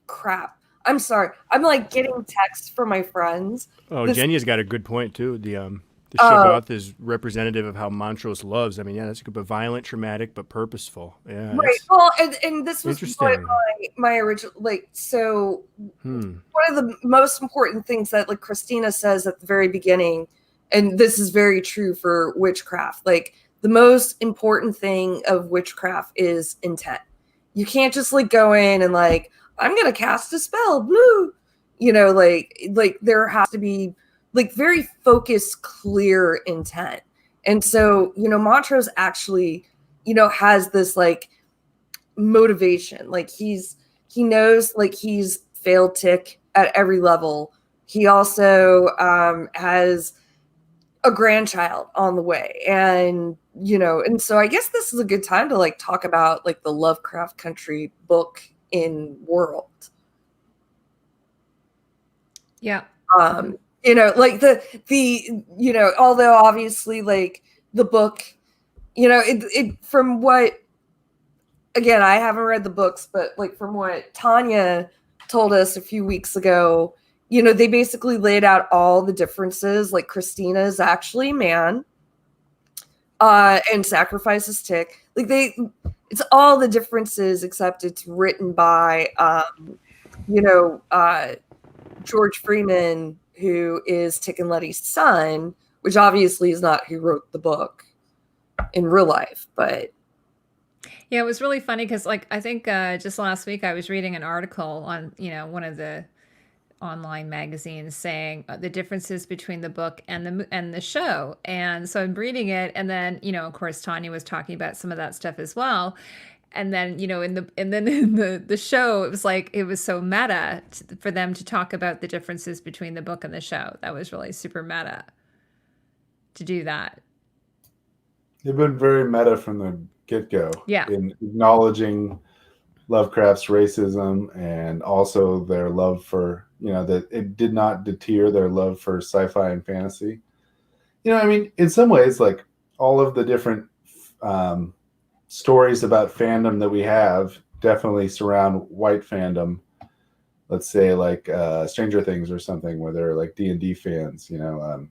crap. I'm sorry. I'm like getting texts from my friends. Oh, Jenya's got a good point too. The Shabbat is representative of how Montrose loves. I mean, yeah, that's good, but violent, traumatic, but purposeful. Yeah. Right. Well, and this was interesting. my original so one of the most important things that like Christina says at the very beginning, and this is very true for witchcraft. Like the most important thing of witchcraft is intent. You can't just like go in and like I'm going to cast a spell, blue, you know, like there has to be like very focused, clear intent. And so, you know, Montrose actually, you know, has this like motivation. Like he knows like he's failed tick at every level. He also has a grandchild on the way. And, you know, and so I guess this is a good time to like talk about like the Lovecraft Country book in world. Yeah. You know, like the you know, although obviously like the book, you know, it from what, again, I haven't read the books, but like from what Tanya told us a few weeks ago, you know, they basically laid out all the differences. Like Christina is actually a man and sacrifices tick. Like it's all the differences, except it's written by, you know, George Freeman, who is Tick and Letty's son, which obviously is not who wrote the book in real life. But yeah, it was really funny because, like, I think just last week I was reading an article on, you know, one of the online magazines saying the differences between the book and the show. And so I'm reading it, and then, you know, of course Tanya was talking about some of that stuff as well. And then, you know, in the show, it was like, it was so meta for them to talk about the differences between the book and the show. That was really super meta to do that. They've been very meta from the get-go. Yeah. In acknowledging Lovecraft's racism and also their love for, you know, that it did not deter their love for sci-fi and fantasy. You know, I mean, in some ways, like all of the different stories about fandom that we have definitely surround white fandom. Let's say like Stranger Things or something, where they're like D&D fans, you know.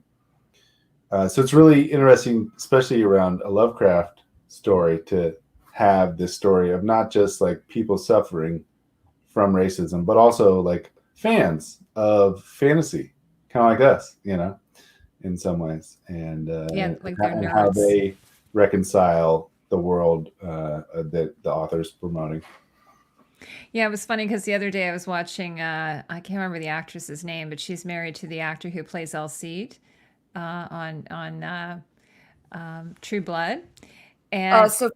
So it's really interesting, especially around a Lovecraft story, to have this story of not just like people suffering from racism, but also like fans of fantasy, kind of like us, in some ways, and like they're and how nerds. they reconcile the world that the author's promoting. Yeah, it was funny because the other day I was watching, I can't remember the actress's name, but she's married to the actor who plays Elseed on True Blood. And Sophia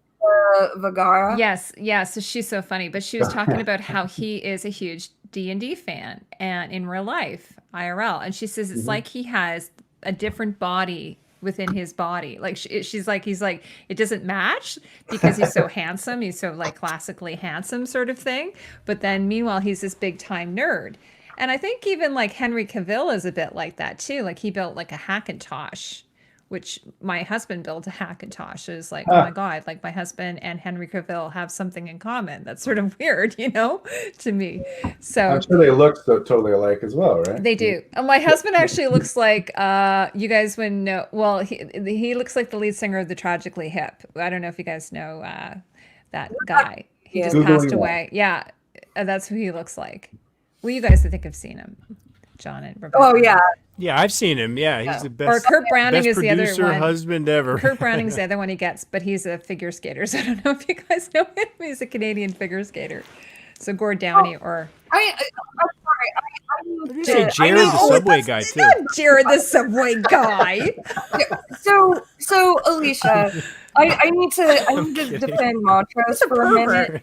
Vergara. yes, yeah, so she's so funny. But she was talking about how he is a huge D&D fan and in real life, IRL. And she says it's like he has a different body within his body. Like she's like, he's like, it doesn't match because he's so handsome. He's so like classically handsome sort of thing. But then meanwhile, he's this big time nerd. And I think even like Henry Cavill is a bit like that too. Like he built like a Hackintosh, which my husband built a Hackintosh. It was like, oh my God, like my husband and Henry Cavill have something in common. That's sort of weird, to me. So I'm sure they look so totally alike as well, right? they do. And my husband actually looks like, you guys wouldn't know. Well, he looks like the lead singer of the Tragically Hip. I don't know if you guys know that guy. He just Googling passed that. away. Yeah, that's who he looks like. Well, you guys I think have seen him, John and Rebecca. Oh yeah. Yeah, I've seen him. Yeah, he's the best. Or Kurt Browning best is the other producer one. husband ever. Kurt Browning's the other one he gets, but he's a figure skater. So I don't know if you guys know him. He's a Canadian figure skater. So Gord Downey or I'm sorry. Did you say Jared the Subway guy too? not Jared the Subway guy. So Alicia, I need to defend Montrose for a minute.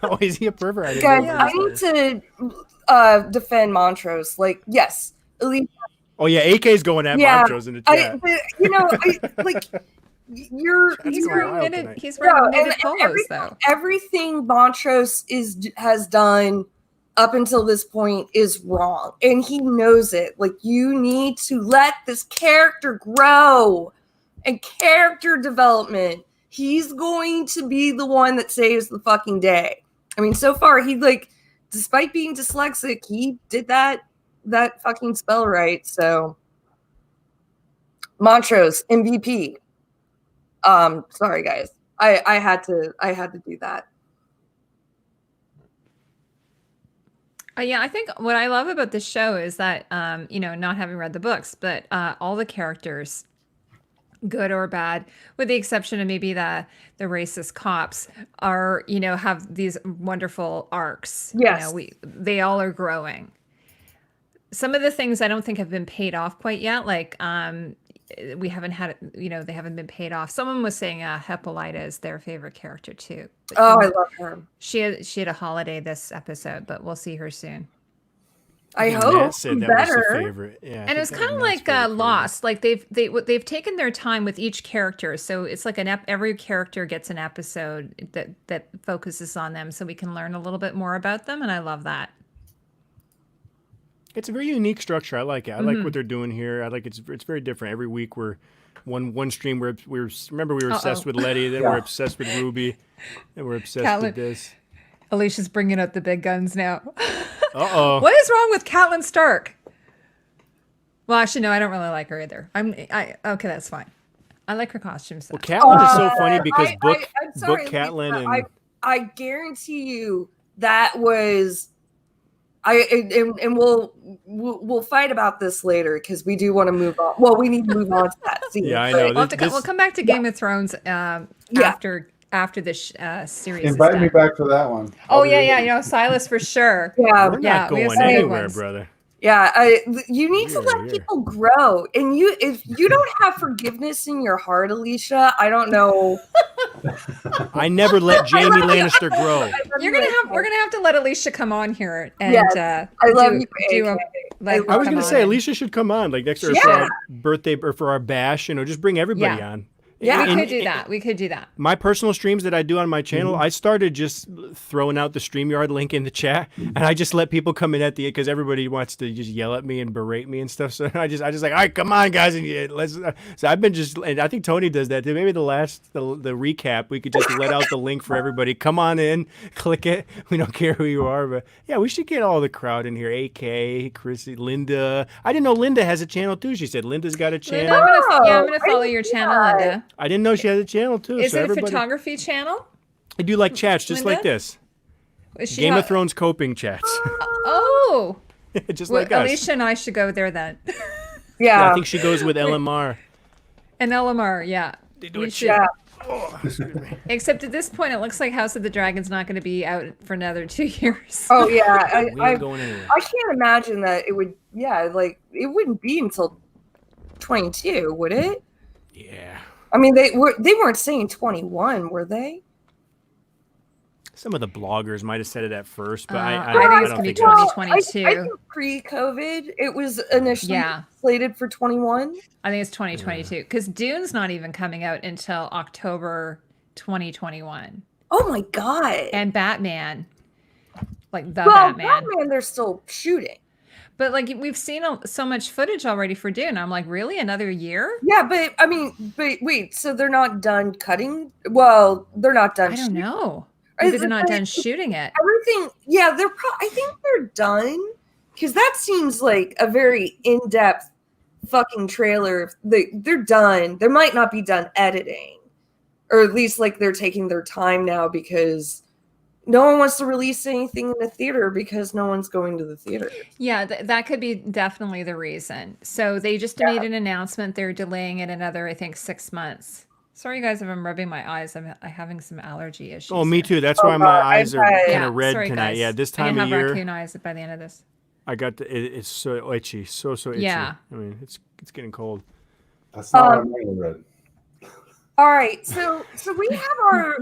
Oh, is he a pervert? I didn't Guys, know I that. need to defend Montrose. Like, yes, Alicia. Oh yeah, AK's going at Montrose in the chat. You're He's going wild wearing tonight. he's wearing knitted and polos though. everything Montrose has done up until this point is wrong, and he knows it. Like, you need to let this character grow and character development. He's going to be the one that saves the fucking day. I mean, so far he despite being dyslexic, he did that fucking spell right. So Montrose MVP. Sorry guys. I had to do that. Yeah, I think what I love about this show is that, not having read the books, but all the characters, good or bad, with the exception of maybe the racist cops, are, have these wonderful arcs. Yes. They all are growing. Some of the things I don't think have been paid off quite yet. Like, we haven't had, they haven't been paid off. Someone was saying Hippolyta is their favorite character too. But, I love her. She had a holiday this episode, but we'll see her soon. I Matt hope said that better. was her favorite. Yeah, And it was kind of like Lost. Like they've taken their time with each character, so it's like every character gets an episode that focuses on them, so we can learn a little bit more about them, and I love that. It's a very unique structure. I like it. I like what they're doing here. I like it's very different. Every week we're one stream we were obsessed with Letty, then we're obsessed with Ruby, and we're obsessed with this. Alicia's bringing out the big guns now. Uh-oh. What is wrong with Catelyn Stark? Well, actually, no, I don't really like her either. Okay, that's fine. I like her costume stuff. Well, Catelyn is so funny because I'm sorry, Catelyn Lisa, and I guarantee you that was and we'll fight about this later because we do want to move on. Well, we need to move on to that scene. Yeah, I know. We'll come back to Game of Thrones after this series. Invite me back for that one. Oh yeah, Silas for sure. Yeah, we're yeah, not we have going some big anywhere, ones. brother. yeah. You need to let Yeah. people grow, and if you don't have forgiveness in your heart, Alicia, I don't know. I never let Jamie Lannister grow. We're gonna have to let Alicia come on here and Yes, I love you, I was going to say Alicia should come on like next year for our birthday or for our bash. Just bring everybody Yeah. on. Yeah. We could do that. My personal streams that I do on my channel, I started just throwing out the StreamYard link in the chat, and I just let people come in at the end because everybody wants to just yell at me and berate me and stuff. So I just like, all right, come on, guys, and let's. So I've been and I think Tony does that too. Maybe the recap, we could just let out the link for everybody. Come on in, click it. We don't care who you are, but yeah, we should get all the crowd in here. AK, Chrissy, Linda. I didn't know Linda has a channel too. She said Linda's got a channel. I'm gonna follow your channel, Linda. I didn't know she had a channel too. Is so it a everybody, photography channel? I do like chats just Linda? like this. Is she Game ha- of Thrones coping chats. Oh, Just well, like us. Alicia and I should go there then. Yeah, Yeah. I think she goes with LMR. And Elamar, yeah. They do We it should. Yeah. Oh, excuse me. Except at this point, it looks like House of the Dragon's not going to be out for another 2 years. Oh yeah. We I ain't going anywhere. I can't imagine that it would. Yeah, like it wouldn't be until 22, would it? Yeah. I mean, they weren't saying 21, were they? Some of the bloggers might have said it at first, but I I think it's don't gonna be think 2022. I think pre-COVID, it was initially Yeah. slated for 21. I think it's 2022 because Dune's not even coming out until October 2021. Oh my god! And Batman, like the well, Batman. they're still shooting. But like we've seen so much footage already for Dune. I'm like, really? Another year? Yeah, but I mean, but wait, so they're not done cutting? Well, they're not done. I don't know. Is Maybe it they're not like- done shooting it. Everything, yeah, they're. I think they're done because that seems like a very in-depth fucking trailer. They're done. They might not be done editing, or at least like they're taking their time now because no one wants to release anything in the theater because no one's going to the theater. Yeah, that could be definitely the reason. So they just made an announcement. They're delaying it another, I think, 6 months. Sorry, you guys, if I'm rubbing my eyes. I'm having some allergy issues. Oh, me here. too. That's why my eyes are I've had- kind of red sorry, tonight. guys. Yeah, this I'm time gonna of have year, raccoon eyes by the end of this. I got it's so itchy, so itchy. Yeah. I mean, it's getting cold. That's not what I'm wearing red. All right, so we have our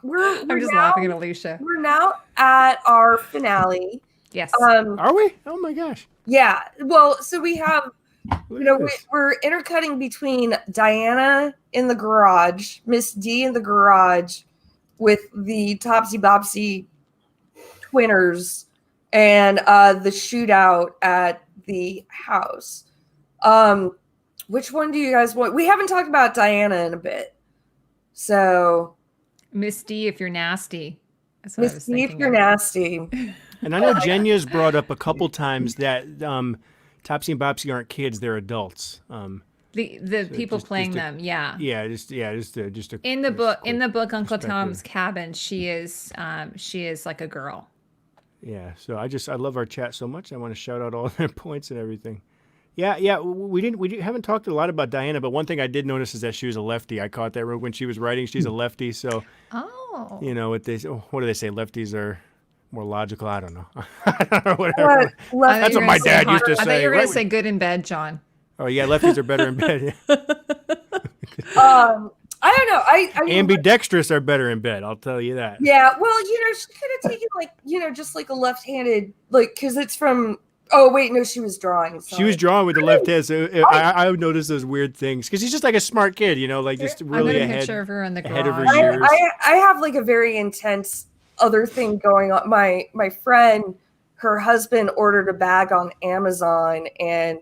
we're I'm just now, laughing at Alicia. We're now at our finale. Yes. Are we? Oh my gosh! Yeah, well, so we have Look you know at this. we're intercutting between Diana in the garage, Miss D in the garage, with the Topsy Bopsy twinners, and the shootout at the house. Which one do you guys want? We haven't talked about Diana in a bit, so Miss D, if you're nasty. That's what I was Miss D, if thinking you're of. nasty. And I know Jenya's brought up a couple times that Topsy and Bopsy aren't kids; they're adults. The people playing them, yeah. Just a In the book, Uncle perspective. Tom's Cabin, she is like a girl. Yeah, so I love our chat so much. I want to shout out all their points and everything. Yeah. We haven't talked a lot about Diana, but one thing I did notice is that she was a lefty. I caught that when she was writing. She's a lefty, so Oh. you know what do they say? Lefties are more logical. I don't know. I don't know, whatever. That's what my dad used to I thought say. you were going Right? to say good in bed, John. Oh yeah, lefties are better in bed. I don't know. I mean, Ambidextrous are better in bed. I'll tell you that. yeah, well, she could have taken just like a left-handed, like, because it's from. Oh wait, no, she was drawing. She was sorry. drawing with the left hand, so I would notice those weird things because she's just like a smart kid, like just I'm really going to ahead. picture of her in the ahead of her garage. years. I have like a very intense other thing going on. My friend, her husband ordered a bag on Amazon, and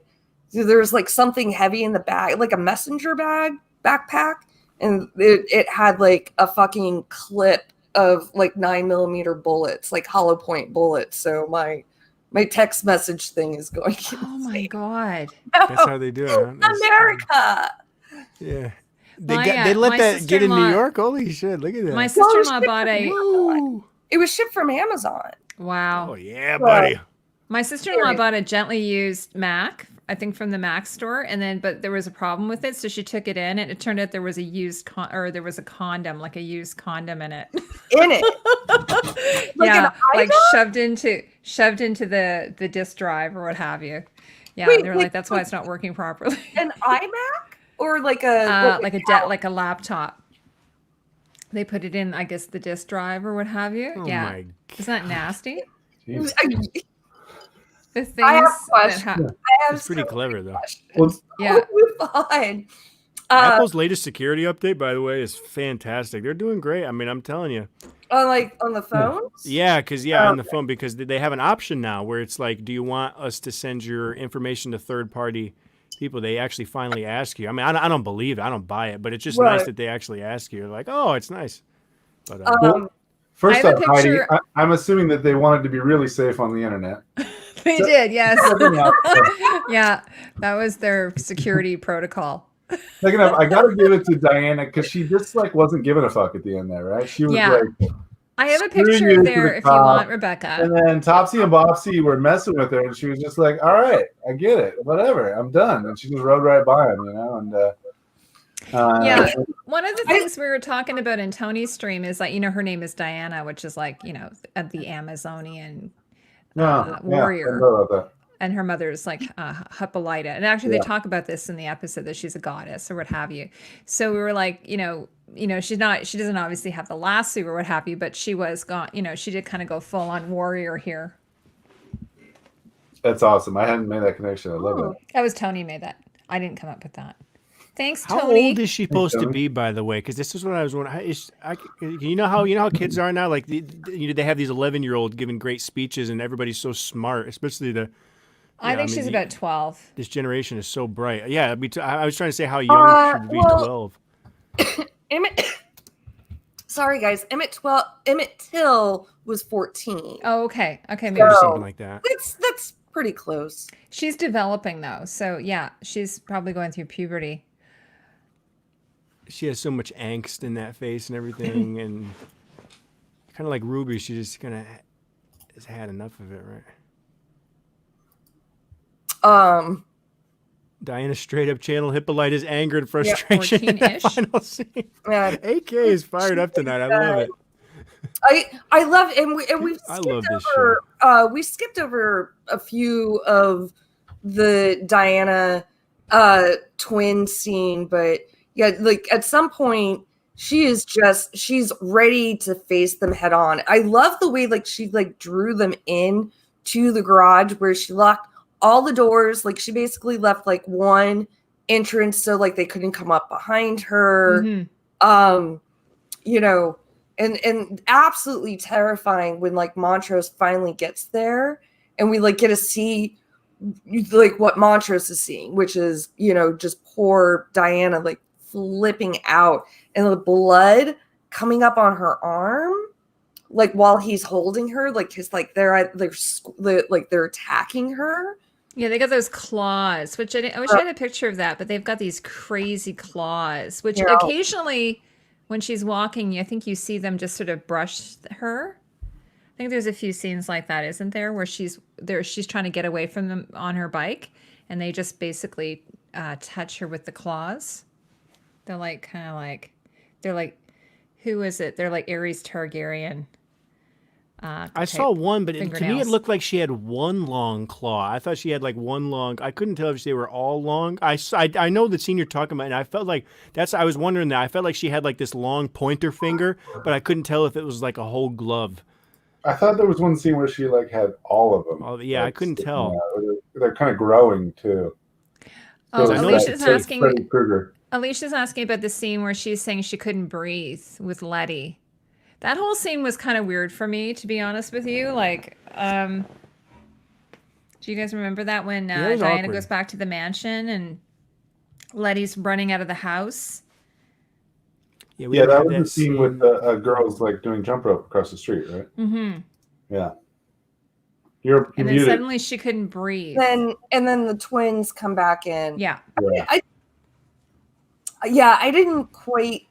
there's like something heavy in the bag, like a messenger bag backpack, and it had like a fucking clip of like 9mm bullets, like hollow point bullets. So my text message thing is going. Oh my God. That's how they do it. Huh? America. Yeah. My, They let my that get in New sister-in-law- York? Holy shit, look at that. My sister-in-law bought a. Woo. It was shipped from Amazon. Wow. Oh, yeah, buddy. My sister-in-law bought a gently used Mac, I think from the Mac store, but there was a problem with it, so she took it in, and it turned out there was a condom, like a used condom in it. In it. Like yeah, an like iPhone? shoved into the disk drive or what have you. Yeah, Wait, they're wait, like, that's why it's not working properly. An iMac or like a like a laptop. They put it in, I guess, the disk drive or what have you. Oh yeah, my isn't that nasty? Jeez. The things I have a that question. I have It's pretty so clever, many though. questions. Well, yeah. Move on. Apple's latest security update, by the way, is fantastic. They're doing great. I mean, I'm telling you. On the phones? Yeah, on the phone, because they have an option now where it's like, do you want us to send your information to third-party people? They actually finally ask you. I mean, I don't believe it. I don't buy it, but it's just Right. nice that they actually ask you. Like, oh, it's nice. But First I have off, a Heidi, picture- I'm assuming that they wanted to be really safe on the internet. They did, yes. Yeah, that was their security protocol. Second off, I gotta give it to Diana because she just like wasn't giving a fuck at the end there, right? She was Yeah. like, I have a Screw picture you to there the if you top. want, Rebecca. And then Topsy and Bopsy were messing with her, and she was just like, "All right, I get it, whatever, I'm done." And she just rode right by him, And Yeah. One of the things we were talking about in Tony's stream is that, her name is Diana, which is like, the Amazonian warrior. I know about that. And her mother's like Hippolyta. And actually, they talk about this in the episode that she's a goddess or what have you. So we were like, she doesn't obviously have the lasso or what have you, but she was gone. She did kind of go full on warrior here. That's awesome. I hadn't made that connection. I love that. That was Tony made that. I didn't come up with that. Thanks, How Tony. old is she supposed to be, by the way? Because this is what I was wondering. You know how kids are now. Like they have these 11-year-old giving great speeches, and everybody's so smart, especially the. I think she's about 12. This generation is so bright. Yeah, I was trying to say how young should be 12. Sorry, guys. Emmett Till was 14. Oh, okay. Okay, maybe Maybe something like that. That's pretty close. she's developing though. So yeah, she's probably going through puberty. She has so much angst in that face and everything, and kind of like Ruby, she just kind of has had enough of it, right? Diana straight up channel Hippolyta's anger and frustration in that 14-ish. final scene. Yeah. AK is fired up tonight. I love it. I love it, and we've I skipped love this over we skipped over a few of the Diana twin scene, but yeah, like at some point she's ready to face them head on. I love the way like she like drew them in to the garage where she locked all the doors. Like she basically left like one entrance so like they couldn't come up behind her. Mm-hmm. And absolutely terrifying when like Montrose finally gets there and we like get to see like what Montrose is seeing, which is, just poor Diana like flipping out and the blood coming up on her arm, like while he's holding her, like his like they're attacking her. Yeah, they got those claws, which I wish I had a picture of that, but they've got these crazy claws, which occasionally when she's walking, I think you see them just sort of brush her. I think there's a few scenes like that, isn't there, where she's trying to get away from them on her bike, and they just basically touch her with the claws. They're like who is it? They're like Ares Targaryen. I saw one, but to me it fingernails. looked like she had one long claw. I thought she had like one long. I couldn't tell if they were all long. I know the scene you're talking about, and I felt like I was wondering that. I felt like she had like this long pointer finger, but I couldn't tell if it was like a whole glove. I thought there was one scene where she like had all of them. Oh, yeah, I couldn't tell. They're kind of growing too. Oh, I know Alicia's that asking. Freddy Krueger. Alicia's asking about the scene where she's saying she couldn't breathe with Letty. That whole scene was kind of weird for me, to be honest with you. Like, do you guys remember that when Diana awkward. goes back to the mansion and Letty's running out of the house? Yeah, That was the scene with the girls like doing jump rope across the street, right? Mm-hmm. Yeah. You're And then muted. suddenly she couldn't breathe. And then the twins come back in. Yeah. I didn't quite.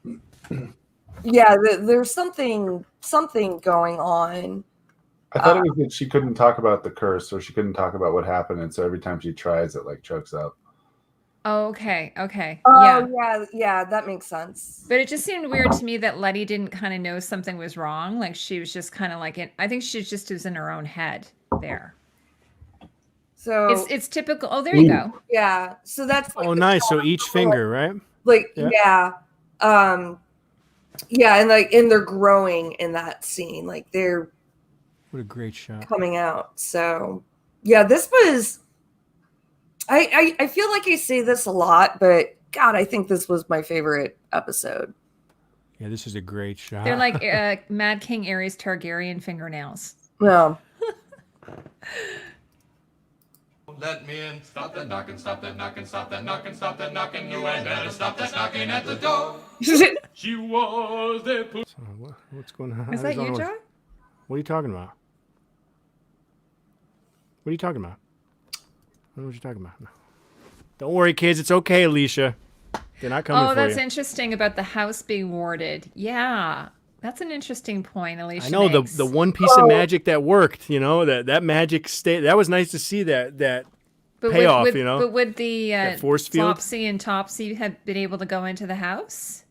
Yeah, there's something going on. I thought it was that she couldn't talk about the curse, or she couldn't talk about what happened, and so every time she tries, it like chokes out. Oh, okay. Okay. Oh, yeah, that makes sense. But it just seemed weird to me that Letty didn't kind of know something was wrong. Like she was just kind of like I think she just was in her own head there. So It's typical. Oh, there you go. yeah, so that's like Oh, nice. So each finger, right? like Yeah. and they're growing in that scene, like they're What a great shot. coming out. So yeah, this was. I feel like I say this a lot, but God, I think this was my favorite episode. Yeah, this is a great shot. They're like Mad King Ares Targaryen fingernails. No. Let me in. Stop that knocking, stop that knocking, stop that knocking, stop that knocking. You ain't better stop that knocking at the door. She was there. What's going on? Is that you, John? What are you talking about? What are you talking about? I don't know what you're talking about. No. Don't worry, kids. It's okay, Alicia. They're not coming for you. Oh, that's interesting about the house being warded. Yeah. That's an interesting point, Alicia. I know makes. the one piece of magic that worked, that magic state. That was nice to see that But payoff, But would the that force field. Flopsy and Topsy have been able to go into the house?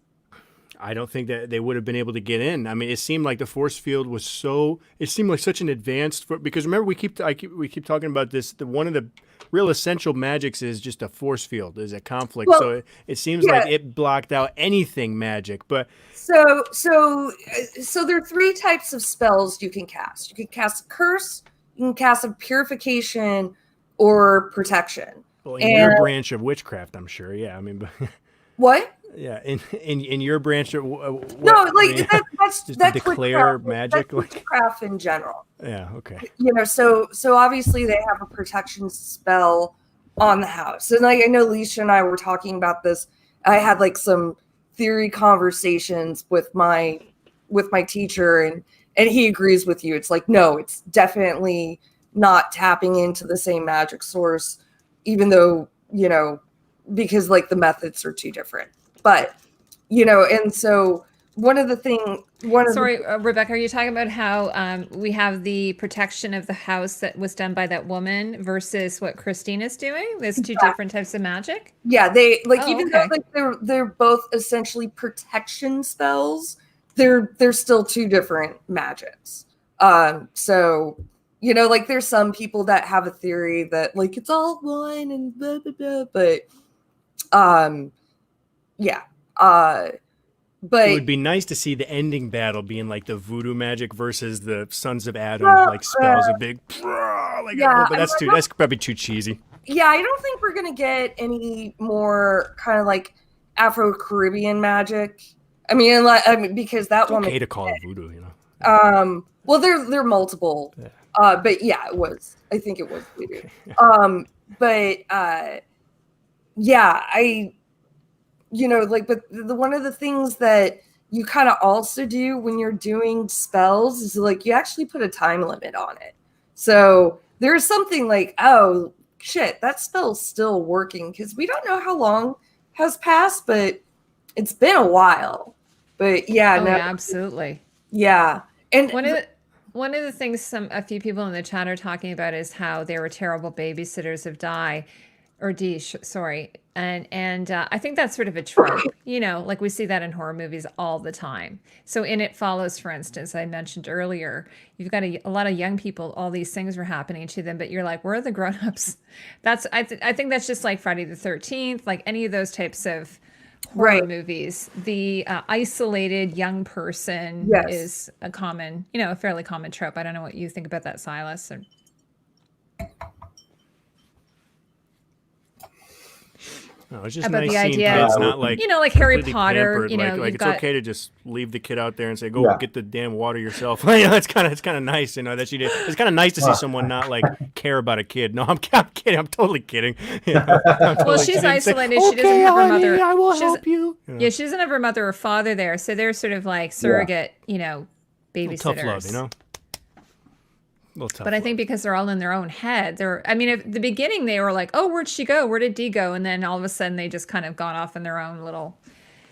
I don't think that they would have been able to get in. I mean, it seemed like the force field was it seemed like such an advanced, because remember we keep talking about this. One of the real essential magics is just a force field, is a conflict. Well, so it seems like it blocked out anything magic. But so there are 3 types of spells you can cast. You can cast a curse, you can cast a purification, or protection. Well, in your branch of witchcraft, I'm sure. Yeah, I mean, what? Yeah, in your branch of that's declare witchcraft. magic, that's witchcraft in general. Yeah, okay. So obviously they have a protection spell on the house, and like I know Leisha and I were talking about this. I had like some theory conversations with my teacher, and he agrees with you. It's like, no, it's definitely not tapping into the same magic source, even though because like the methods are too different. But and so Rebecca, are you talking about how we have the protection of the house that was done by that woman versus what Christina's doing? There's 2 different types of magic. Yeah, they even though like they're both essentially protection spells, they're still 2 different magics. So like there's some people that have a theory that like it's all one and blah blah blah, but but it would be nice to see the ending battle being like the voodoo magic versus the Sons of Adam spells, a big but that's probably too cheesy. Yeah, I don't think we're gonna get any more kind of like Afro-Caribbean magic. I mean, because that it's one okay to call it voodoo, well, there are multiple, but yeah, it was. I think it was voodoo. Okay. But but one of the things that you kind of also do when you're doing spells is like you actually put a time limit on it. So there's something like, oh shit, that spell's still working, because we don't know how long has passed, but it's been a while. But yeah, absolutely. Yeah. And one of the things a few people in the chat are talking about is how they were terrible babysitters of sorry. And I think that's sort of a trope, like we see that in horror movies all the time. So in It Follows, for instance, I mentioned earlier, you've got a lot of young people, all these things were happening to them, but you're like, where are the grown-ups? I think that's just like Friday the 13th, like any of those types of horror movies. The isolated young person is a common, a fairly common trope. I don't know what you think about that, Silas. No, it's just about nice the seeing idea, kids not like like Harry completely Potter. pampered. Like it's okay to just leave the kid out there and say, "Go get the damn water yourself." It's kind of nice, that she did. It's kind of nice to see someone not like care about a kid. No, I'm kidding. I'm totally kidding. Well, she's isolated. She doesn't have her mother. I will help you. Yeah, she doesn't have her mother or father there, so they're sort of like surrogate, babysitters. Tough love, But I think because they're all in their own head, at the beginning they were like, oh, where'd she go? Where did Dee go? And then all of a sudden they just kind of gone off in their own little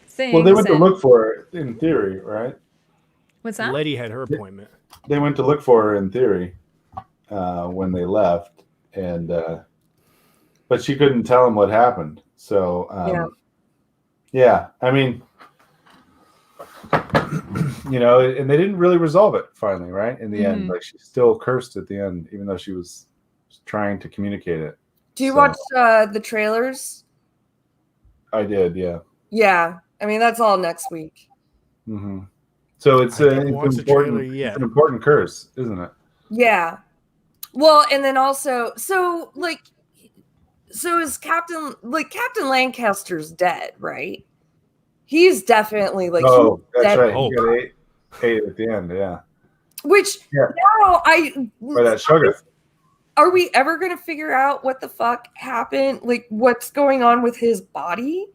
things. Well, they went to look for her in theory, right? What's that? Letty had her appointment. They went to look for her in theory when they left, and but she couldn't tell them what happened. So I mean, and they didn't really resolve it finally, right? In the end, like she's still cursed at the end, even though she was trying to communicate it. Do you watch the trailers? I did, yeah. Yeah, I mean that's all next week. Mm-hmm. So it's an important curse, isn't it? Yeah. Well, and then also, so is Captain Lancaster's dead, right? He's definitely like. Oh, that's dead. right. He got ate at the end, yeah. Which now by that sugar. Are we ever going to figure out what the fuck happened? Like, what's going on with his body?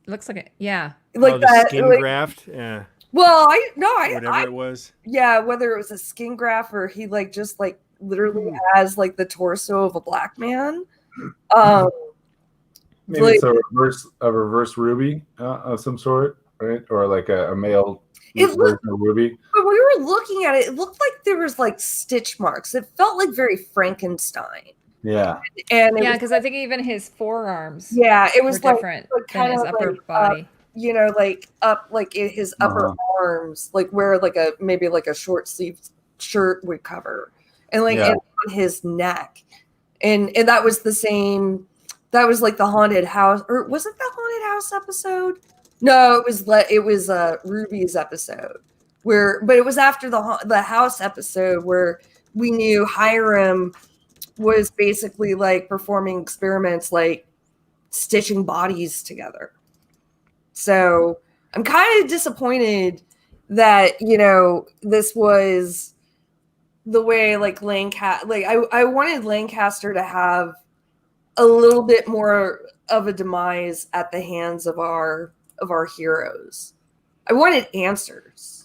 Looks like it. Yeah. Like the skin graft. Yeah. Well, whatever it was. Yeah, whether it was a skin graft or he just literally has like the torso of a black man. Maybe it's a reverse Ruby of some sort, right? Or like a male. It looked, version of Ruby. when we were looking at it, it looked like there was like stitch marks. It felt like very Frankenstein. Yeah. And it Yeah, was, because I think even his forearms yeah, it were was like different than kind his of upper like body. you know, like up like in his upper arms, like where like a maybe like a short sleeve shirt would cover, and like Yeah. and on his neck, and that was the same. That was like the haunted house, or was it the haunted house episode? No, it was Ruby's episode but it was after the house episode where we knew Hiram was basically like performing experiments, like stitching bodies together. So I'm kind of disappointed that, you know, this was the way like Lancaster, like I wanted Lancaster to have a little bit more of a demise at the hands of our heroes. I wanted answers.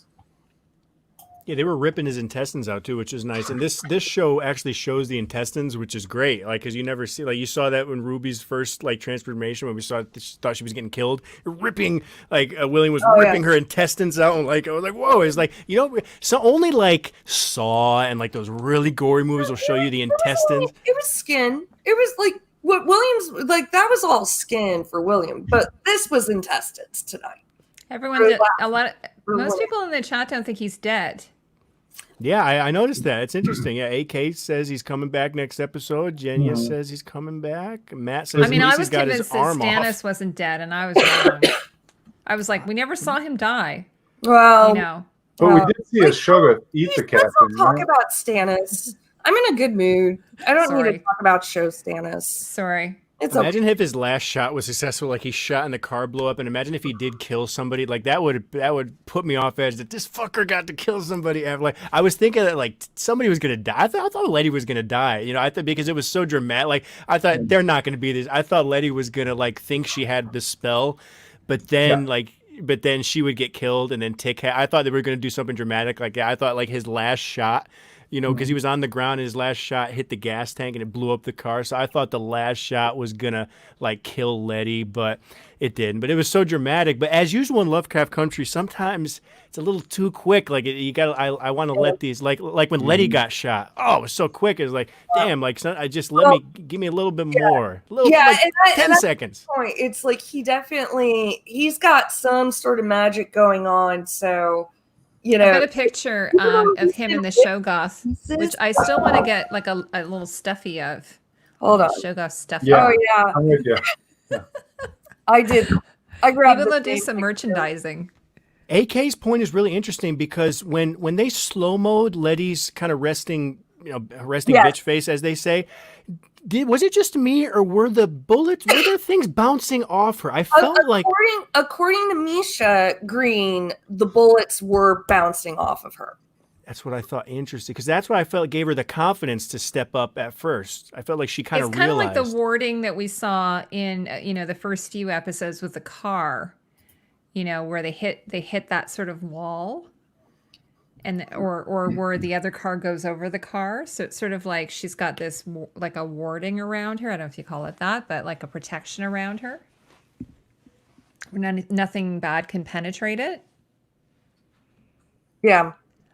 Yeah, they were ripping his intestines out too, which is nice. And this show actually shows the intestines, which is great. Like, because you never see, like, you saw that when Ruby's first like transformation, when we thought she was getting killed, ripping like William was ripping her intestines out, and like I was like, whoa! It's like, you know, so only like Saw and like those really gory movies will show you the intestines. It was skin. It was like what Williams, like that was all skin for William, but this was intestines tonight. Most people in the chat don't think he's dead. Yeah, I noticed that. It's interesting. Yeah, AK says he's coming back next episode. Jenya says he's coming back. Matt says I was got his convinced that arm Stannis off. wasn't dead, and I was wrong. I was like, we never saw him die. Well, You know, But we did see a show that eats the let's captain. not talk right? about Stannis. I'm in a good mood. I don't need to Sorry. talk about show Stannis. sorry. It's okay. Imagine if his last shot was successful, like he shot and the car blew up, and imagine if he did kill somebody, like that would put me off edge that this fucker got to kill somebody. Like I was thinking that like somebody was gonna die. I thought Letty was gonna die. You know, I thought because it was so dramatic. Like I thought they're not gonna be this. I thought Letty was gonna like think she had the spell, but then but then she would get killed, and then I thought they were gonna do something dramatic like that. I thought like his last shot. You know, because he was on the ground and his last shot hit the gas tank and it blew up the car. So I thought the last shot was going to, like, kill Letty, but it didn't. But it was so dramatic. But as usual in Lovecraft Country, sometimes it's a little too quick. Like, I want to let these, like when Letty got shot. Oh, it was so quick. It was like, damn, like, give me a little bit more. A little, like, 10 seconds. Point. It's like he's got some sort of magic going on. So, you know, I got a picture of him in the Shoggoth, which I still want to get like a little stuffy of. Hold on. Shoggoth stuffy. Yeah. Oh yeah, I'm with you. I did. I grabbed. Maybe the they'll do same some picture. merchandising. AK's point is really interesting because when they slow mode Letty's kind of resting bitch face, as they say, was it just me or were there things bouncing off her? I felt like according to Misha Green, the bullets were bouncing off of her. that's what I thought interesting because that's what I felt gave her the confidence to step up at first. I felt like she kind of It's kind of realized. like the warding that we saw in the first few episodes with the car, where they hit that sort of wall, and or where the other car goes over the car. So it's sort of like she's got this like a warding around her. I don't know if you call it that, but like a protection around her. Nothing bad can penetrate it. Yeah.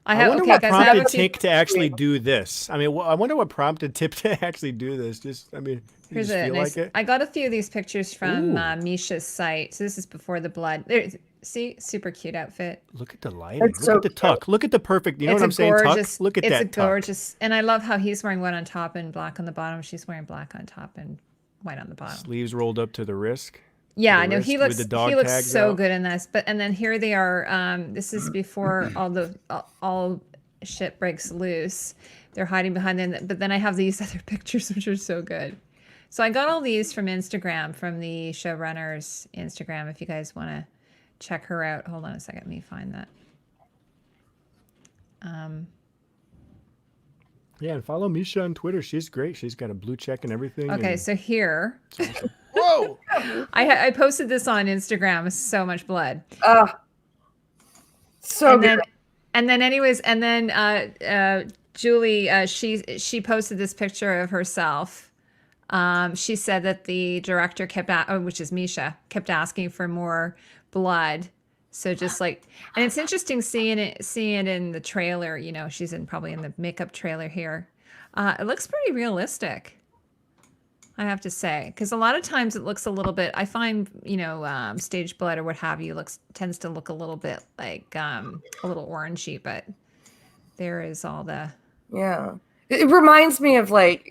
I wonder what prompted Tick to actually do this. I mean, I wonder what prompted Tip to actually do this. Here's it. I got a few of these pictures from Misha's site. So this is before the blood. See, super cute outfit. Look at the lighting. Look at the tuck. Look at the perfect. You know what I'm saying? Tuck. Look at that. It's gorgeous, and I love how he's wearing white on top and black on the bottom. She's wearing black on top and white on the bottom. Sleeves rolled up to the wrist. Yeah, I know he looks so good in this. And then here they are. This is before all shit breaks loose. They're hiding behind them. But then I have these other pictures which are so good. So I got all these from Instagram, from the showrunner's Instagram. If you guys want to check her out, hold on a second. Let me find that. Yeah, and follow Misha on Twitter. She's great. She's got a blue check and everything. Okay, so here. Whoa! I posted this on Instagram. So much blood. So good. And then Julie, she posted this picture of herself. She said that the director which is Misha, kept asking for more blood. So just like, and it's interesting seeing it in the trailer. You know, she's probably in the makeup trailer here. It looks pretty realistic, I have to say, because a lot of times it looks a little bit. I find, stage blood or what have you tends to look a little bit like a little orangey, but there is all the. Yeah. It reminds me of like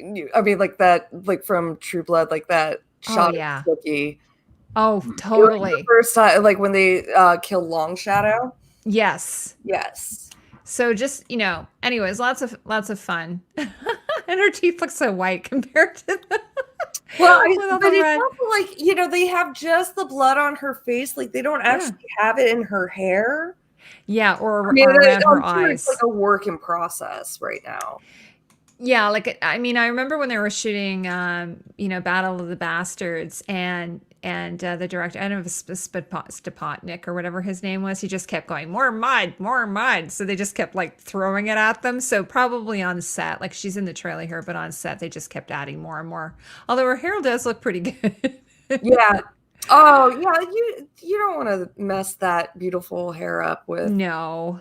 that, like from True Blood, like that shot yeah. of Cookie. Oh, totally. Like the first time, like when they killed Long Shadow. Yes. Yes. So just, anyways, lots of fun. And her teeth look so white compared to the Well, with all but the it's red. also like, they have just the blood on her face. Like they don't actually have it in her hair. Yeah, or around I'm her sure eyes. it's like a work in process right now. Yeah, like I remember when they were shooting, Battle of the Bastards, and the director, I don't know if it's Stepotnik or whatever his name was, he just kept going, more mud, more mud. So they just kept like throwing it at them. So probably on set, like she's in the trailer here, but on set they just kept adding more and more. Although her hair does look pretty good. Yeah. Oh yeah, you don't want to mess that beautiful hair up with. No.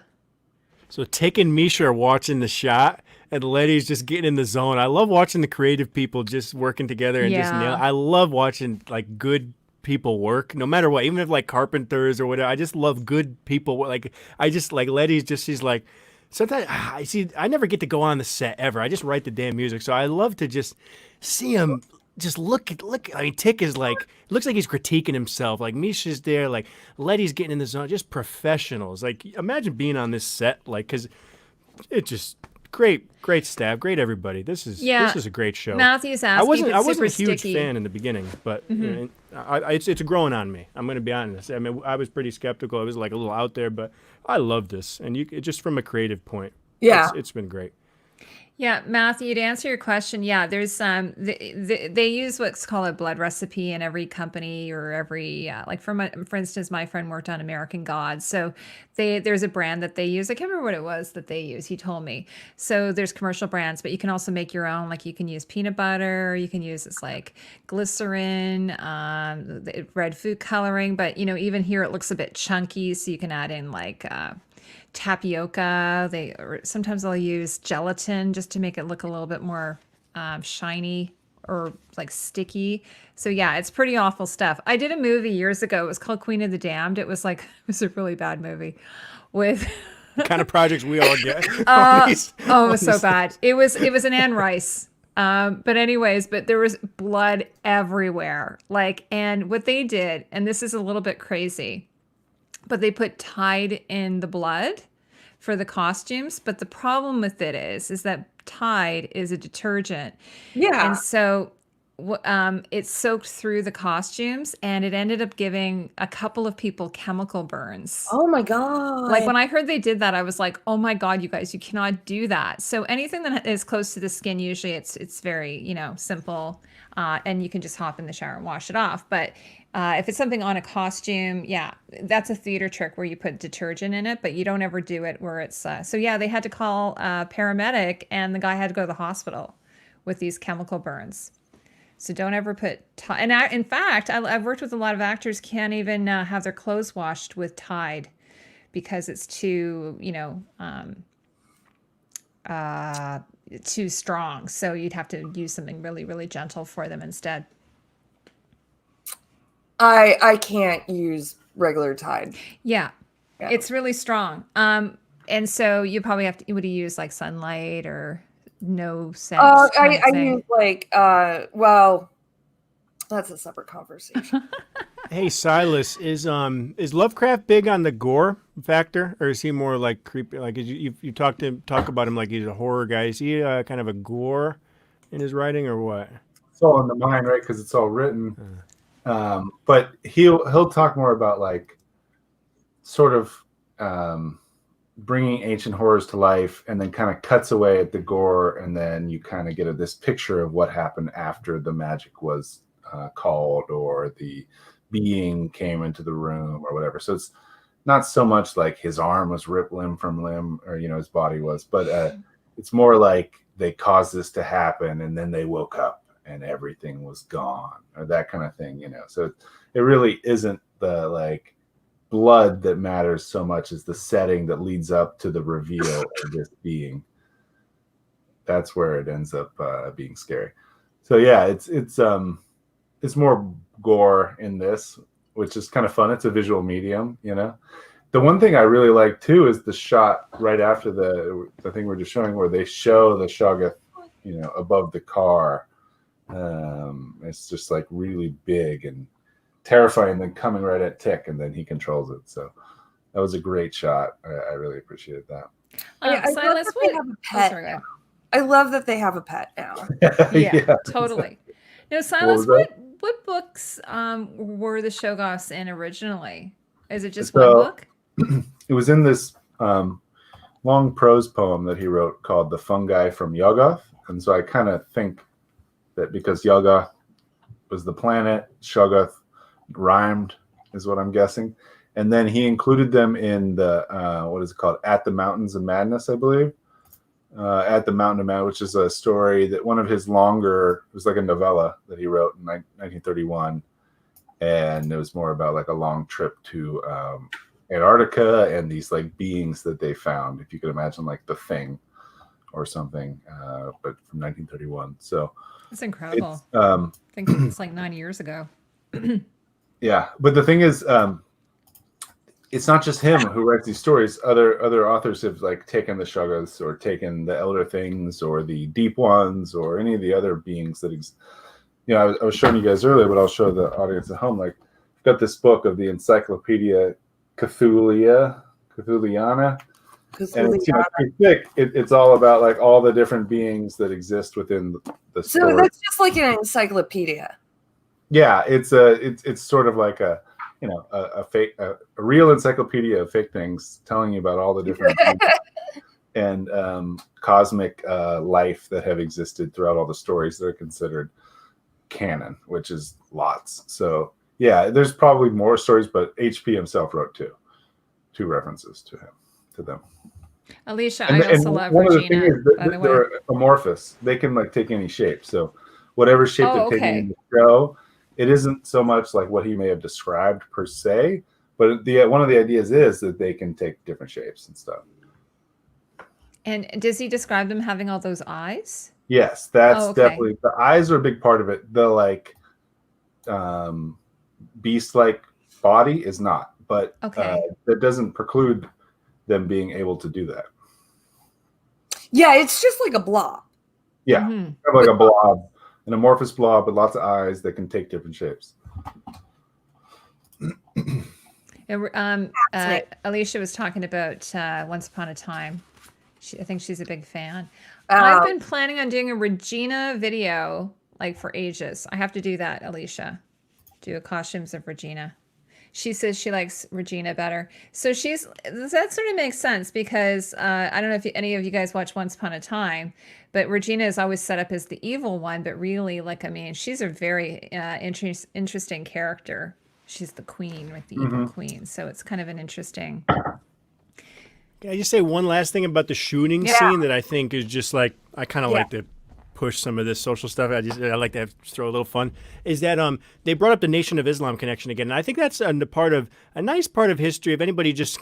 So Tick and Misha are watching the shot, and Letty's just getting in the zone. I love watching the creative people just working together and just nail. I love watching like good people work, no matter what, even if like carpenters or whatever. I just love good people. Like I just like Letty's she's like, sometimes I never get to go on the set ever. I just write the damn music. So I love to just see him just look. I mean, Tick is like, looks like he's critiquing himself. Like Misha's there, like Letty's getting in the zone, just professionals. Like imagine being on this set, like, cause it just great staff, great everybody. This is a great show. Matthew's asking. I wasn't a huge fan in the beginning, but it's growing on me. I'm going to be honest. I mean, I was pretty skeptical. It was like a little out there, but I love this, and just from a creative point, it's been great. Yeah, Matthew, to answer your question, there's they use what's called a blood recipe in every company or every like for instance, my friend worked on American Gods, so there's a brand that they use. I can't remember what it was that they use. He told me. So there's commercial brands, but you can also make your own. Like you can use peanut butter, you can use this like glycerin, red food coloring, but even here it looks a bit chunky, so you can add in like tapioca. Sometimes they'll use gelatin just to make it look a little bit more shiny or like sticky. So yeah, it's pretty awful stuff. I did a movie years ago. It was called Queen of the Damned. It was a really bad movie with the kind of projects we all get. It was so bad. It was an Anne Rice. But there was blood everywhere. And what they did, and this is a little bit crazy, but they put Tide in the blood for the costumes. But the problem with it is that Tide is a detergent. Yeah. And so it soaked through the costumes, and it ended up giving a couple of people chemical burns. Oh my God. Like when I heard they did that, I was like, oh my God, you guys, you cannot do that. So anything that is close to the skin, usually it's very, simple. And you can just hop in the shower and wash it off. But if it's something on a costume, that's a theater trick where you put detergent in it, but you don't ever do it where it's... they had to call a paramedic, and the guy had to go to the hospital with these chemical burns. So don't ever put... in fact, I've worked with a lot of actors can't even have their clothes washed with Tide because it's too, too strong. So you'd have to use something really, really gentle for them instead. I can't use regular Tide. Yeah. It's really strong. And so you probably would you use like Sunlight or no scent? I use like well, that's a separate conversation. Hey Silas, is Lovecraft big on the gore factor, or is he more like creepy? Like you talk about him like he's a horror guy. Is he kind of a gore in his writing, or what? It's all in the mind, right? Because it's all written. But he'll talk more about like sort of bringing ancient horrors to life, and then kind of cuts away at the gore, and then you kind of get this picture of what happened after the magic was called, or the being came into the room, or whatever. So it's not so much like his arm was ripped limb from limb, or his body was, but it's more like they caused this to happen, and then they woke up and everything was gone, or that kind of thing, So it really isn't the like blood that matters so much as the setting that leads up to the reveal of this being. That's where it ends up being scary. So yeah, it's more gore in this, which is kind of fun. It's a visual medium, you know. The one thing I really like too is the shot right after the thing we're just showing, where they show the Shoggoth, you know, above the car. It's just like really big and terrifying, then coming right at Tick, and then he controls it. So that was a great shot. I really appreciated that. I Silas, love that they have a pet. sorry, go ahead. I love that they have a pet now. Yeah, totally. Now, Silas, was what books were the Shoggoths in originally? Is it just So- one book? It was in this long prose poem that he wrote called "The Fungi from Yuggoth," and so I kind of think that because Yuggoth was the planet, Shoggoth rhymed, is what I'm guessing, and then he included them in the what is it called, "At the Mountains of Madness," I believe. At the Mountain of Madness, which is a story that one of his longer, it was like a novella that he wrote in 1931, and it was more about like a long trip to Antarctica and these like beings that they found, if you could imagine, like The Thing or something, but from 1931. So It's incredible. it's, I think it's like 9 years ago. yeah, but the thing is, it's not just him who writes these stories. Other authors have like taken the Shoggoths or taken the Elder Things or the Deep Ones or any of the other beings that you know, I was showing you guys earlier, but I'll show the audience at home. Like, I've got this book of the Encyclopedia Cthulhiana, and it's, you know, pretty thick. It's all about like all the different beings that exist within the So story. that's just like an encyclopedia. Yeah, it's sort of like a, you know, a real encyclopedia of fake things, telling you about all the different things and cosmic life that have existed throughout all the stories that are considered canon, which is lots. So yeah, there's probably more stories, but HP himself wrote two references to them. Alicia, And, I also and love one Regina, of the things is that by the way. they're amorphous. They can like take any shape. So whatever shape Oh, they're taking okay. in the show, it isn't so much like what he may have described per se, but one of the ideas is that they can take different shapes and stuff. And does he describe them having all those eyes? Yes, that's Oh, okay. definitely, the eyes are a big part of it. The like beast-like body is not, but Okay. that doesn't preclude them being able to do that. Yeah, it's just like a blob. Yeah, Mhm. kind of like a blob, an amorphous blob with lots of eyes that can take different shapes. And, Fascinating. Alicia was talking about Once Upon a Time. I think she's a big fan. I've been planning on doing a Regina video like for ages. I have to do that, Alicia. Do a costumes of Regina. She says she likes Regina better. So that sort of makes sense because I don't know if any of you guys watch Once Upon a Time, but Regina is always set up as the evil one, but really, like, I mean, she's a very interesting character. She's the queen, like the evil queen. So it's kind of an interesting. Can I just say one last thing about the shooting Yeah. scene that I think is just like, I kind of like to push some of this social stuff. I like to throw a little fun. Is that they brought up the Nation of Islam connection again, and I think that's a nice part of history. If anybody just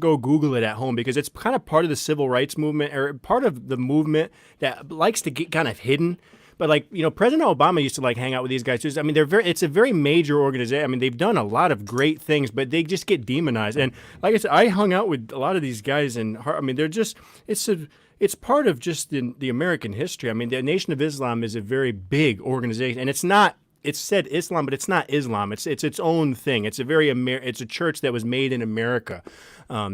go Google it at home, because it's kind of part of the civil rights movement, or part of the movement that likes to get kind of hidden. But like, you know, President Obama used to like hang out with these guys too. I mean, it's a very major organization. I mean, they've done a lot of great things, but they just get demonized. And like I said, I hung out with a lot of these guys, and I mean, they're just it's part of just the American history. I mean, the Nation of Islam is a very big organization, and it's not. It's said Islam, but it's not Islam. It's its own thing. It's it's a church that was made in America,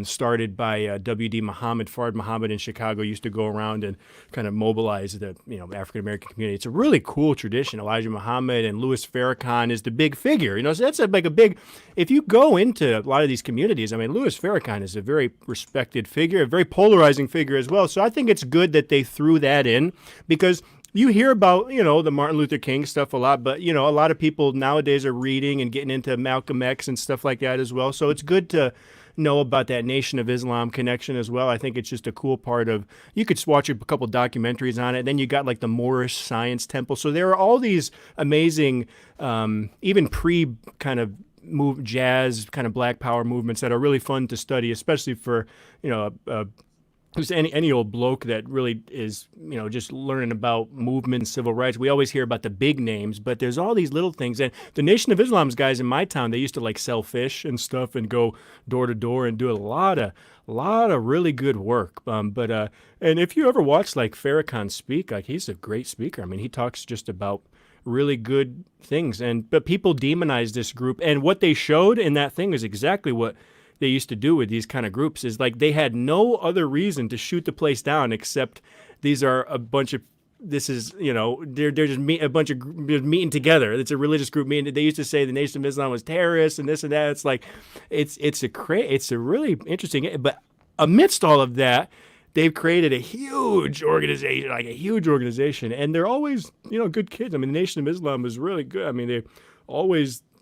started by W.D. Muhammad. Fard Muhammad in Chicago used to go around and kind of mobilize the African American community. It's a really cool tradition. Elijah Muhammad and Louis Farrakhan is the big figure. So that's like a big. If you go into a lot of these communities, I mean, Louis Farrakhan is a very respected figure, a very polarizing figure as well. So I think it's good that they threw that in, because you hear about, the Martin Luther King stuff a lot, but, a lot of people nowadays are reading and getting into Malcolm X and stuff like that as well. So it's good to know about that Nation of Islam connection as well. I think it's just a cool part of, you could watch a couple documentaries on it. Then you got like the Moorish Science Temple. So there are all these amazing, even pre kind of jazz kind of Black Power movements that are really fun to study, especially for who's any old bloke that really is, just learning about movement and civil rights. We always hear about the big names, but there's all these little things. And the Nation of Islam's guys in my town, they used to like sell fish and stuff and go door to door and do a lot of really good work. And if you ever watch like Farrakhan speak, like he's a great speaker. I mean, he talks just about really good things. But people demonize this group, and what they showed in that thing is exactly what they used to do with these kind of groups. Is like they had no other reason to shoot the place down except these are a bunch of they're just a bunch of meeting together. It's a religious group meeting. They used to say the Nation of Islam was terrorists and this and that. It's like it's a really interesting. But amidst all of that, they've created a huge organization, and they're always good kids. I mean, the Nation of Islam is really good. I mean,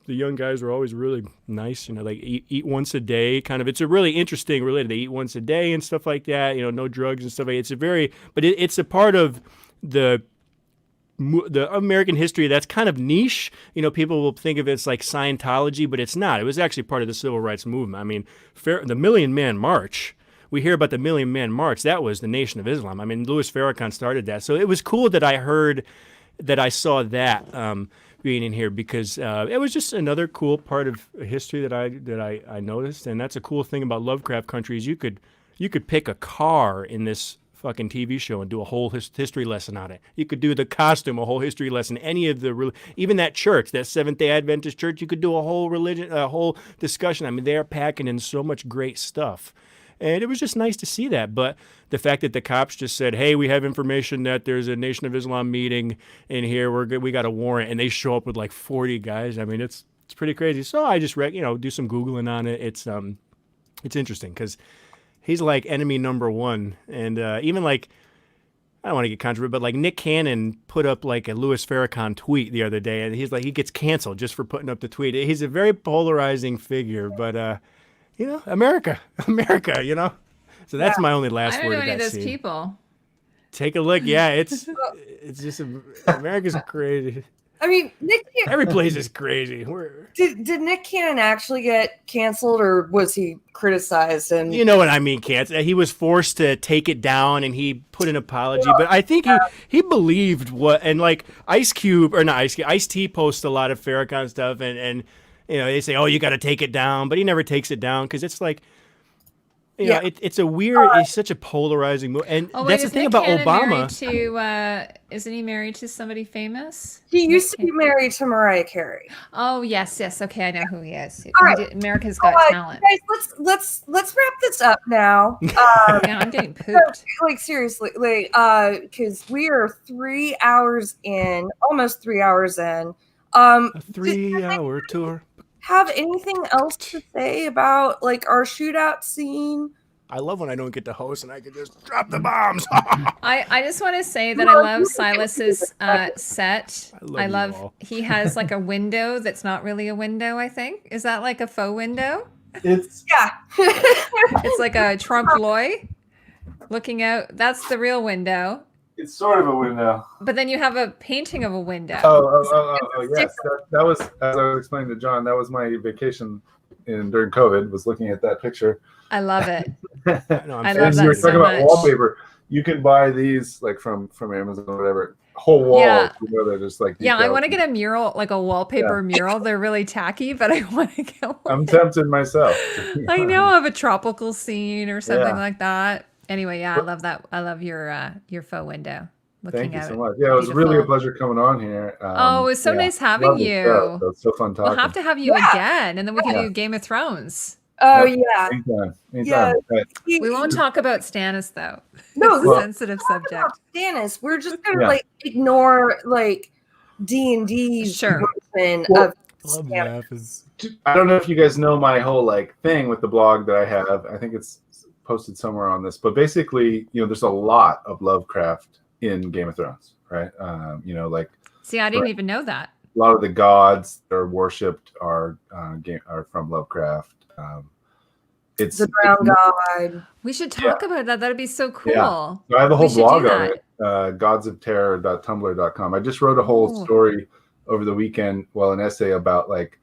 the young guys were always really nice, like eat once a day kind of. It's a really interesting related. They eat once a day and stuff like that, no drugs and stuff like that. It's a part of the American history that's kind of niche. People will think of it as like Scientology, but it's not. It was actually part of the civil rights movement. I mean, the Million Man March, we hear about the Million Man March. That was the Nation of Islam. I mean, Louis Farrakhan started that. So it was cool that I saw that being in here, because it was just another cool part of history that I noticed. And that's a cool thing about Lovecraft Country is you could pick a car in this fucking TV show and do a whole history lesson on it. You could do the costume, a whole history lesson. Any of even that church, that Seventh-day Adventist church, you could do a whole discussion. I mean, they're packing in so much great stuff. And it was just nice to see that. But the fact that the cops just said, hey, we have information that there's a Nation of Islam meeting in here. We got a warrant. And they show up with like 40 guys. I mean, it's pretty crazy. So I just, do some Googling on it. It's interesting because he's like enemy number one. And even like, I don't want to get controversial, but like Nick Cannon put up like a Louis Farrakhan tweet the other day. And he's like, he gets canceled just for putting up the tweet. He's a very polarizing figure, but America. So that's my only last I don't word know of any that of those scene. people. Take a look. Yeah, it's just America's crazy. I mean, Nick. Every place is crazy. Did Nick Cannon actually get canceled, or was he criticized? And you know what I mean? Canceled. He was forced to take it down, and he put an apology. But I think he believed what, and like Ice T posts a lot of Farrakhan stuff, and they say, oh, you got to take it down, but he never takes it down because it's like, it's a weird, it's such a polarizing move. And that's the thing about Obama. Isn't he married to somebody famous? He used to be married to Mariah Carey. Oh, yes. Okay, I know who he is. All right. America's Got Talent. Guys, let's wrap this up now. Yeah, I'm getting pooped. Like seriously, because we are 3 hours in, almost 3 hours in. A 3-hour tour. Have anything else to say about like our shootout scene? I love when I don't get to host and I can just drop the bombs. I just want to say that I love Silas's set. I love he has like a window that's not really a window, I think. Is that like a faux window? It's It's like a trompe l'oeil looking out. That's the real window. It's sort of a window. But then you have a painting of a window. Oh yes. That was, as I was explaining to John, that was my vacation during COVID, was looking at that picture. I love it. No, I And love you that were so talking about much. wallpaper. You can buy these like from Amazon or whatever. Whole walls, Yeah. they're just like Yeah, I detailed. want to get a mural, like a wallpaper mural. They're really tacky, but I want to get one. I'm tempted myself. I know, of a tropical scene or something Yeah. like that. Anyway, yeah, I love that. I love your faux window. Looking Thank you at so it. much. Yeah, it was really a Beautiful. pleasure coming on here. Oh, it was so nice having love the you. show. So it's so fun talking. We'll have to have you again, and then we can do Game of Thrones. Oh Yep. yeah. Anytime. Yeah. Right. We won't talk about Stannis though. No, It's a we'll sensitive talk subject. about Stannis. We're just gonna Yeah. like ignore like D&D's Sure. version Well, of Love Stannis. laughing. I don't know if you guys know my whole like thing with the blog that I have. I think it's posted somewhere on this, but basically, there's a lot of Lovecraft in Game of Thrones, right? Like See, I didn't even know that. a lot of the gods that are worshipped are from Lovecraft. It's The Brown God. We should talk about that. That'd be so cool. Yeah. So I have a whole We should do blog on that. it, godsofterror.tumblr.com. I just wrote a whole Ooh. story over the weekend, an essay about like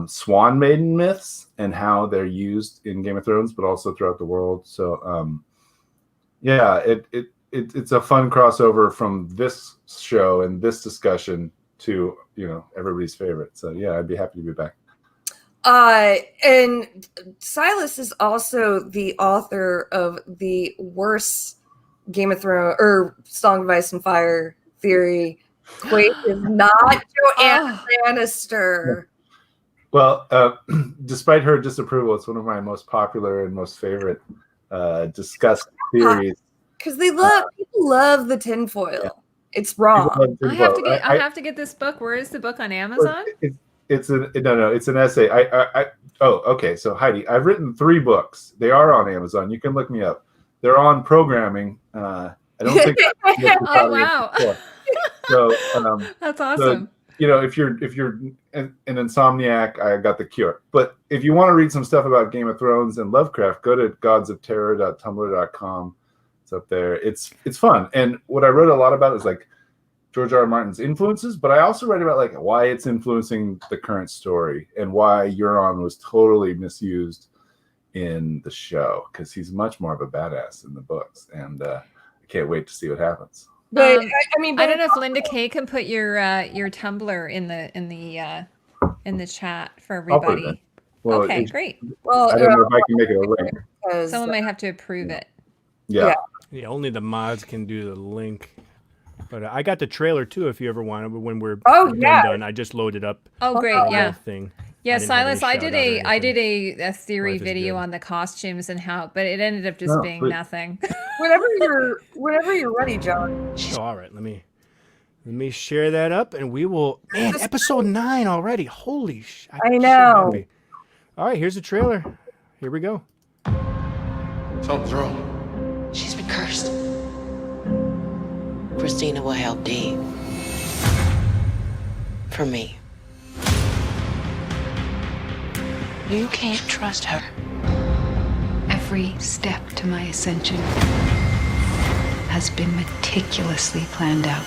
swan maiden myths and how they're used in Game of Thrones, but also throughout the world. So yeah, it's a fun crossover from this show and this discussion to everybody's favorite. So yeah, I'd be happy to be back. And Silas is also the author of the worst Game of Thrones or Song of Ice and Fire theory. Quake is not Joanna Lannister. Well, despite her disapproval, it's one of my most popular and most favorite discussed theories. Because people love the tinfoil. Yeah. It's wrong. I have to get this book. Where is the book on Amazon? It's an essay. Okay. So Heidi, I've written 3 books. They are on Amazon. You can look me up. They're on programming. I don't think. Oh wow! So that's awesome. So, if you're an insomniac, I got the cure. But if you want to read some stuff about Game of Thrones and Lovecraft, go to godsofterror.tumblr.com. It's up there. It's fun. And what I wrote a lot about is like George R. R. Martin's influences, but I also write about like why it's influencing the current story and why Euron was totally misused in the show, because he's much more of a badass in the books, and I can't wait to see what happens. But I don't know if Linda Kay can put your Tumblr in the chat for everybody. Well, okay, great. Well, I don't know if I can make it a link. Someone might have to approve it. Yeah. Only the mods can do the link. But I got the trailer too, if you ever want it. But when we're done, I just loaded up. Oh, great! Yeah. Thing. Yeah, Silas, I did a theory video on the costumes and how, but it ended up just being nothing. whenever you're ready, John. Oh, all right, let me share that up, and we will. Man, episode 9 already. Holy sh! I know. So all right, here's the trailer. Here we go. Something's wrong. She's been cursed. Christina will help Dee. For me. You can't trust her. Every step to my ascension has been meticulously planned out.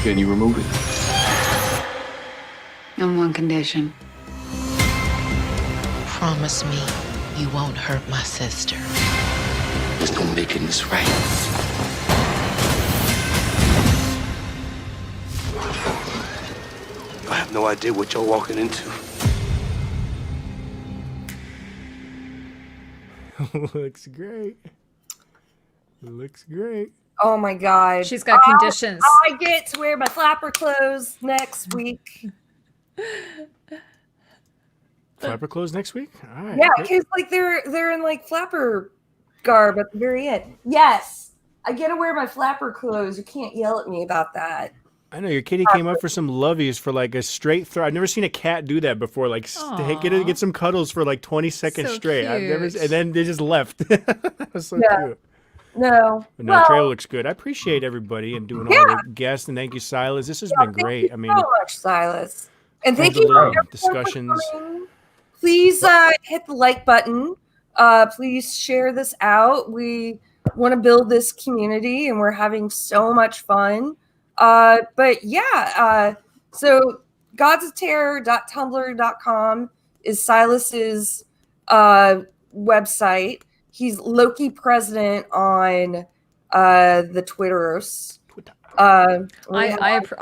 Can you remove it? On one condition. Promise me you won't hurt my sister. There's no making this right. I have no idea what you're walking into. Looks great. Looks great. Oh my God. She's got conditions. I get to wear my flapper clothes next week. Flapper clothes next week? All right. Yeah, because like they're in like flapper garb at the very end. Yes. I get to wear my flapper clothes. You can't yell at me about that. I know your kitty came up for some lovies for like a straight throw. I've never seen a cat do that before. Like get some cuddles for like 20 seconds straight. Cute. I've never, and then they just left. That was so cute. No. But no, the trailer looks good. I appreciate everybody and doing all the guests, and thank you, Silas. This has been great. Thank you so much, Silas. And thank the you for little everyone discussions. for coming. Please hit the like button. Please share this out. We want to build this community, and we're having so much fun. But yeah, so godsofterror.tumblr.com is Silas's website. He's Loki president on the Twitteros. I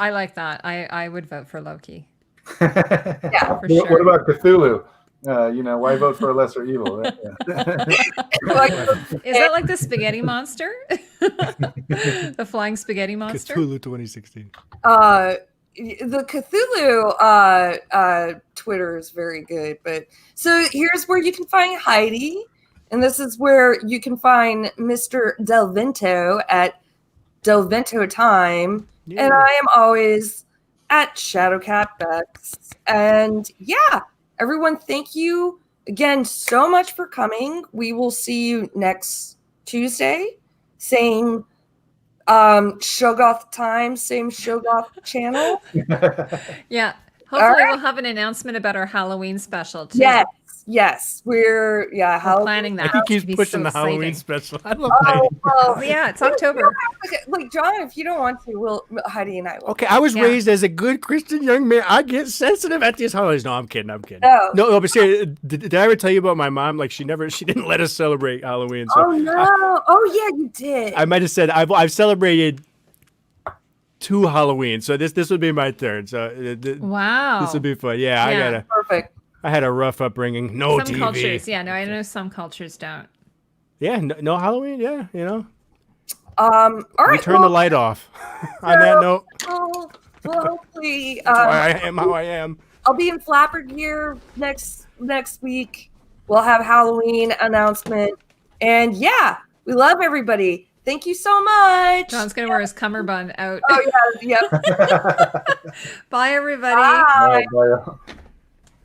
like that. I would vote for Loki. Yeah, for sure. What about Cthulhu? Why vote for a lesser evil? Right? Is that like the spaghetti monster? The flying spaghetti monster? Cthulhu 2016. The Cthulhu Twitter is very good. But so here's where you can find Heidi. And this is where you can find Mr. Del Vento at Del Vento Time. Yeah. And I am always at Shadowcat Bex. And yeah, everyone, thank you again so much for coming. We will see you next Tuesday. Same Shogoth time, same Shogoth channel. Yeah. Hopefully we'll have an announcement about our Halloween special too. Yes. We're We're Halloween. planning that. I think he's It'd be pushing so the Halloween exciting. special. I love Oh, that. well, Oh, yeah, it's October. like John, if you don't want to, Heidi and I will. Okay, I was Yeah. raised as a good Christian young man. I get sensitive at these holidays. No, I'm kidding. No. But seriously, did I ever tell you about my mom? Like, she didn't let us celebrate Halloween. So Oh no! Oh yeah, you did. I might have said I've celebrated 2 Halloween, so this would be my third. So Wow. this would be fun. Yeah, Yeah. Perfect. I had a rough upbringing. No Some TV. cultures, yeah, no, I know some cultures don't. Yeah, no Halloween. Yeah, All we right. turn the light off. On that note, Well, hopefully, why I am how I am. I'll be in flapper gear next week. We'll have Halloween announcement, and yeah, we love everybody. Thank you so much. John's gonna wear his cummerbund out. Oh yeah, yep. Bye, everybody. Bye. Bye.